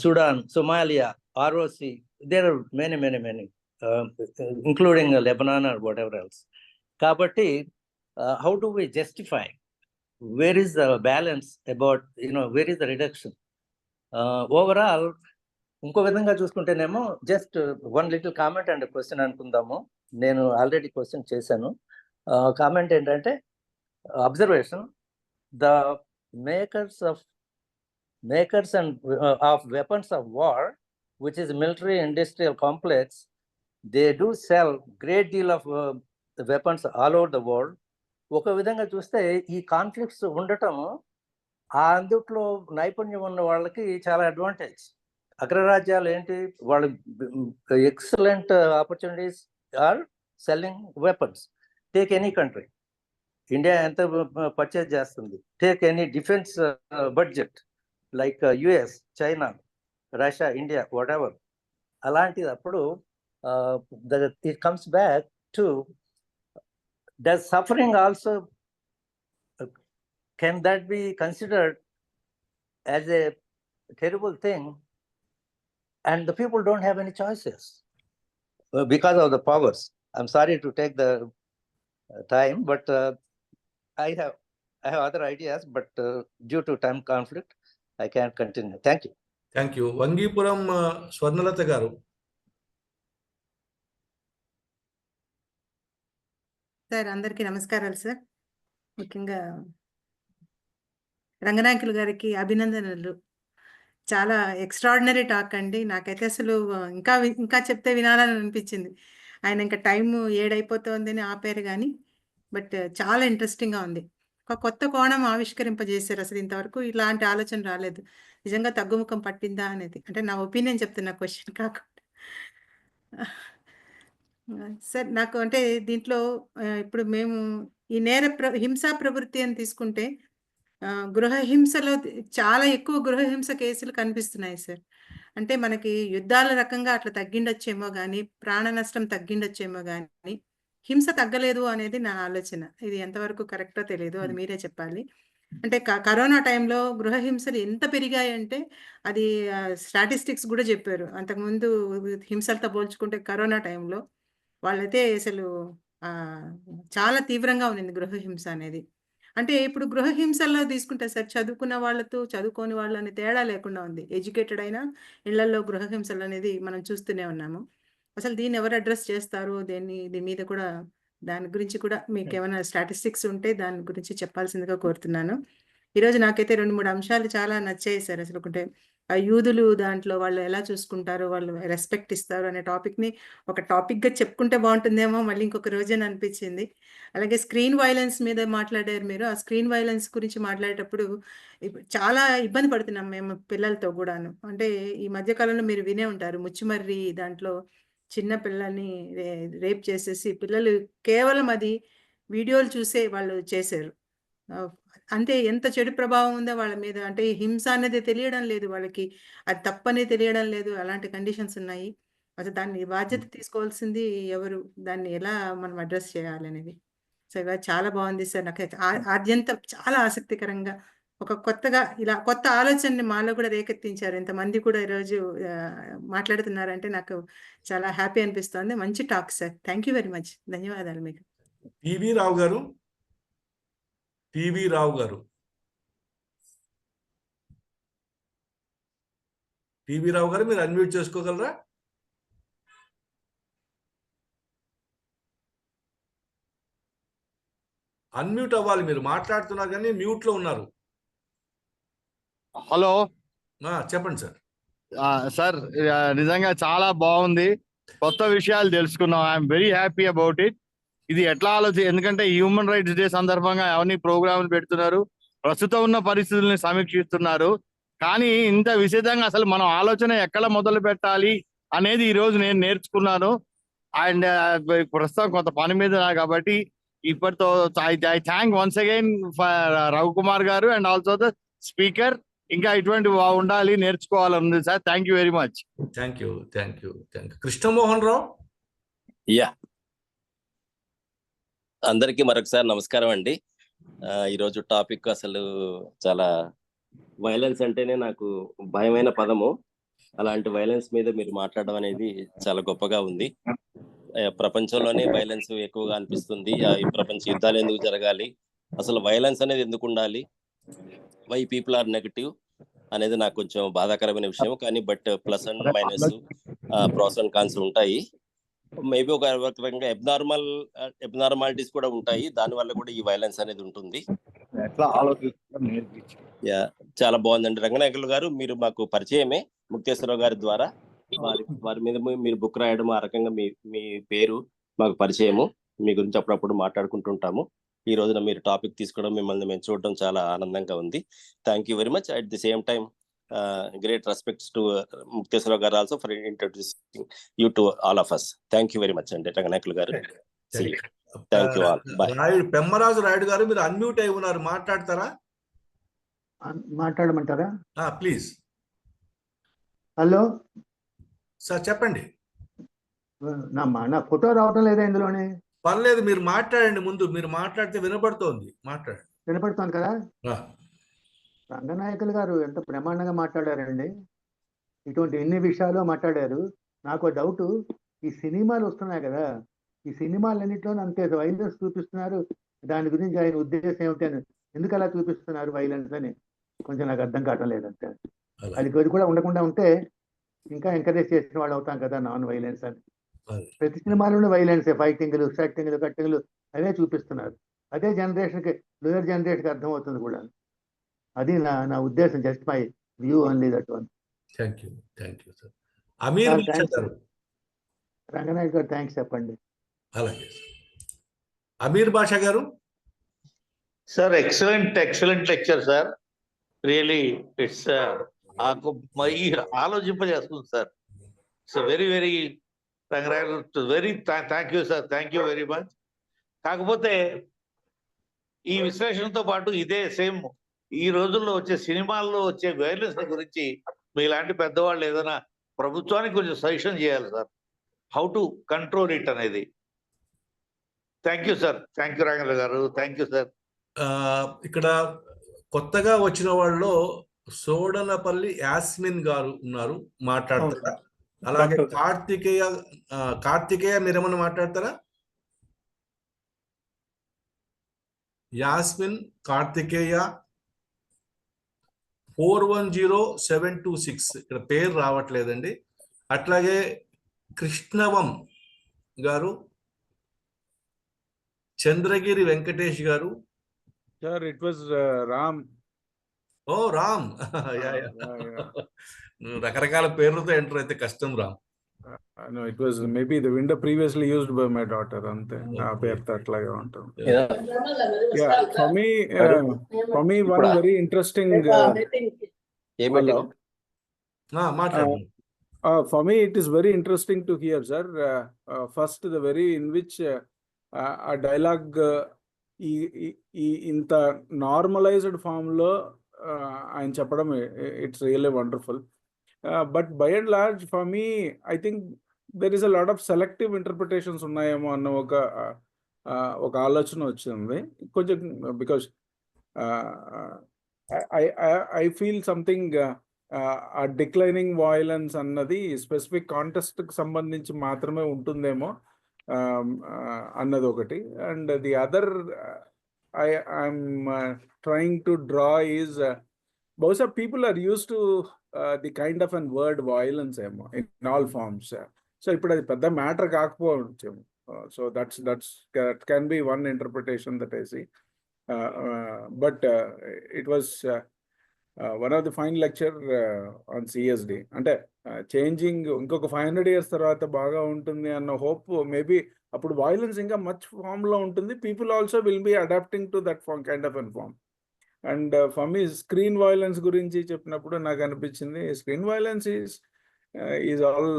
Sudan, Somalia, ROC, there are many many many including Lebanon or whatever else. కాబట్టి how do we justify, where is the balance about where is the reduction overall? ఇంకో విధంగా చూసుకుంటేనేమో just one little comment and question అనుకుందాము. నేను already question చేశాను. Comment ఏంటంటే observation, the makers and of weapons of war, which is military industrial complex, they do sell great deal of the weapons all over the world. ఒక విధంగా చూస్తే ఈ conflicts ఉండటం అందుట్లో నైపుణ్యం ఉన్న వాళ్ళకి చాలా అడ్వాంటేజ్. అగ్రరాజ్యాలు ఏంటి, వాళ్ళు excellent opportunities are selling weapons. Take any country, India ఎంత పర్చేజ్ చేస్తుంది, take any defence budget like US, China, Russia, India, whatever. అలాంటిది అప్పుడు it comes back to thus suffering also, can that be considered as a terrible thing? And the people don't have any choices because of the powers. I'm sorry to take the time, but I have other ideas, but due to time conflict I can't continue. Thank you. Vangipuram Swarnalatha గారు. Sir అందరికీ నమస్కారాలు sir. ముఖ్యంగా రంగనాయకులు గారికి అభినందనలు. చాలా extraordinary talk అండి. నాకైతే అసలు ఇంకా చెప్తే వినాలని అనిపించింది. ఆయన ఇంకా టైము 7 అయిపోతుందని ఆపారు కానీ, బట్ చాలా ఇంట్రెస్టింగ్గా ఉంది. ఒక కొత్త కోణం ఆవిష్కరింపజేశారు. అసలు ఇంతవరకు ఇలాంటి ఆలోచన రాలేదు. నిజంగా తగ్గుముఖం పట్టిందా అనేది, అంటే నా ఒపీనియన్ చెప్తున్నా, క్వశ్చన్ కాకుండా. సార్ నాకు అంటే దీంట్లో ఇప్పుడు మేము ఈ హింసా ప్రవృత్తి అని తీసుకుంటే గృహహింసలో చాలా ఎక్కువ గృహహింస కేసులు కనిపిస్తున్నాయి సార్. అంటే మనకి యుద్ధాల రకంగా అట్లా తగ్గిండొచ్చేమో కానీ, ప్రాణ నష్టం తగ్గిండొచ్చేమో కానీ హింస తగ్గలేదు అనేది నా ఆలోచన. ఇది ఎంతవరకు కరెక్టో తెలియదు, అది మీరే చెప్పాలి. అంటే కరోనా టైంలో గృహ హింసలు ఎంత పెరిగాయంటే అది స్టాటిస్టిక్స్ కూడా చెప్పారు. అంతకుముందు హింసలతో పోల్చుకుంటే కరోనా టైంలో వాళ్ళైతే అసలు చాలా తీవ్రంగా ఉంది గృహ హింస అనేది. అంటే ఇప్పుడు గృహ హింసల్లో తీసుకుంటే సార్ చదువుకున్న వాళ్ళతో చదువుకోని వాళ్ళు అనే తేడా లేకుండా ఉంది. ఎడ్యుకేటెడ్ అయినా ఇళ్లలో గృహ హింసలు అనేది మనం చూస్తూనే ఉన్నాము. అసలు దీన్ని ఎవరు అడ్రస్ చేస్తారు? దీని మీద కూడా దాని గురించి కూడా మీకేమైనా స్టాటిస్టిక్స్ ఉంటే దాని గురించి చెప్పాల్సిందిగా కోరుతున్నాను. ఈరోజు నాకైతే 2, 3 అంశాలు చాలా నచ్చాయి సార్. అసలు ఒకటే యూదులు దాంట్లో వాళ్ళు ఎలా చూసుకుంటారో, వాళ్ళు రెస్పెక్ట్ ఇస్తారు అనే టాపిక్‌ని ఒక టాపిక్‌గా చెప్పుకుంటే బావుంటుందేమో మళ్ళీ ఇంకొక రోజని అనిపించింది. అలాగే స్క్రీన్ వయలెన్స్ మీద మాట్లాడారు మీరు. ఆ స్క్రీన్ వయలెన్స్ గురించి మాట్లాడేటప్పుడు చాలా ఇబ్బంది పడుతున్నాం మేము పిల్లలతో గూడాను. అంటే ఈ మధ్య కాలంలో మీరు వినే ఉంటారు. ముచ్చుమర్రి దాంట్లో చిన్న పిల్లల్ని రేప్ చేసేసి పిల్లలు కేవలం అది వీడియోలు చూసే వాళ్ళు చేశారు. అంటే ఎంత చెడు ప్రభావం ఉందో వాళ్ళ మీద. అంటే ఈ హింస అనేది తెలియడం లేదు వాళ్ళకి. అది తప్పని తెలియడం లేదు. అలాంటి కండిషన్స్ ఉన్నాయి. అసలు దాన్ని బాధ్యత తీసుకోవాల్సింది ఎవరు? దాన్ని ఎలా మనం అడ్రెస్ చేయాలనేది. సో, ఇవాళ చాలా బాగుంది సార్. నాకైతే ఆద్యంతం చాలా ఆసక్తికరంగా ఒక కొత్తగా ఇలా కొత్త ఆలోచనని మాలో కూడా రేకెత్తించారు. ఇంతమంది కూడా ఈరోజు మాట్లాడుతున్నారంటే నాకు చాలా హ్యాపీ అనిపిస్తోంది. మంచి talk sir. Thank you very much. ధన్యవాదాలు మీకు. పివి రావు గారు, పివి రావు గారు, పివి రావు గారు మీరు అన్మ్యూట్ చేసుకోగలరా? అన్మ్యూట్ అవ్వాలి. మీరు మాట్లాడుతున్నారు కానీ మ్యూట్ లో ఉన్నారు. హలో చెప్పండి సార్. సార్ నిజంగా చాలా బాగుంది. కొత్త విషయాలు తెలుసుకున్నాం. I'm very happy about it. ఇది ఎట్లా ఎందుకంటే హ్యూమన్ రైట్స్ డే సందర్భంగా అవన్నీ ప్రోగ్రాంలు పెడుతున్నారు, ప్రస్తుతం ఉన్న పరిస్థితుల్ని సమీక్షిస్తున్నారు. కానీ ఇంత విశేషంగా అసలు మనం ఆలోచన ఎక్కడ మొదలు పెట్టాలి అనేది ఈ రోజు నేను నేర్చుకున్నాను. అండ్ ప్రస్తుతం కొంత పని మీద కాబట్టి ఇప్పటితో I thank once again for Ravikumar గారు అండ్ ఆల్సో ద స్పీకర్. ఇంకా ఇటువంటి ఉండాలి, నేర్చుకోవాలని sir. Thank you very much. Thank you, thank you, thank you. Krishnamohan Rao. Yeah, అందరికీ మరొకసారి నమస్కారం అండి. ఈరోజు టాపిక్ అసలు చాలా వైలెన్స్ అంటేనే నాకు భయమైన పదము. అలాంటి వైలెన్స్ మీద మీరు మాట్లాడడం అనేది చాలా గొప్పగా ఉంది. ప్రపంచంలోనే వైలెన్స్ ఎక్కువగా అనిపిస్తుంది. ఈ ప్రపంచ యుద్ధాలు ఎందుకు జరగాలి, అసలు వైలెన్స్ అనేది ఎందుకు ఉండాలి, వై పీపుల్ ఆర్ నెగటివ్ అనేది నాకు కొంచెం బాధాకరమైన విషయం. కానీ but plus and minus, pros and cons ఉంటాయి. మేబీ ఒక రకంగా ఎబ్నార్మాలిటీస్ కూడా ఉంటాయి. దాని వల్ల కూడా ఈ వైలెన్స్ అనేది ఉంటుంది. చాలా బాగుందండి. రంగనాయకులు గారు, మీరు మాకు పరిచయమే ముక్తేశ్వరరావు గారి ద్వారా. వారి మీద మీరు బుక్ రాయడం, ఆ రకంగా మీ పేరు మాకు పరిచయము. మీ గురించి అప్పుడప్పుడు మాట్లాడుకుంటుంటాము. ఈ రోజున మీరు టాపిక్ తీసుకోవడం, మిమ్మల్ని మేము చూడడం చాలా ఆనందంగా ఉంది. Thank you very much. At the same time great respects to Mukteswararao గారు also for introducing you to all of us. Thank you very much అండి Ranganayakulu garu. Thank you all. Bye. Pemmaraju Rayudu garu మీరు అన్మ్యూట్ అయి ఉన్నారు, మాట్లాడతారా? మాట్లాడమంటారా? ప్లీజ్. హలో సార్, చెప్పండి. నా photo రావటం లేదా ఇందులోనే? పర్లేదు, మీరు మాట్లాడండి. ముందు మీరు మాట్లాడితే వినపడుతోంది. మాట్లాడండి. వినపడుతోంది కదా? రంగనాయకులు గారు ఎంత బ్రహ్మాండంగా మాట్లాడారండి. ఇటువంటి ఎన్ని విషయాలు మాట్లాడారు. నాకు డౌట్, ఈ సినిమాలు వస్తున్నాయి కదా, ఈ సినిమాలన్నింటిలో అంతే వైలెన్స్ చూపిస్తున్నారు. దాని గురించి ఆయన ఉద్దేశం ఏమిటని, ఎందుకు అలా చూపిస్తున్నారు వైలెన్స్ అని కొంచెం నాకు అర్థం కావటం లేదంటే. అది కూడా ఉండకుండా ఉంటే ఇంకా ఎంకరేజ్ చేసిన వాళ్ళు అవుతాం కదా నాన్ వైలెన్స్ అని. ప్రతి సినిమాలోనూ వైలెన్సే, ఫైటింగ్లు, షట్టింగ్లు, కట్టింగ్లు అవే చూపిస్తున్నారు. అదే జనరేషన్కి, లోయర్ జనరేషన్కి అర్థం అవుతుంది కూడా. అది నా ఉద్దేశం. Just my view only that one. Thank you, thank you sir. Amir Basha గారు. రంగనాయక్ గారు థ్యాంక్స్ చెప్పండి. అలాగే అమీర్ బాషా గారు. Sir, excellent lecture sir. Really it's ఆలోచింపజేస్తుంది sir. It's very very very thank you sir. Thank you very much. కాకపోతే ఈ విశ్లేషణతో పాటు ఇదే సేమ్ ఈ రోజుల్లో వచ్చే సినిమాల్లో వచ్చే వైలెన్స్ గురించి మీలాంటి పెద్దవాళ్ళు ఏదైనా ప్రభుత్వానికి కొంచెం సజెషన్ చేయాలి sir, how to control it అనేది. Thank you sir. Thank you Raghavendra గారు. Thank you sir. ఇక్కడ కొత్తగా వచ్చిన వాళ్ళలో సోడనపల్లి యాస్మిన్ గారు ఉన్నారు, మాట్లాడతారా? అలాగే కార్తికేయ మీరేమన్నా మాట్లాడతారా? యాస్మిన్, కార్తికేయ 410726 ఇక్కడ పేరు రావట్లేదండి. అట్లాగే కృష్ణవం గారు, చంద్రగిరి వెంకటేష్ గారు. Sir it was Ram. Oh Ram. రకరకాల పేర్లతో ఎంటర్ అయితే కష్టం Ram. No, it was maybe the window previously used by my daughter. Ante na పేరుతో అట్లాగే ఉంటుంది. Yeah, for me one very interesting for me it is very interesting to hear, sir. First the very in which a dialogue ఇంత normalised form లో ఆయన చెప్పడం, it's really wonderful. But by and large, for me, I think there is a lot of selective interpretations ఉన్నాయేమో అన్న ఒక ఆలోచన వచ్చింది కొంచెం. బికాస్ I feel something ఆ డిక్లైనింగ్ వాయిలెన్స్ అన్నది స్పెసిఫిక్ కాంటెక్స్ట్కి సంబంధించి మాత్రమే ఉంటుందేమో అన్నది ఒకటి. And the other I'm trying to draw is బహుశా people are used to the kind of untoward violence ఏమో ఇన్ ఆల్ ఫార్మ్స్. సో ఇప్పుడు అది పెద్ద మ్యాటర్ కాకపోవచ్చేమో. So that can be one interpretation that I see. But it was one of the fine lecture on CSD. అంటే changing ఇంకొక 500 years తర్వాత బాగా ఉంటుంది అన్న హోప్. మేబీ అప్పుడు వాయిలెన్స్ ఇంకా మచ్ ఫామ్లో ఉంటుంది. People also will be adapting to that form kind of an form. And for me screen violence గురించి చెప్పినప్పుడు నాకు అనిపించింది స్క్రీన్ వైలెన్స్ ఈజ్ ఆల్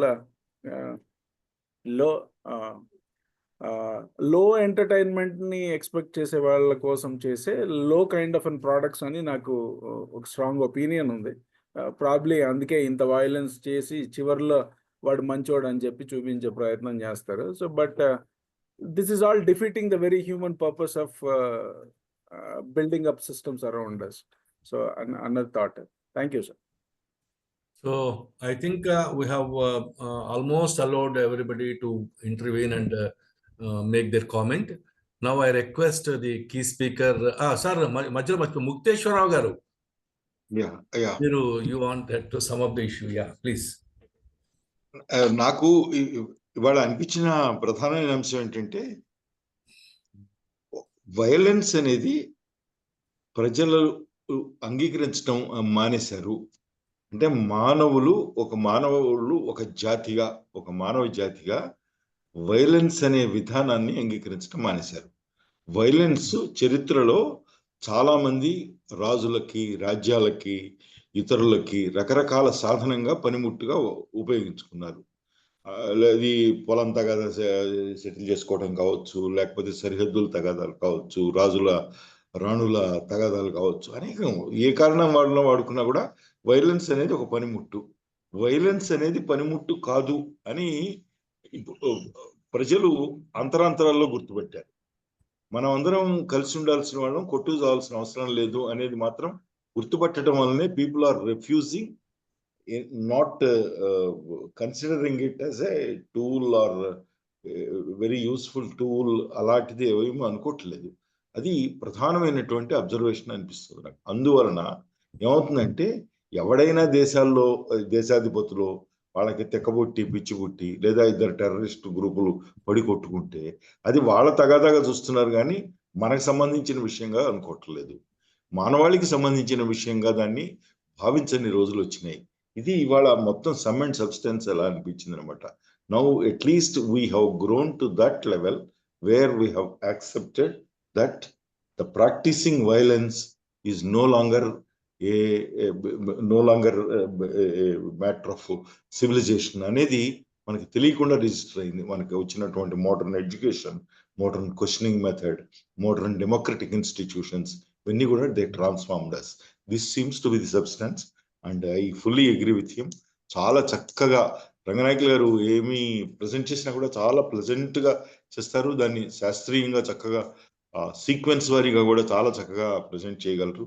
లో ఎంటర్టైన్మెంట్ని ఎక్స్పెక్ట్ చేసే వాళ్ళ కోసం చేసే లో కైండ్ ఆఫ్ అన్ ప్రోడక్ట్స్ అని నాకు ఒక స్ట్రాంగ్ ఒపీనియన్ ఉంది. ప్రాబ్లీ అందుకే ఇంత వైలెన్స్ చేసి చివరిలో వాడు మంచోడు అని చెప్పి చూపించే ప్రయత్నం చేస్తారు. So but this is all defeating the very human purpose of building up systems around us. So another thought. Thank you, sir. So I think we have almost allowed everybody to intervene and make their comment. Now I request the key speaker. Sir, Mukteshwar garu. Yeah. You wanted to sum up the issue. Yeah, please. నాకు ఇవాళ అనిపించిన ప్రధానమైన అంశం ఏంటంటే violence అనేది ప్రజలు అంగీకరించడం మానేశారు. అంటే మానవులు ఒక జాతిగా, ఒక మానవ జాతిగా వైలెన్స్ అనే విధానాన్ని అంగీకరించడం మానేశారు. వైలెన్స్ చరిత్రలో చాలా మంది రాజులకి, రాజ్యాలకి, ఇతరులకి రకరకాల సాధనంగా పనిముట్టుగా ఉపయోగించుకున్నారు. అది పొలం తగాదా సెటిల్ చేసుకోవడం కావచ్చు, లేకపోతే సరిహద్దుల తగాదాలు కావచ్చు, రాణుల తగాదాలు కావచ్చు, అనేకం ఏ కారణం వాడుకున్నా కూడా వైలెన్స్ అనేది ఒక పనిముట్టు. వైలెన్స్ అనేది పనిముట్టు కాదు అని ప్రజలు అంతరాంతరాల్లో గుర్తుపెట్టారు. మనం అందరం కలిసి ఉండాల్సిన వాళ్ళం, కొట్టు చావాల్సిన అవసరం లేదు అనేది మాత్రం గుర్తుపట్టడం వల్లనే people are refusing, not considering it as a tool or very useful tool అలాంటిది ఏమీ అనుకోవట్లేదు. అది ప్రధానమైనటువంటి అబ్జర్వేషన్ అనిపిస్తుంది నాకు. అందువలన ఏమవుతుందంటే ఎవడైనా దేశాధిపతులు వాళ్ళకి తెక్కబొట్టి, పిచ్చిబుట్టి, లేదా ఇద్దరు టెర్రరిస్ట్ గ్రూపులు పడి కొట్టుకుంటే అది వాళ్ళ తగాదాగా చూస్తున్నారు కానీ మనకు సంబంధించిన విషయంగా అనుకోవట్లేదు. మానవాళికి సంబంధించిన విషయంగా దాన్ని భావించని రోజులు వచ్చినాయి. ఇది ఇవాళ మొత్తం సమ్ అండ్ సబ్స్టెన్స్ ఎలా అనిపించింది అనమాట. Now at least we have grown to that level where we have accepted that the practicing violence is no longer matter of civilization అనేది మనకి తెలియకుండా రిజిస్టర్ అయింది. మనకి వచ్చినటువంటి modern education, modern questioning method, modern democratic institutions ఇవన్నీ కూడా they transformed us. This seems to be the substance and I fully agree with him. చాలా చక్కగా రంగనాయకులు గారు ఏమి ప్రజెంట్ చేసినా కూడా చాలా ప్లెజెంట్ గా చేస్తారు. దాన్ని శాస్త్రీయంగా చక్కగా సీక్వెన్స్ వారీగా కూడా చాలా చక్కగా ప్రజెంట్ చేయగలరు.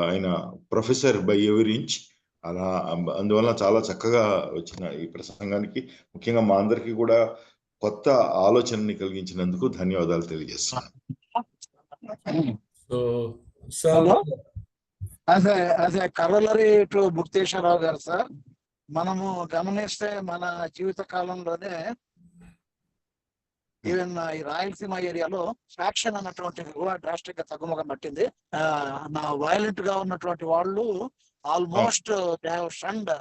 ఆయన ప్రొఫెసర్ బై ఎవరీ ఇంచ్. అలా అందువల్ల చాలా చక్కగా వచ్చిన ఈ ప్రసంగానికి ముఖ్యంగా మా అందరికీ కూడా కొత్త ఆలోచనని కలిగించినందుకు ధన్యవాదాలు తెలియజేస్తున్నాను. So sir, as a corollary to Mukteswararao గారు సార్, మనము గమనిస్తే మన జీవిత కాలంలోనే ఈవెన్ ఈ రాయలసీమ ఏరియాలో ఫ్యాక్షన్ అన్నటువంటిది కూడా డ్రాస్టిక్ గా తగ్గుముఖం పట్టింది. నా వైలెంట్ గా ఉన్నటువంటి వాళ్ళు almost they have shunned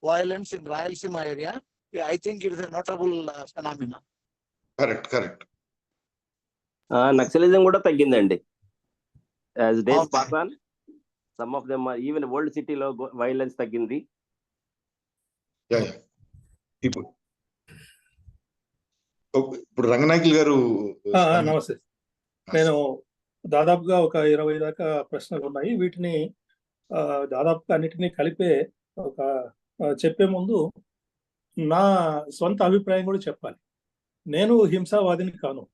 violence in Rayalaseema area. I think it is a notable phenomena. Correct. Naxalism కూడా తగ్గిందండి. As days pass on, some of them even old సిటీలో వైలెన్స్ తగ్గింది. ఇప్పుడు రంగనాయకులు గారు. నమస్తే. నేను దాదాపుగా ఒక 20 దాకా ప్రశ్నలు ఉన్నాయి. వీటిని దాదాపుగా అన్నిటినీ కలిపే ఒక చెప్పే ముందు నా సొంత అభిప్రాయం కూడా చెప్పాలి. నేను హింసావాదిని కాను.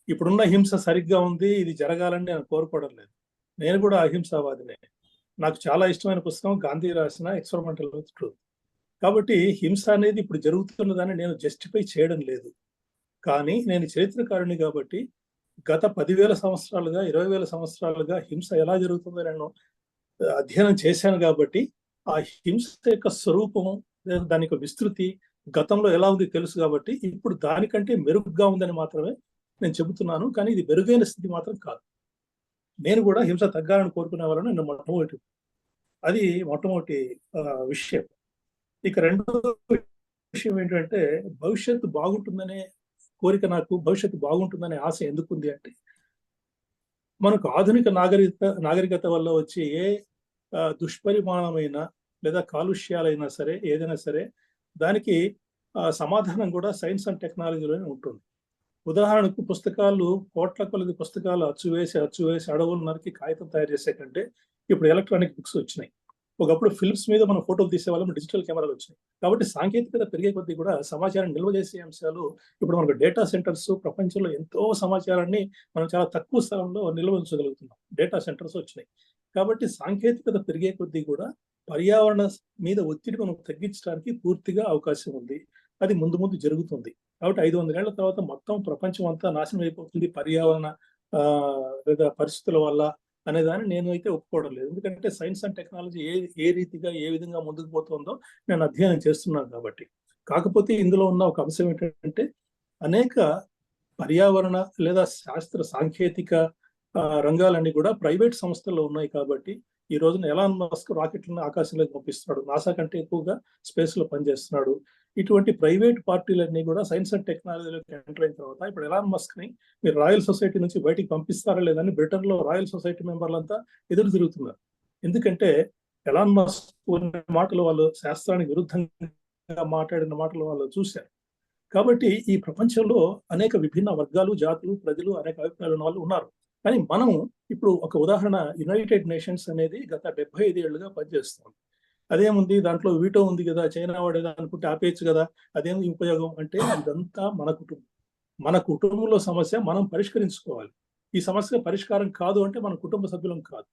ఇప్పుడున్న హింస సరిగ్గా ఉంది, ఇది జరగాలని నేను కోరుకోవడం లేదు. నేను కూడా అహింసావాదినే. నాకు చాలా ఇష్టమైన పుస్తకం గాంధీ రాసిన ఎక్స్పెరిమెంటల్ విత్ ట్రూత్. కాబట్టి హింస అనేది ఇప్పుడు జరుగుతున్నదని నేను జస్టిఫై చేయడం లేదు. కానీ నేను చరిత్రకారుని కాబట్టి గత 10,000 సంవత్సరాలుగా 20,000 సంవత్సరాలుగా హింస ఎలా జరుగుతుందో నేను అధ్యయనం చేశాను. కాబట్టి ఆ హింస యొక్క స్వరూపము, దాని యొక్క విస్తృతి గతంలో ఎలా ఉంది తెలుసు. కాబట్టి ఇప్పుడు దానికంటే మెరుగ్గా ఉందని మాత్రమే నేను చెబుతున్నాను. కానీ ఇది మెరుగైన స్థితి మాత్రం కాదు. నేను కూడా హింస తగ్గాలని కోరుకునే వాళ్ళని నేను మొట్టమొదటి విషయం. ఇక రెండో విషయం ఏంటంటే, భవిష్యత్తు బాగుంటుందనే కోరిక, నాకు భవిష్యత్తు బాగుంటుందనే ఆశ ఎందుకుంది అంటే, మనకు ఆధునిక నాగరికత వల్ల వచ్చే ఏ దుష్పరిమాణమైన లేదా కాలుష్యాలైనా సరే, ఏదైనా సరే, దానికి సమాధానం కూడా సైన్స్ అండ్ టెక్నాలజీలోనే ఉంటుంది. ఉదాహరణకు పుస్తకాలు, కోట్ల కొలది పుస్తకాలు అచ్చువేసి అడవులు నరికి కాగితం తయారు చేసే కంటే ఇప్పుడు ఎలక్ట్రానిక్ బుక్స్ వచ్చినాయి. ఒకప్పుడు ఫిల్మ్స్ మీద మనం ఫోటోలు తీసేవాళ్ళం, డిజిటల్ కెమెరాలు వచ్చినాయి. కాబట్టి సాంకేతికత పెరిగే కొద్దీ కూడా సమాచారం నిల్వ చేసే అంశాలు, ఇప్పుడు మనకు డేటా సెంటర్స్, ప్రపంచంలో ఎంతో సమాచారాన్ని మనం చాలా తక్కువ స్థలంలో నిల్వ ఉంచగలుగుతున్నాం. డేటా సెంటర్స్ వచ్చినాయి. కాబట్టి సాంకేతికత పెరిగే కొద్దీ కూడా పర్యావరణ మీద ఒత్తిడి మనం తగ్గించడానికి పూర్తిగా అవకాశం ఉంది. అది ముందు జరుగుతుంది. కాబట్టి 500 ఏళ్ల తర్వాత మొత్తం ప్రపంచం అంతా నాశనం అయిపోతుంది పర్యావరణ లేదా పరిస్థితుల వల్ల అనేదాన్ని నేను అయితే ఒప్పుకోవడం లేదు. ఎందుకంటే సైన్స్ అండ్ టెక్నాలజీ ఏ రీతిగా ఏ విధంగా ముందుకు పోతుందో నేను అధ్యయనం చేస్తున్నాను కాబట్టి. కాకపోతే ఇందులో ఉన్న ఒక అంశం ఏంటంటే, అనేక పర్యావరణ లేదా శాస్త్ర సాంకేతిక రంగాలన్నీ కూడా ప్రైవేట్ సంస్థల్లో ఉన్నాయి. కాబట్టి ఈ రోజున ఎలాన్ మస్క్ రాకెట్లను ఆకాశంలోకి పంపిస్తున్నాడు, నాసా కంటే ఎక్కువగా స్పేస్ లో పనిచేస్తున్నాడు. ఇటువంటి ప్రైవేట్ పార్టీలన్నీ కూడా సైన్స్ అండ్ టెక్నాలజీలోకి ఎంటర్ అయిన తర్వాత ఇప్పుడు ఎలాన్ మస్క్ ని మీరు రాయల్ సొసైటీ నుంచి బయటికి పంపిస్తారా లేదని బ్రిటన్ లో రాయల్ సొసైటీ మెంబర్లంతా ఎదురు తిరుగుతున్నారు. ఎందుకంటే ఎలాన్ మస్క్ మాటలు వాళ్ళు శాస్త్రానికి విరుద్ధంగా మాట్లాడిన మాటలు వాళ్ళు చూశారు. కాబట్టి ఈ ప్రపంచంలో అనేక విభిన్న వర్గాలు, జాతులు, ప్రజలు, అనేక అభిప్రాయాలు ఉన్న వాళ్ళు ఉన్నారు. కానీ మనం ఇప్పుడు ఒక ఉదాహరణ, యునైటెడ్ నేషన్స్ అనేది గత 75 ఏళ్లుగా పనిచేస్తుంది. అదేముంది, దాంట్లో వీటో ఉంది కదా, చైనా వాడేదా అనుకుంటే ఆపేయచ్చు కదా, అదేం ఉపయోగం అంటే, ఇదంతా మన కుటుంబంలో సమస్య మనం పరిష్కరించుకోవాలి. ఈ సమస్య పరిష్కారం కాదు అంటే మన కుటుంబ సభ్యులం కాదు.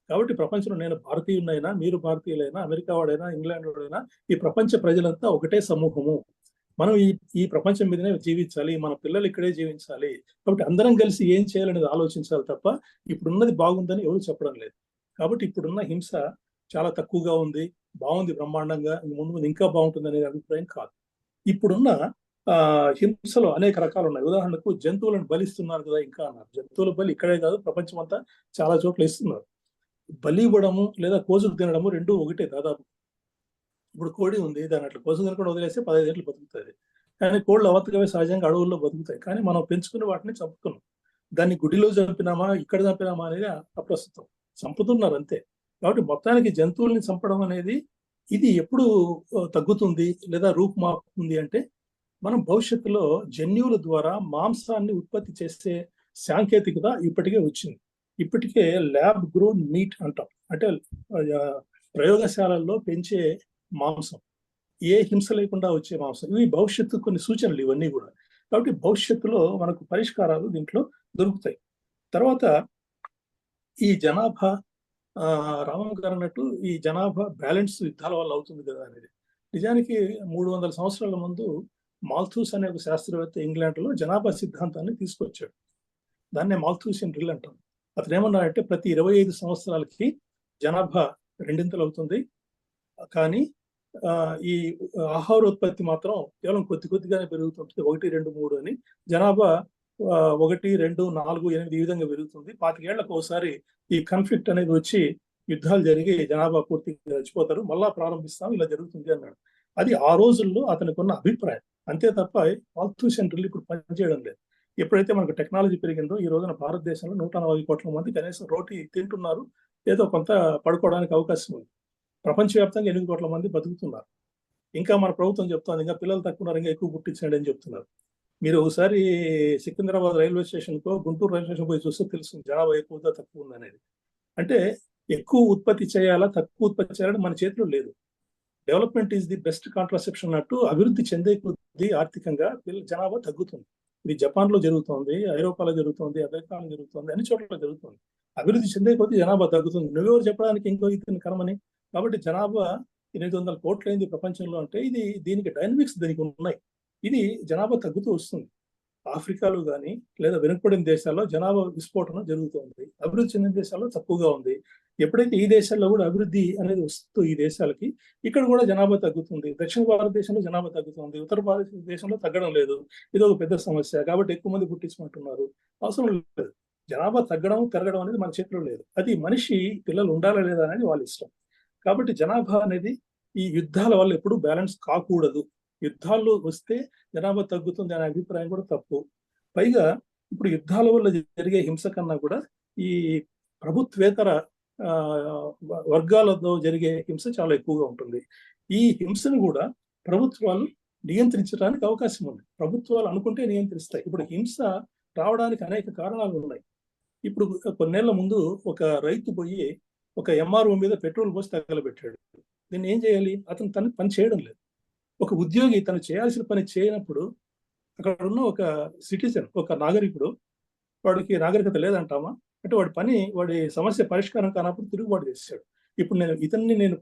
కాబట్టి ప్రపంచంలో నేను భారతీయునైనా, మీరు భారతీయులైనా, అమెరికా వాడైనా, ఇంగ్లాండ్ వాడైనా, ఈ ప్రపంచ ప్రజలంతా ఒకటే సమూహము. మనం ఈ ప్రపంచం మీదనే జీవించాలి, మన పిల్లలు ఇక్కడే జీవించాలి. కాబట్టి అందరం కలిసి ఏం చేయాలనేది ఆలోచించాలి తప్ప ఇప్పుడున్నది బాగుందని ఎవరు చెప్పడం లేదు. కాబట్టి ఇప్పుడున్న హింస చాలా తక్కువగా ఉంది, బాగుంది, బ్రహ్మాండంగా, ముందు ఇంకా బాగుంటుంది అనేది అభిప్రాయం కాదు. ఇప్పుడున్న హింసలో అనేక రకాలు ఉన్నాయి. ఉదాహరణకు జంతువులను బలిస్తున్నారు కదా, ఇంకా అన్నారు. జంతువుల బలి ఇక్కడే కాదు, ప్రపంచం అంతా చాలా చోట్ల ఇస్తున్నారు. బలి ఇవ్వడము లేదా కోసుకు తినడము రెండు ఒకటే దాదాపు. ఇప్పుడు కోడి ఉంది, దాని అట్లా కోసుకు తినకుండా వదిలేస్తే 15 ఏళ్ళు బతుకుతుంది. కానీ కోళ్ళు అవతకవే సహజంగా అడవుల్లో బతుకుతాయి. కానీ మనం పెంచుకుని వాటిని చంపుతున్నాం. దాన్ని గుడిలో చంపినామా, ఇక్కడ చంపినామా అనేది అప్రస్తుతం. చంపుతున్నారు అంతే. కాబట్టి మొత్తానికి జంతువుల్ని చంపడం అనేది ఇది ఎప్పుడు తగ్గుతుంది లేదా రూపుమాపుతుంది అంటే, మనం భవిష్యత్తులో జన్యువుల ద్వారా మాంసాన్ని ఉత్పత్తి చేసే సాంకేతికత ఇప్పటికే వచ్చింది. ఇప్పటికే ల్యాబ్ గ్రోన్ మీట్ అంటాం, అంటే ప్రయోగశాలల్లో పెంచే మాంసం, ఏ హింస లేకుండా వచ్చే మాంసం. ఇవి భవిష్యత్తు కొన్ని సూచనలు ఇవన్నీ కూడా. కాబట్టి భవిష్యత్తులో మనకు పరిష్కారాలు దీంట్లో దొరుకుతాయి. తర్వాత ఈ జనాభా రామన్ గారు అన్నట్టు ఈ జనాభా బ్యాలెన్స్ యుద్ధాల వల్ల అవుతుంది కదా అనేది. నిజానికి 300 సంవత్సరాల ముందు మాల్థూస్ అనే ఒక శాస్త్రవేత్త ఇంగ్లాండ్లో జనాభా సిద్ధాంతాన్ని తీసుకొచ్చాడు. దాన్నే మాల్థూసియన్ డ్రిల్ అంటాం. అతను ఏమన్నాడంటే ప్రతి 25 సంవత్సరాలకి జనాభా రెండింతలు అవుతుంది, కానీ ఈ ఆహార ఉత్పత్తి మాత్రం కేవలం కొద్దిగానే పెరుగుతుంటుంది, 1, 2, 3 అని. జనాభా 1, 2, 4, 8 ఈ విధంగా పెరుగుతుంది. 25 ఏళ్లకు ఒకసారి ఈ కాన్ఫ్లిక్ట్ అనేది వచ్చి యుద్ధాలు జరిగి జనాభా పూర్తిగా చచ్చిపోతారు, మళ్ళా ప్రారంభిస్తాం, ఇలా జరుగుతుంది అన్నాడు. అది ఆ రోజుల్లో అతనికి ఉన్న అభిప్రాయం, అంతే తప్ప మాల్థూసియన్ డ్రిల్ ఇప్పుడు పనిచేయడం లేదు. ఎప్పుడైతే మనకు టెక్నాలజీ పెరిగిందో ఈ రోజున భారతదేశంలో 140 కోట్ల మంది కనీసం రోటీ తింటున్నారు, ఏదో కొంత పడుకోవడానికి అవకాశం ఉంది. ప్రపంచవ్యాప్తంగా 8 కోట్ల మంది బతుకుతున్నారు. ఇంకా మన ప్రభుత్వం చెప్తుంది ఇంకా పిల్లలు తక్కువ ఇంకా ఎక్కువ పుట్టించండి అని చెప్తున్నారు. మీరు ఒకసారి సికింద్రాబాద్ రైల్వే స్టేషన్కో గుంటూరు రైల్వే స్టేషన్ పోయి చూస్తే తెలుస్తుంది జనాభా ఎక్కువగా తక్కువ ఉంది అనేది. అంటే ఎక్కువ ఉత్పత్తి చేయాలా తక్కువ ఉత్పత్తి చేయాలని మన చేతిలో లేదు. Development is the best contraception అన్నట్టు అభివృద్ధి చెందే కొద్దీ ఆర్థికంగా జనాభా తగ్గుతుంది. ఇది జపాన్లో జరుగుతుంది, ఐరోపాలో జరుగుతుంది, అమెరికాలో జరుగుతుంది, అన్ని చోట్ల జరుగుతుంది. అభివృద్ధి చెందే కొద్దీ జనాభా తగ్గుతుంది. నువ్వెవరు చెప్పడానికి ఇంకో ఇతని కర్మని. కాబట్టి జనాభా 800 కోట్లైంది ప్రపంచంలో అంటే దీనికి డైనమిక్స్ దీనికి ఉన్నాయి. ఇది జనాభా తగ్గుతూ వస్తుంది. ఆఫ్రికాలో కానీ లేదా వెనుకబడిన దేశాల్లో జనాభా విస్ఫోటనం జరుగుతుంది, అభివృద్ధి చెందిన దేశాల్లో తక్కువగా ఉంది. ఎప్పుడైతే ఈ దేశాల్లో కూడా అభివృద్ధి అనేది వస్తూ ఈ దేశాలకి ఇక్కడ కూడా జనాభా తగ్గుతుంది. దక్షిణ భారతదేశంలో జనాభా తగ్గుతుంది, ఉత్తర భారతదేశంలో తగ్గడం లేదు. ఇది ఒక పెద్ద సమస్య. కాబట్టి ఎక్కువ మంది పుట్టించుకుంటున్నారు, అవసరం లేదు. జనాభా తగ్గడం పెరగడం అనేది మన చేతిలో లేదు. అది మనిషి పిల్లలు ఉండాలా లేదా అనేది వాళ్ళ ఇష్టం. కాబట్టి జనాభా అనేది ఈ యుద్ధాల వల్ల ఎప్పుడు బ్యాలెన్స్ కాకూడదు. యుద్ధాల్లో వస్తే జనాభా తగ్గుతుంది అనే అభిప్రాయం కూడా తప్పు. పైగా ఇప్పుడు యుద్ధాల వల్ల జరిగే హింస కన్నా కూడా ఈ ప్రభుత్వేతర వర్గాలతో జరిగే హింస చాలా ఎక్కువగా ఉంటుంది. ఈ హింసను కూడా ప్రభుత్వాలు నియంత్రించడానికి అవకాశం ఉంది. ప్రభుత్వాలు అనుకుంటే నియంత్రిస్తాయి. ఇప్పుడు హింస రావడానికి అనేక కారణాలు ఉన్నాయి. ఇప్పుడు కొన్నేళ్ల ముందు ఒక రైతు పోయి ఒక ఎంఆర్ఓ మీద పెట్రోల్ పోసి తగలబెట్టాడు. దీన్ని ఏం చేయాలి? అతను తను పని చేయడం లేదు. ఒక ఉద్యోగి తను చేయాల్సిన పని చేయనప్పుడు అక్కడ ఉన్న ఒక సిటిజన్, ఒక నాగరికుడు, వాడికి నాగరికత లేదంటామా అంటే వాడి సమస్య పరిష్కారం కానప్పుడు తిరుగుబాటు చేశాడు. ఇప్పుడు ఇతన్ని నేను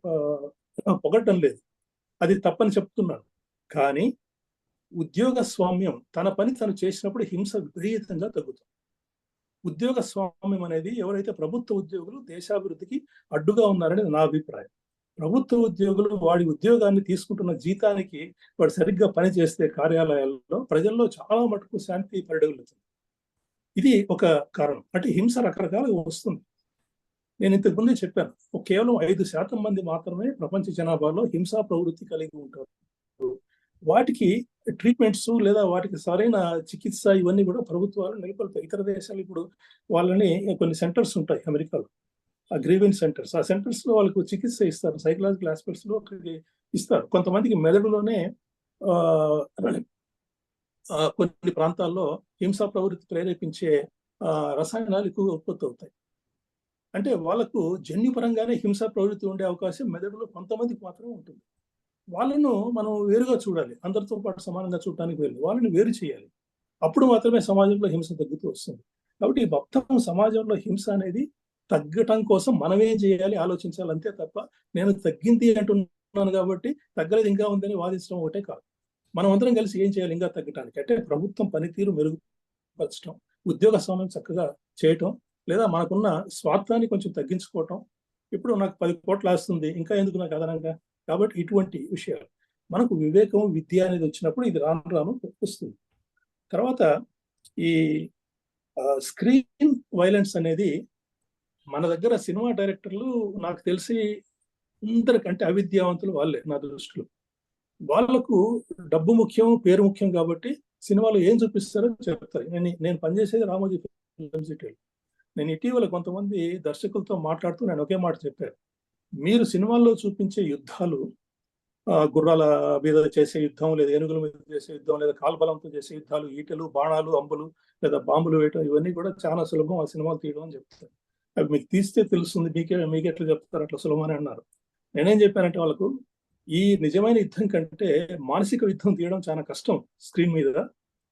పొగట్టడం లేదు, అది తప్పని చెప్తున్నాను. కానీ ఉద్యోగ స్వామ్యం తన పని తను చేసినప్పుడు హింస విపరీతంగా తగ్గుతుంది. ఉద్యోగ స్వామ్యం అనేది ఎవరైతే ప్రభుత్వ ఉద్యోగులు దేశాభివృద్ధికి అడ్డుగా ఉన్నారనేది నా అభిప్రాయం. ప్రభుత్వ ఉద్యోగులు వాడి ఉద్యోగాన్ని తీసుకుంటున్న జీతానికి వాడు సరిగ్గా పని చేస్తే కార్యాలయాల్లో ప్రజల్లో చాలా మటుకు శాంతి పరిడగులుతుంది. ఇది ఒక కారణం. అంటే హింస రకరకాలుగా వస్తుంది. నేను ఇంతకు ముందే చెప్పాను, కేవలం 5% మంది మాత్రమే ప్రపంచ జనాభాలో హింసా ప్రవృత్తి కలిగి ఉంటారు. వాటికి ట్రీట్మెంట్స్ లేదా వాటికి సరైన చికిత్స ఇవన్నీ కూడా ప్రభుత్వాలు నెలకొల్పాయి. ఇతర దేశాలు ఇప్పుడు వాళ్ళని కొన్ని సెంటర్స్ ఉంటాయి అమెరికాలో, ఆ గ్రీవెన్స్ సెంటర్స్. ఆ సెంటర్స్ లో వాళ్ళకు చికిత్స ఇస్తారు, సైకలాజికల్ ఆస్పెక్ట్స్ లో ఇస్తారు. కొంతమందికి మెదడులోనే కొన్ని ప్రాంతాల్లో హింసా ప్రవృత్తి ప్రేరేపించే రసాయనాలు ఎక్కువగా ఉత్పత్తి అవుతాయి. అంటే వాళ్ళకు జన్యుపరంగానే హింసా ప్రవృత్తి ఉండే అవకాశం మెదడులో కొంతమందికి మాత్రమే ఉంటుంది. వాళ్ళను మనం వేరుగా చూడాలి, అందరితో పాటు సమానంగా చూడటానికి వెళ్ళి వాళ్ళని వేరు చేయాలి. అప్పుడు మాత్రమే సమాజంలో హింస తగ్గుతూ వస్తుంది. కాబట్టి మొత్తం సమాజంలో హింస అనేది తగ్గటం కోసం మనం ఏం చేయాలి ఆలోచించాలి, అంతే తప్ప నేను తగ్గింది అంటున్నాను కాబట్టి తగ్గలేదు ఇంకా ఉందని వాదించడం ఒకటే కాదు. మనం అందరం కలిసి ఏం చేయాలి ఇంకా తగ్గటానికి అంటే ప్రభుత్వం పనితీరు మెరుగుపరచడం, ఉద్యోగ స్వామ్యం చక్కగా చేయటం, లేదా మనకున్న స్వార్థాన్ని కొంచెం తగ్గించుకోవటం. ఇప్పుడు నాకు 10 కోట్లు వస్తుంది, ఇంకా ఎందుకు నాకు అదనంగా? కాబట్టి ఇటువంటి విషయాలు మనకు వివేకం విద్య అనేది వచ్చినప్పుడు ఇది రాను రాను వస్తుంది. తర్వాత ఈ స్క్రీన్ వైలెన్స్ అనేది మన దగ్గర సినిమా డైరెక్టర్లు నాకు తెలిసి అందరికంటే అవిద్యావంతులు వాళ్ళే నా దృష్టిలో. వాళ్ళకు డబ్బు ముఖ్యం, పేరు ముఖ్యం కాబట్టి సినిమాలో ఏం చూపిస్తారో చెప్తారు. నేను పనిచేసేది రామోజీ ఫిల్మ్ సిటీలో. నేను ఇటీవల కొంతమంది దర్శకులతో మాట్లాడుతూ నేను ఒకే మాట చెప్పాను, మీరు సినిమాల్లో చూపించే యుద్ధాలు గుర్రాల మీద చేసే యుద్ధం, లేదా ఏనుగుల మీద చేసే యుద్ధం, లేదా కాల్బలంతో చేసే యుద్ధాలు, ఈటలు, బాణాలు, అంబులు, లేదా బాంబులు వేయటం, ఇవన్నీ కూడా చాలా సులభం ఆ సినిమాలు తీయడం అని చెప్తారు. అవి మీకు తీస్తే తెలుస్తుంది, మీకు ఎట్లా చెప్తారు అట్లా సులభం అని అన్నారు. నేనేం చెప్పానంటే వాళ్ళకు, ఈ నిజమైన యుద్ధం కంటే మానసిక యుద్ధం తీయడం చాలా కష్టం స్క్రీన్ మీద.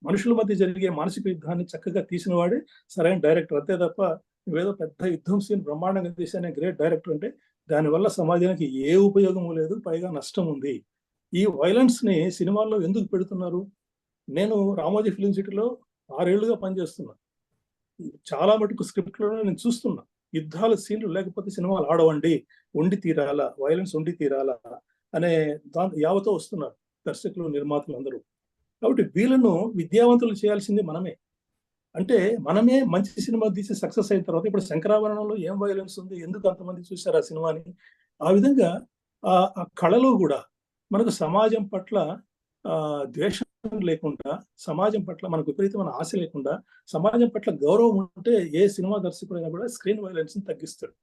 మనుషుల మధ్య జరిగే మానసిక యుద్ధాన్ని చక్కగా తీసిన వాడే సరైన డైరెక్టర్. అంతే తప్ప నువ్వేదో పెద్ద యుద్ధం సీన్ బ్రహ్మాండంగా తీసిన గ్రేట్ డైరెక్టర్ అంటే దానివల్ల సమాజానికి ఏ ఉపయోగం లేదు, పైగా నష్టం ఉంది. ఈ వైలెన్స్ ని సినిమాల్లో ఎందుకు పెడుతున్నారు? నేను రామోజీ ఫిలిం సిటీలో 6 ఏళ్లుగా పనిచేస్తున్నా. చాలా మటుకు స్క్రిప్ట్లలో నేను చూస్తున్నా, యుద్ధాల సీన్లు లేకపోతే సినిమాలు ఆడవండి, ఉండి తీరాలా, వైలెన్స్ ఉండి తీరాలా అనే యావతో వస్తున్నారు దర్శకులు, నిర్మాతలు అందరూ. కాబట్టి వీళ్ళను విద్యావంతులు చేయాల్సింది మనమే. అంటే మనమే మంచి సినిమా తీసి సక్సెస్ అయిన తర్వాత, ఇప్పుడు శంకరాభరణంలో ఏం వైలెన్స్ ఉంది, ఎందుకు అంతమంది చూశారు ఆ సినిమాని? ఆ విధంగా ఆ కళలో కూడా మనకు సమాజం పట్ల ద్వేషం లేకుండా, సమాజం పట్ల మనకు విపరీతమైన ఆశ లేకుండా, సమాజం పట్ల గౌరవం ఉంటే ఏ సినిమా దర్శకుడైనా కూడా స్క్రీన్ వైలెన్స్ ని తగ్గిస్తాడు.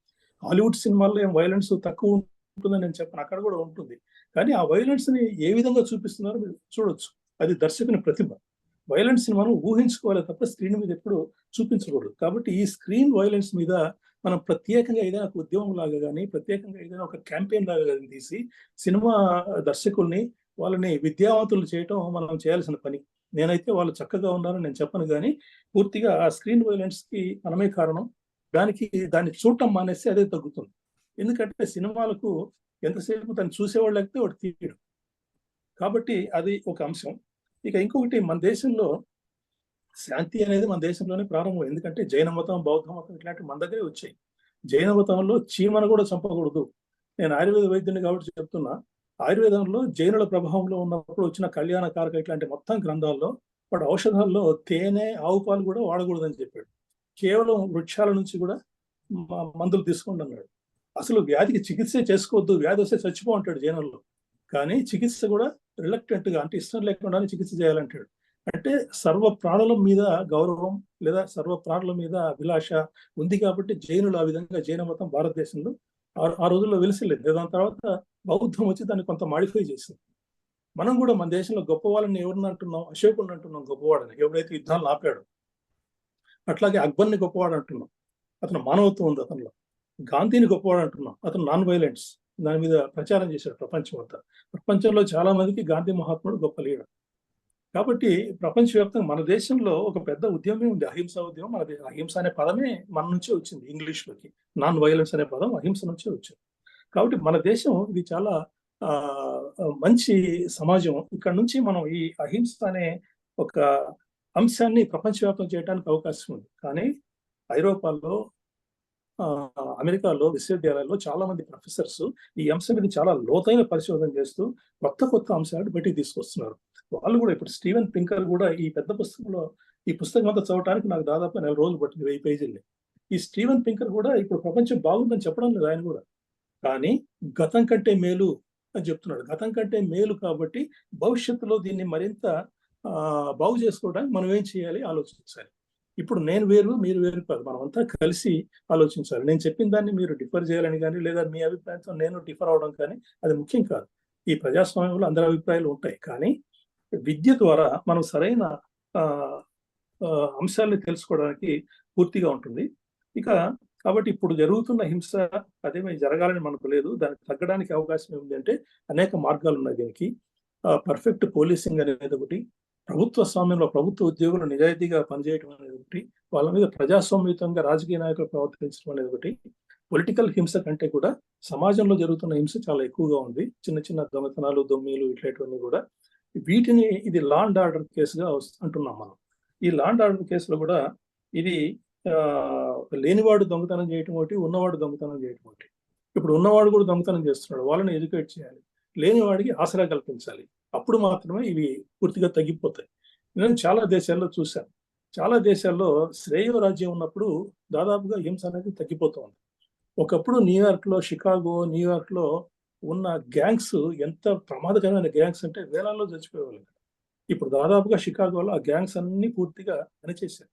హాలీవుడ్ సినిమాల్లో ఏం వైలెన్స్ తక్కువ ఉంటుందని నేను చెప్పను, అక్కడ కూడా ఉంటుంది. కానీ ఆ వైలెన్స్ ని ఏ విధంగా చూపిస్తున్నారో మీరు చూడొచ్చు. అది దర్శకుని ప్రతిభ. వైలెన్స్ ని మనం ఊహించుకోవాలి తప్ప స్క్రీన్ మీద ఎప్పుడు చూపించకూడదు. కాబట్టి ఈ స్క్రీన్ వైలెన్స్ మీద మనం ప్రత్యేకంగా ఏదైనా ఒక ఉద్యమం లాగా కానీ, ప్రత్యేకంగా ఏదైనా ఒక క్యాంపెయిన్ లాగా కానీ తీసి సినిమా దర్శకుల్ని, వాళ్ళని విద్యావంతులు చేయటం మనం చేయాల్సిన పని. నేనైతే వాళ్ళు చక్కగా ఉన్నారని నేను చెప్పను, కానీ పూర్తిగా ఆ స్క్రీన్ వైలెన్స్ కి మనమే కారణం. దాన్ని చూడటం మానేస్తే అదే తగ్గుతుంది. ఎందుకంటే సినిమాలకు ఎంతసేపు దాన్ని చూసేవాళ్ళు లేకపోతే వాడు తీయడు. కాబట్టి అది ఒక అంశం. ఇక ఇంకొకటి, మన దేశంలో శాంతి అనేది మన దేశంలోనే ప్రారంభం. ఎందుకంటే జైన మతం, బౌద్ధ మతం ఇట్లాంటివి మన దగ్గరే వచ్చాయి. జైన మతంలో చీమను కూడా చంపకూడదు. నేను ఆయుర్వేద వైద్యుని కాబట్టి చెప్తున్నా, ఆయుర్వేదంలో జైనుల ప్రభావంలో ఉన్నప్పుడు వచ్చిన కళ్యాణకారక ఇట్లాంటి మొత్తం గ్రంథాల్లో వాడు ఔషధాల్లో తేనె, ఆవు పాలు కూడా వాడకూడదని చెప్పాడు. కేవలం వృక్షాల నుంచి కూడా మందులు తీసుకోండి అన్నాడు. అసలు వ్యాధికి చికిత్సే చేసుకోవద్దు, వ్యాధి వస్తే చచ్చిపో అంటాడు జైనుల్లో. కానీ చికిత్స కూడా రిలక్టెంట్ గా, అంటే ఇష్టం లేకుండానే చికిత్స చేయాలంటాడు. అంటే సర్వ ప్రాణుల మీద గౌరవం లేదా సర్వ ప్రాణుల మీద అభిలాష ఉంది కాబట్టి జైనులు ఆ విధంగా, జైన మతం భారతదేశంలో ఆ రోజుల్లో వెలిసిలేదు. దాని తర్వాత బౌద్ధం వచ్చి దాన్ని కొంత మాడిఫై చేసింది. మనం కూడా మన దేశంలో గొప్ప వాళ్ళని ఎవరిని అంటున్నాం? అశోకుడిని అంటున్నాం గొప్పవాడని, ఎవడైతే యుద్ధాలను ఆపాడు. అట్లాగే అక్బర్ని గొప్పవాడు అంటున్నాం, అతను మానవత్వం ఉంది అతనిలో. గాంధీని గొప్పవాడు అంటున్నాం, అతను నాన్ వైలెన్స్ దాని మీద ప్రచారం చేశాడు ప్రపంచం అంతా. ప్రపంచంలో చాలా మందికి గాంధీ మహాత్ముడు గొప్ప లీడర్. కాబట్టి ప్రపంచవ్యాప్తంగా మన దేశంలో ఒక పెద్ద ఉద్యమమే ఉంది, అహింసా ఉద్యమం. మన అహింస అనే పదమే మన నుంచే వచ్చింది ఇంగ్లీష్లోకి. నాన్ వైలెన్స్ అనే పదం అహింస నుంచే వచ్చింది. కాబట్టి మన దేశం ఇది చాలా మంచి సమాజం. ఇక్కడ నుంచి మనం ఈ అహింస అనే ఒక అంశాన్ని ప్రపంచవ్యాప్తం చేయడానికి అవకాశం ఉంది. కానీ ఐరోపాలో, అమెరికాలో విశ్వవిద్యాలయాల్లో చాలా మంది ప్రొఫెసర్స్ ఈ అంశం మీద చాలా లోతైన పరిశోధన చేస్తూ కొత్త అంశాలను బయటికి తీసుకొస్తున్నారు. వాళ్ళు కూడా ఇప్పుడు స్టీవెన్ పింకర్ కూడా ఈ పెద్ద పుస్తకంలో, ఈ పుస్తకం అంతా చదవడానికి నాకు దాదాపు 4 రోజులు పట్టింది, 1000 పేజీల్ని. ఈ స్టీవెన్ పింకర్ కూడా ఇప్పుడు ప్రపంచం బాగుందని చెప్పడం లేదు ఆయన కూడా, కానీ గతం కంటే మేలు అని చెప్తున్నాడు. గతం కంటే మేలు కాబట్టి భవిష్యత్తులో దీన్ని మరింత బాగు చేసుకోవడానికి మనం ఏం చేయాలి ఆలోచించాలి. ఇప్పుడు నేను వేరు, మీరు వేరు కాదు, మనం అంతా కలిసి ఆలోచించాలి. నేను చెప్పిన దాన్ని మీరు డిఫర్ చేయాలని కానీ, లేదా మీ అభిప్రాయంతో నేను డిఫర్ అవడం కానీ అది ముఖ్యం కాదు. ఈ ప్రజాస్వామ్యంలో అందరి అభిప్రాయాలు ఉంటాయి, కానీ విద్య ద్వారా మనం సరైన అంశాలని తెలుసుకోవడానికి పూర్తిగా ఉంటుంది. ఇక కాబట్టి ఇప్పుడు జరుగుతున్న హింస అదేమీ జరగాలని మనకు లేదు. దానికి తగ్గడానికి అవకాశం ఏమిటి అంటే అనేక మార్గాలు ఉన్నాయి దీనికి. పర్ఫెక్ట్ పోలీసింగ్ అనేది ఒకటి, ప్రభుత్వ స్వామ్యంలో ప్రభుత్వ ఉద్యోగులు నిజాయితీగా పనిచేయడం అనేది ఒకటి, వాళ్ళ మీద ప్రజాస్వామ్యయుతంగా రాజకీయ నాయకులు ప్రవర్తించడం అనేది ఒకటి. పొలిటికల్ హింస కంటే కూడా సమాజంలో జరుగుతున్న హింస చాలా ఎక్కువగా ఉంది. చిన్న దొంగతనాలు, దొమ్మీలు ఇట్లాంటివన్నీ కూడా. వీటిని ఇది లా అండ్ ఆర్డర్ కేసుగా అంటున్నాం మనం. ఈ లా అండ్ ఆర్డర్ కేసులో కూడా ఇది లేనివాడు దొంగతనం చేయటం ఒకటి, ఉన్నవాడు దొంగతనం చేయటం ఒకటి. ఇప్పుడు ఉన్నవాడు కూడా దొంగతనం చేస్తున్నాడు, వాళ్ళని ఎడ్యుకేట్ చేయాలి, లేనివాడికి ఆసరా కల్పించాలి. అప్పుడు మాత్రమే ఇవి పూర్తిగా తగ్గిపోతాయి. నేను చాలా దేశాల్లో చూశాను. చాలా దేశాల్లో శ్రేయోరాజ్యం ఉన్నప్పుడు దాదాపుగా హింస అనేది తగ్గిపోతుంది. ఒకప్పుడు న్యూయార్క్లో, షికాగో, న్యూయార్క్లో ఉన్న గ్యాంగ్స్ ఎంత ప్రమాదకరమైన గ్యాంగ్స్ అంటే వేలాల్లో చచ్చిపోయేవాళ్ళు. ఇప్పుడు దాదాపుగా షికాగోలో ఆ గ్యాంగ్స్ అన్ని పూర్తిగా అణిచేశారు.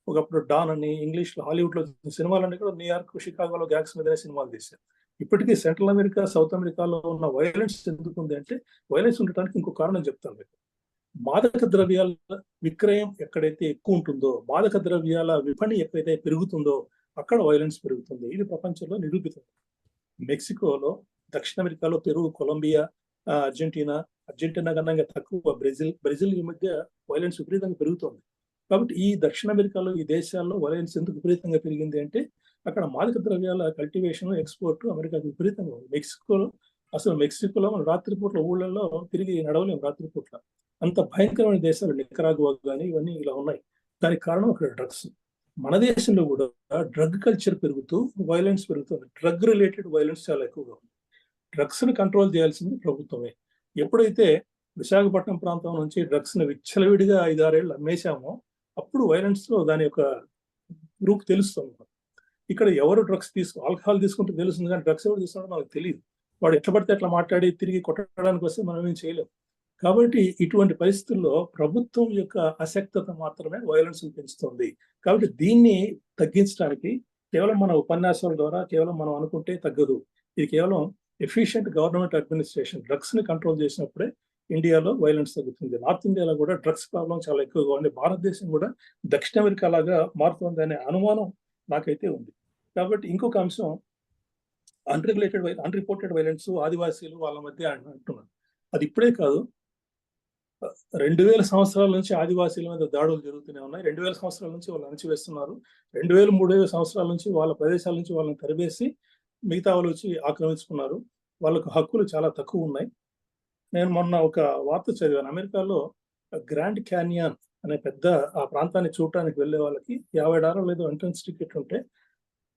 ఒకప్పుడు డాన్ అని ఇంగ్లీష్లో, హాలీవుడ్లో సినిమాలన్నీ కూడా న్యూయార్క్, షికాగోలో గ్యాంగ్స్ మీదనే సినిమాలు తీశారు. ఇప్పటికీ సెంట్రల్ అమెరికా, సౌత్ అమెరికాలో ఉన్న వైలెన్స్ ఎందుకు ఉంది అంటే, వైలెన్స్ ఉండటానికి ఇంకో కారణం చెప్తాను మీకు. మాదక ద్రవ్యాల విక్రయం ఎక్కడైతే ఎక్కువ ఉంటుందో, మాదక ద్రవ్యాల విపణి ఎక్కడైతే పెరుగుతుందో అక్కడ వైలెన్స్ పెరుగుతుంది. ఇది ప్రపంచంలో నిరూపితం. మెక్సికోలో, దక్షిణ అమెరికాలో పెరు, కొలంబియా, అర్జెంటీనా అర్జెంటీనా కన్నా ఇంకా తక్కువ. బ్రెజిల్ ఈ మధ్య వైలెన్స్ విపరీతంగా పెరుగుతోంది. కాబట్టి ఈ దక్షిణ అమెరికాలో ఈ దేశాల్లో వైలెన్స్ ఎందుకు విపరీతంగా పెరిగింది అంటే అక్కడ మాదక ద్రవ్యాల కల్టివేషన్ ఎక్స్పోర్ట్ అమెరికాకు విపరీతంగా ఉంది. మెక్సికోలో మనం రాత్రిపూట్ల ఊళ్ళల్లో తిరిగి నడవలేము రాత్రిపూట్ల. అంత భయంకరమైన దేశాలు నికరాగువా కానీ ఇవన్నీ ఇలా ఉన్నాయి. దానికి కారణం అక్కడ డ్రగ్స్. మన దేశంలో కూడా డ్రగ్ కల్చర్ పెరుగుతూ వైలెన్స్ పెరుగుతుంది. డ్రగ్ రిలేటెడ్ వైలెన్స్ చాలా ఎక్కువగా ఉంది. డ్రగ్స్ ని కంట్రోల్ చేయాల్సింది ప్రభుత్వమే. ఎప్పుడైతే విశాఖపట్నం ప్రాంతం నుంచి డ్రగ్స్ ని విచ్చలవిడిగా 5-6 ఏళ్ళు అమ్మేశామో అప్పుడు వైలెన్స్ లో దాని యొక్క గ్రూప్ తెలుస్తుంది. ఇక్కడ ఎవరు డ్రగ్స్ ఆల్కహాల్ తీసుకుంటే తెలుస్తుంది, కానీ డ్రగ్స్ ఎవరు తీసుకుంటే మనకు తెలియదు. వాడు ఎట్లా పడితే అట్లా మాట్లాడి తిరిగి కొట్టడానికి వస్తే మనం ఏం చేయలేం. కాబట్టి ఇటువంటి పరిస్థితుల్లో ప్రభుత్వం యొక్క అశక్తత మాత్రమే వైలెన్స్ పెంచుతుంది. కాబట్టి దీన్ని తగ్గించడానికి కేవలం మన ఉపన్యాసాల ద్వారా కేవలం మనం అనుకుంటే తగ్గదు. ఇది కేవలం ఎఫిషియెంట్ గవర్నమెంట్ అడ్మినిస్ట్రేషన్, డ్రగ్స్ ని కంట్రోల్ చేసినప్పుడే ఇండియాలో వైలెన్స్ తగ్గుతుంది. నార్త్ ఇండియాలో కూడా డ్రగ్స్ ప్రాబ్లం చాలా ఎక్కువగా ఉంది. భారతదేశం కూడా దక్షిణ అమెరికా లాగా మారుతుంది అనే అనుమానం నాకైతే ఉంది. కాబట్టి ఇంకొక అంశం అన్రిపోర్టెడ్ వైలెన్స్, ఆదివాసీలు వాళ్ళ మధ్య అంటున్నాను. అది ఇప్పుడే కాదు, 2000 సంవత్సరాల నుంచి ఆదివాసీల మీద దాడులు జరుగుతూనే ఉన్నాయి. 2000 సంవత్సరాల నుంచి వాళ్ళు అణచివేస్తున్నారు. 2000-3000 సంవత్సరాల నుంచి వాళ్ళ ప్రదేశాల నుంచి వాళ్ళని తరివేసి మిగతా వాళ్ళు వచ్చి ఆక్రమించుకున్నారు. వాళ్ళకు హక్కులు చాలా తక్కువ ఉన్నాయి. నేను మొన్న ఒక వార్త చదివాను. అమెరికాలో గ్రాండ్ క్యానియన్ అనే పెద్ద ఆ ప్రాంతాన్ని చూడటానికి వెళ్ళే వాళ్ళకి $50 ఏదో ఎంట్రన్స్ టికెట్ ఉంటే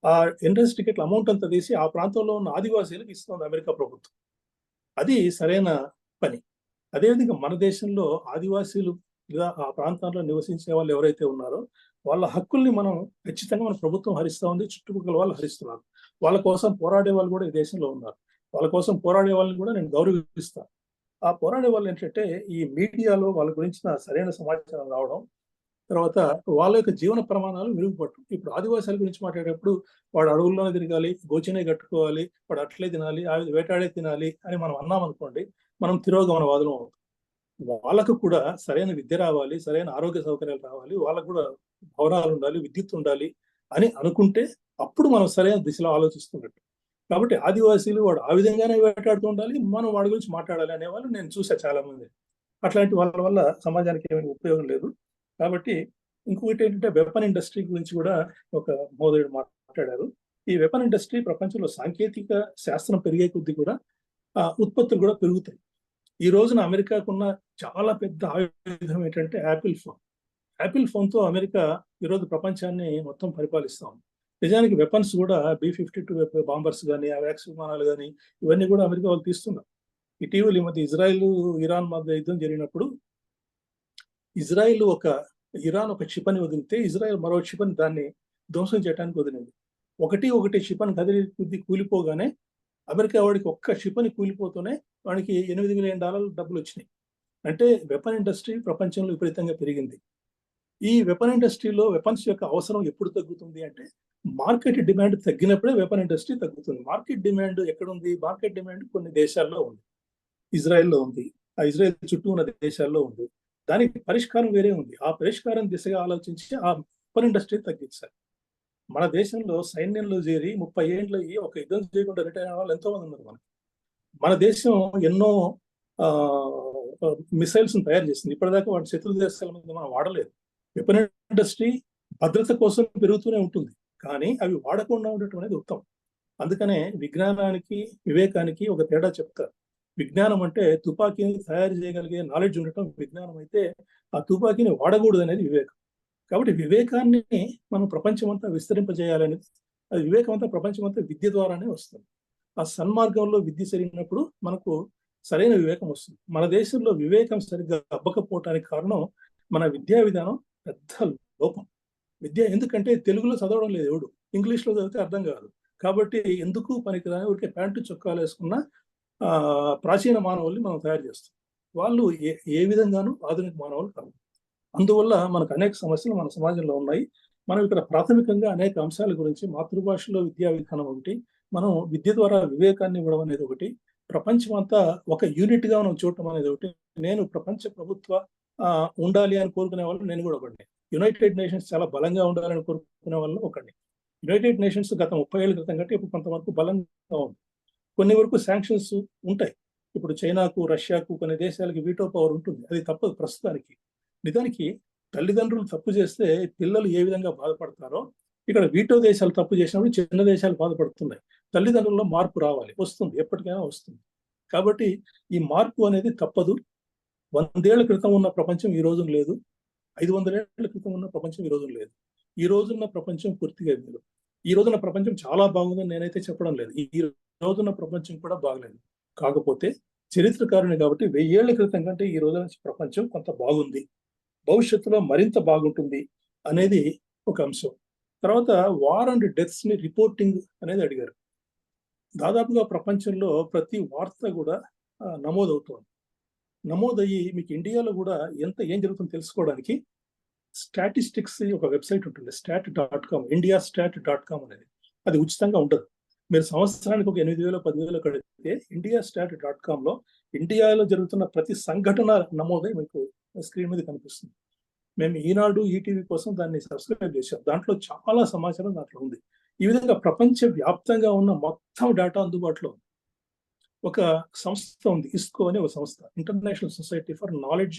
ఆ ఎంట్రన్స్ టికెట్ల అమౌంట్ అంతా తీసి ఆ ప్రాంతంలో ఉన్న ఆదివాసీలకు ఇస్తుంది అమెరికా ప్రభుత్వం. అది సరైన పని. అదేవిధంగా మన దేశంలో ఆదివాసీలు లేదా ఆ ప్రాంతాల్లో నివసించే వాళ్ళు ఎవరైతే ఉన్నారో వాళ్ళ హక్కుల్ని మనం ఖచ్చితంగా మన ప్రభుత్వం హరిస్తూ ఉంది, చుట్టుపక్కల వాళ్ళు హరిస్తున్నారు. వాళ్ళ కోసం పోరాడే వాళ్ళు కూడా ఈ దేశంలో ఉన్నారు. వాళ్ళ కోసం పోరాడే వాళ్ళని కూడా నేను గౌరవిస్తాను. ఆ పోరాడే వాళ్ళు ఏంటంటే ఈ మీడియాలో వాళ్ళ గురించిన సరైన సమాచారం రావడం, తర్వాత వాళ్ళ యొక్క జీవన ప్రమాణాలు మెరుగుపడటం. ఇప్పుడు ఆదివాసాల గురించి మాట్లాడేటప్పుడు వాడు అడవుల్లోనే తిరగాలి, గోచినే కట్టుకోవాలి, వాడు అట్లే తినాలి, వేటాడే తినాలి అని మనం అన్నాం అనుకోండి, మనం తిరోగమనవాదులం అవుతాం. వాళ్ళకు కూడా సరైన విద్య రావాలి, సరైన ఆరోగ్య సౌకర్యాలు రావాలి, వాళ్ళకు కూడా భవనాలు ఉండాలి, విద్యుత్ ఉండాలి అని అనుకుంటే అప్పుడు మనం సరైన దిశలో ఆలోచిస్తున్నట్టు. కాబట్టి ఆదివాసీలు వాడు ఆ విధంగానే వేటాడుతూ ఉండాలి, మనం వాడి గురించి మాట్లాడాలి అనేవాళ్ళు నేను చూసా చాలా మంది. అట్లాంటి వాళ్ళ వల్ల సమాజానికి ఏమైనా ఉపయోగం లేదు. కాబట్టి ఇంకొకటి ఏంటంటే వెపన్ ఇండస్ట్రీ గురించి కూడా ఒక మహోదయుడు మాట్లాడారు. ఈ వెపన్ ఇండస్ట్రీ ప్రపంచంలో సాంకేతిక శాస్త్రం పెరిగే కొద్దీ కూడా ఉత్పత్తులు కూడా పెరుగుతాయి. ఈ రోజున అమెరికాకున్న చాలా పెద్ద ఆయుధం ఏంటంటే యాపిల్ ఫోన్. యాపిల్ ఫోన్తో అమెరికా ఈరోజు ప్రపంచాన్ని మొత్తం పరిపాలిస్తాం. నిజానికి వెపన్స్ కూడా B-52 బాంబర్స్ కానీ, అవాక్స్ విమానాలు కానీ ఇవన్నీ కూడా అమెరికా వాళ్ళు తీస్తున్నారు. ఇటీవల ఈ మధ్య ఇజ్రాయిల్ ఇరాన్ మధ్య యుద్ధం జరిగినప్పుడు ఇరాన్ ఒక క్షిపణి వదిలితే ఇజ్రాయెల్ మరో క్షిపణి దాన్ని ధ్వంసం చేయడానికి వదిలింది. ఒకటి క్షిపణి కదిలి కొద్ది కూలిపోగానే అమెరికా వాడికి ఒక్క క్షిపణి కూలిపోతూనే వాడికి $8 మిలియన్ డబ్బులు వచ్చినాయి. అంటే వెపన్ ఇండస్ట్రీ ప్రపంచంలో విపరీతంగా పెరిగింది. ఈ వెపన్ ఇండస్ట్రీలో వెపన్స్ యొక్క అవసరం ఎప్పుడు తగ్గుతుంది అంటే మార్కెట్ డిమాండ్ తగ్గినప్పుడే వెపన్ ఇండస్ట్రీ తగ్గుతుంది. మార్కెట్ డిమాండ్ ఎక్కడుంది? మార్కెట్ డిమాండ్ కొన్ని దేశాల్లో ఉంది, ఇజ్రాయెల్లో ఉంది, ఆ ఇజ్రాయెల్ చుట్టూ ఉన్న దేశాల్లో ఉంది. దానికి పరిష్కారం వేరే ఉంది. ఆ పరిష్కారం దిశగా ఆలోచించి ఆ వెపన్ ఇండస్ట్రీ తగ్గించాలి. మన దేశంలో సైన్యంలో చేరి 30 ఏళ్ళు ఒక యుద్ధం చేయకుండా రిటైర్ అయిన వాళ్ళు ఎంతో మంది ఉన్నారు. మన దేశం ఎన్నో మిసైల్స్ తయారు చేసింది. ఇప్పటిదాకా వాటి శత్రు దేశాల మీద మనం వాడలేదు. వెపన్ ఇండస్ట్రీ భద్రత కోసం పెరుగుతూనే ఉంటుంది, కానీ అవి వాడకుండా ఉండటం అనేది ఉత్తమం. అందుకనే విజ్ఞానానికి వివేకానికి ఒక తేడా చెప్తారు. విజ్ఞానం అంటే తుపాకీని తయారు చేయగలిగే నాలెడ్జ్ ఉండటం విజ్ఞానం అయితే, ఆ తుపాకీని వాడకూడదు అనేది వివేకం. కాబట్టి వివేకాన్ని మనం ప్రపంచమంతా విస్తరింపజేయాలనేది, అది వివేకం అంతా ప్రపంచమంతా విద్య ద్వారానే వస్తుంది. ఆ సన్మార్గంలో విద్య సరిగినప్పుడు మనకు సరైన వివేకం వస్తుంది. మన దేశంలో వివేకం సరిగ్గా అబ్బకపోవటానికి కారణం మన విద్యా విధానం పెద్ద లోపం. విద్య ఎందుకంటే తెలుగులో చదవడం లేదు ఎవడు, ఇంగ్లీష్లో చదివితే అర్థం కాదు. కాబట్టి ఎందుకు పనికిరాని ఊరికే ప్యాంటు చొక్కాలు వేసుకున్న ప్రాచీన మానవుల్ని మనం తయారు చేస్తాం. వాళ్ళు ఏ విధంగానూ ఆధునిక మానవులు కాదు. అందువల్ల మనకు అనేక సమస్యలు మన సమాజంలో ఉన్నాయి. మనం ఇక్కడ ప్రాథమికంగా అనేక అంశాల గురించి మాతృభాషలో విద్యా విధానం ఒకటి, మనం విద్య ద్వారా వివేకాన్ని ఇవ్వడం అనేది ఒకటి, ప్రపంచం అంతా ఒక యూనిట్ గా మనం చూడటం అనేది ఒకటి. నేను ప్రపంచ ప్రభుత్వ ఉండాలి అని కోరుకునే వాళ్ళు నేను కూడా ఒకటి. యునైటెడ్ నేషన్స్ చాలా బలంగా ఉండాలని కోరుకునే వాళ్ళు ఒకటి. యునైటెడ్ నేషన్స్ గత 30 ఏళ్ల క్రితం కంటే ఇప్పుడు కొంతవరకు బలంగా ఉంది. కొన్ని వరకు శాంక్షన్స్ ఉంటాయి. ఇప్పుడు చైనాకు, రష్యాకు, కొన్ని దేశాలకి వీటో పవర్ ఉంటుంది. అది తప్పదు ప్రస్తుతానికి. నిజానికి తల్లిదండ్రులు తప్పు చేస్తే పిల్లలు ఏ విధంగా బాధపడతారో ఇక్కడ వీటో దేశాలు తప్పు చేసినప్పుడు చిన్న దేశాలు బాధపడుతున్నాయి. తల్లిదండ్రుల్లో మార్పు రావాలి, వస్తుంది, ఎప్పటికైనా వస్తుంది. కాబట్టి ఈ మార్పు అనేది తప్పదు. 100 ఏళ్ల క్రితం ఉన్న ప్రపంచం ఈ రోజు లేదు. 500 ఏళ్ల క్రితం ఉన్న ప్రపంచం ఈ రోజు లేదు. ఈ రోజున్న ప్రపంచం పూర్తిగా లేదు. ఈ రోజున ప్రపంచం చాలా బాగుందని నేనైతే చెప్పడం లేదు. ఈ రోజున్న ప్రపంచం కూడా బాగలేదు. కాకపోతే చరిత్రకారుని కాబట్టి 1000 ఏళ్ల క్రితం కంటే ఈ రోజున ప్రపంచం కొంత బాగుంది, భవిష్యత్తులో మరింత బాగుంటుంది అనేది ఒక అంశం. తర్వాత వార్ అండ్ డెత్స్ ని రిపోర్టింగ్ అనేది అడిగారు. దాదాపుగా ప్రపంచంలో ప్రతి వార్త కూడా నమోదవుతోంది. నమోదయ్యి మీకు ఇండియాలో కూడా ఏం జరుగుతుందో తెలుసుకోవడానికి స్టాటిస్టిక్స్ ఒక వెబ్సైట్ ఉంటుంది, stat.com, indiastat.com అనేది. అది ఉచితంగా ఉండదు. మీరు సంవత్సరానికి ఒక 8,000 10,000 కడితే indiastat.com లో ఇండియాలో జరుగుతున్న ప్రతి సంఘటన నమోదై మీకు స్క్రీన్ మీద కనిపిస్తుంది. మేము ఈనాడు, ఈటీవీ కోసం దాన్ని సబ్స్క్రైబ్ చేశాం. దాంట్లో చాలా సమాచారం దాంట్లో ఉంది. ఈ విధంగా ప్రపంచ వ్యాప్తంగా ఉన్న మొత్తం డేటా అందుబాటులో ఉంది. ఒక సంస్థ ఉంది, ఇస్కో అనే ఒక సంస్థ, international society for knowledge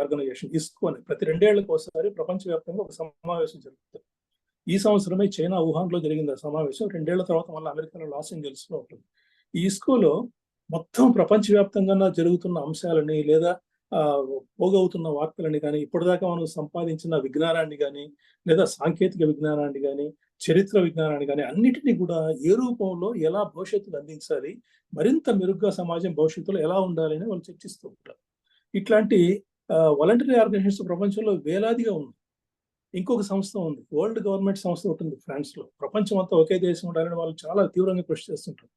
organization. ISKO అని ప్రతి 2 ఏళ్లకు ఒకసారి ప్రపంచవ్యాప్తంగా ఒక సమావేశం జరుగుతుంది. ఈ సంవత్సరమే చైనా వుహాన్లో జరిగింది ఆ సమావేశం. 2 ఏళ్ల తర్వాత మళ్ళీ అమెరికాలో లాస్ ఏంజల్స్ లో ఉంటుంది. ఈ ఇస్కోలో మొత్తం ప్రపంచవ్యాప్తంగా జరుగుతున్న అంశాలని లేదా పోగవుతున్న వార్తలని కానీ, ఇప్పటిదాకా మనం సంపాదించిన విజ్ఞానాన్ని కానీ, లేదా సాంకేతిక విజ్ఞానాన్ని కానీ, చరిత్ర విజ్ఞానాన్ని కానీ, అన్నిటినీ కూడా ఏ రూపంలో ఎలా భవిష్యత్తులో అందించాలి, మరింత మెరుగ్గా సమాజం భవిష్యత్తులో ఎలా ఉండాలి అని వాళ్ళు చర్చిస్తూ ఉంటారు. ఇట్లాంటి వాలంటరీ ఆర్గనైజేషన్స్ ప్రపంచంలో వేలాదిగా ఉంది. ఇంకొక సంస్థ ఉంది, వరల్డ్ గవర్నమెంట్ సంస్థ ఉంటుంది ఫ్రాన్స్ లో. ప్రపంచం అంతా ఒకే దేశం ఉండాలని వాళ్ళు చాలా తీవ్రంగా కృషి చేస్తుంటారు.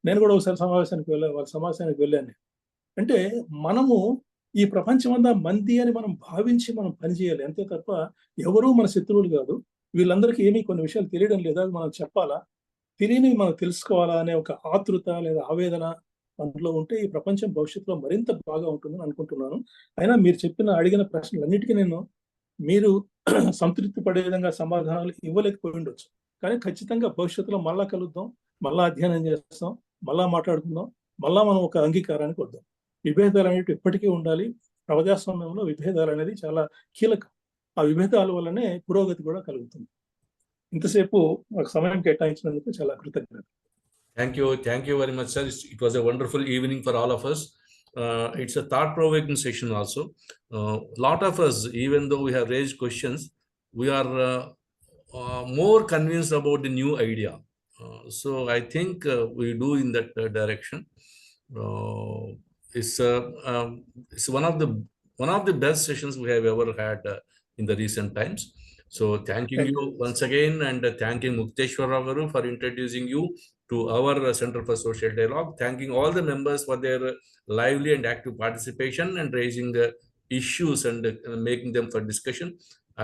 నేను కూడా ఒకసారి వాళ్ళ సమావేశానికి వెళ్ళాను. అంటే మనము ఈ ప్రపంచం అంతా మంది అని మనం భావించి మనం పనిచేయాలి, అంతే తప్ప ఎవరూ మన శత్రువులు కాదు. వీళ్ళందరికీ ఏమీ కొన్ని విషయాలు తెలియడం లేదా, మనం చెప్పాలా, తెలియని మనం తెలుసుకోవాలా అనే ఒక ఆతృత లేదా ఆవేదన అందులో ఉంటే ఈ ప్రపంచం భవిష్యత్తులో మరింత బాగా ఉంటుందని అనుకుంటున్నాను. అయినా మీరు అడిగిన ప్రశ్నలన్నిటికీ మీరు సంతృప్తి పడే విధంగా సమాధానాలు ఇవ్వలేకపోయి ఉండొచ్చు. కానీ ఖచ్చితంగా భవిష్యత్తులో మళ్ళా కలుద్దాం, మళ్ళా అధ్యయనం చేస్తాం, మళ్ళా మాట్లాడుకుందాం, మళ్ళా మనం ఒక అంగీకారానికి వద్దాం. విభేదాలు అనేవి ఎప్పటికీ ఉండాలి. ప్రజాస్వామ్యంలో విభేదాలు అనేది చాలా కీలకం. ఆ విభేదాల వల్లనే పురోగతి కూడా కలుగుతుంది. ఇంతసేపు మాకు సమయం కేటాయించినందుకు చాలా కృతజ్ఞతలు. Thank you very much, sir. It was a wonderful evening for all of us. It's a thought-provoking session also. Lot of us, even though we have raised questions, we are more convinced about the new idea. So I think we do in that direction. It's one of the best sessions we have ever had in the recent times. So thanking you once again, and thanking Mukteshwar Rao garu for introducing you to our Center for Social Dialogue. Thanking all the members for their lively and active participation and raising issues and making them for discussion.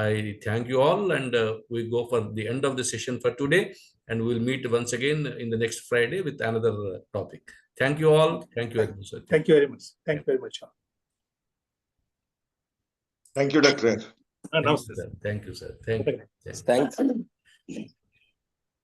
I thank you all, and we go for the end of the session for today, and we'll meet once again in the next Friday with another topic. Thank you all. Thank you very much, sir. Thank you very much. Thank you very much. Thank you, Dr. Thank you, sir. Thank you, sir. Thank you. Thanks.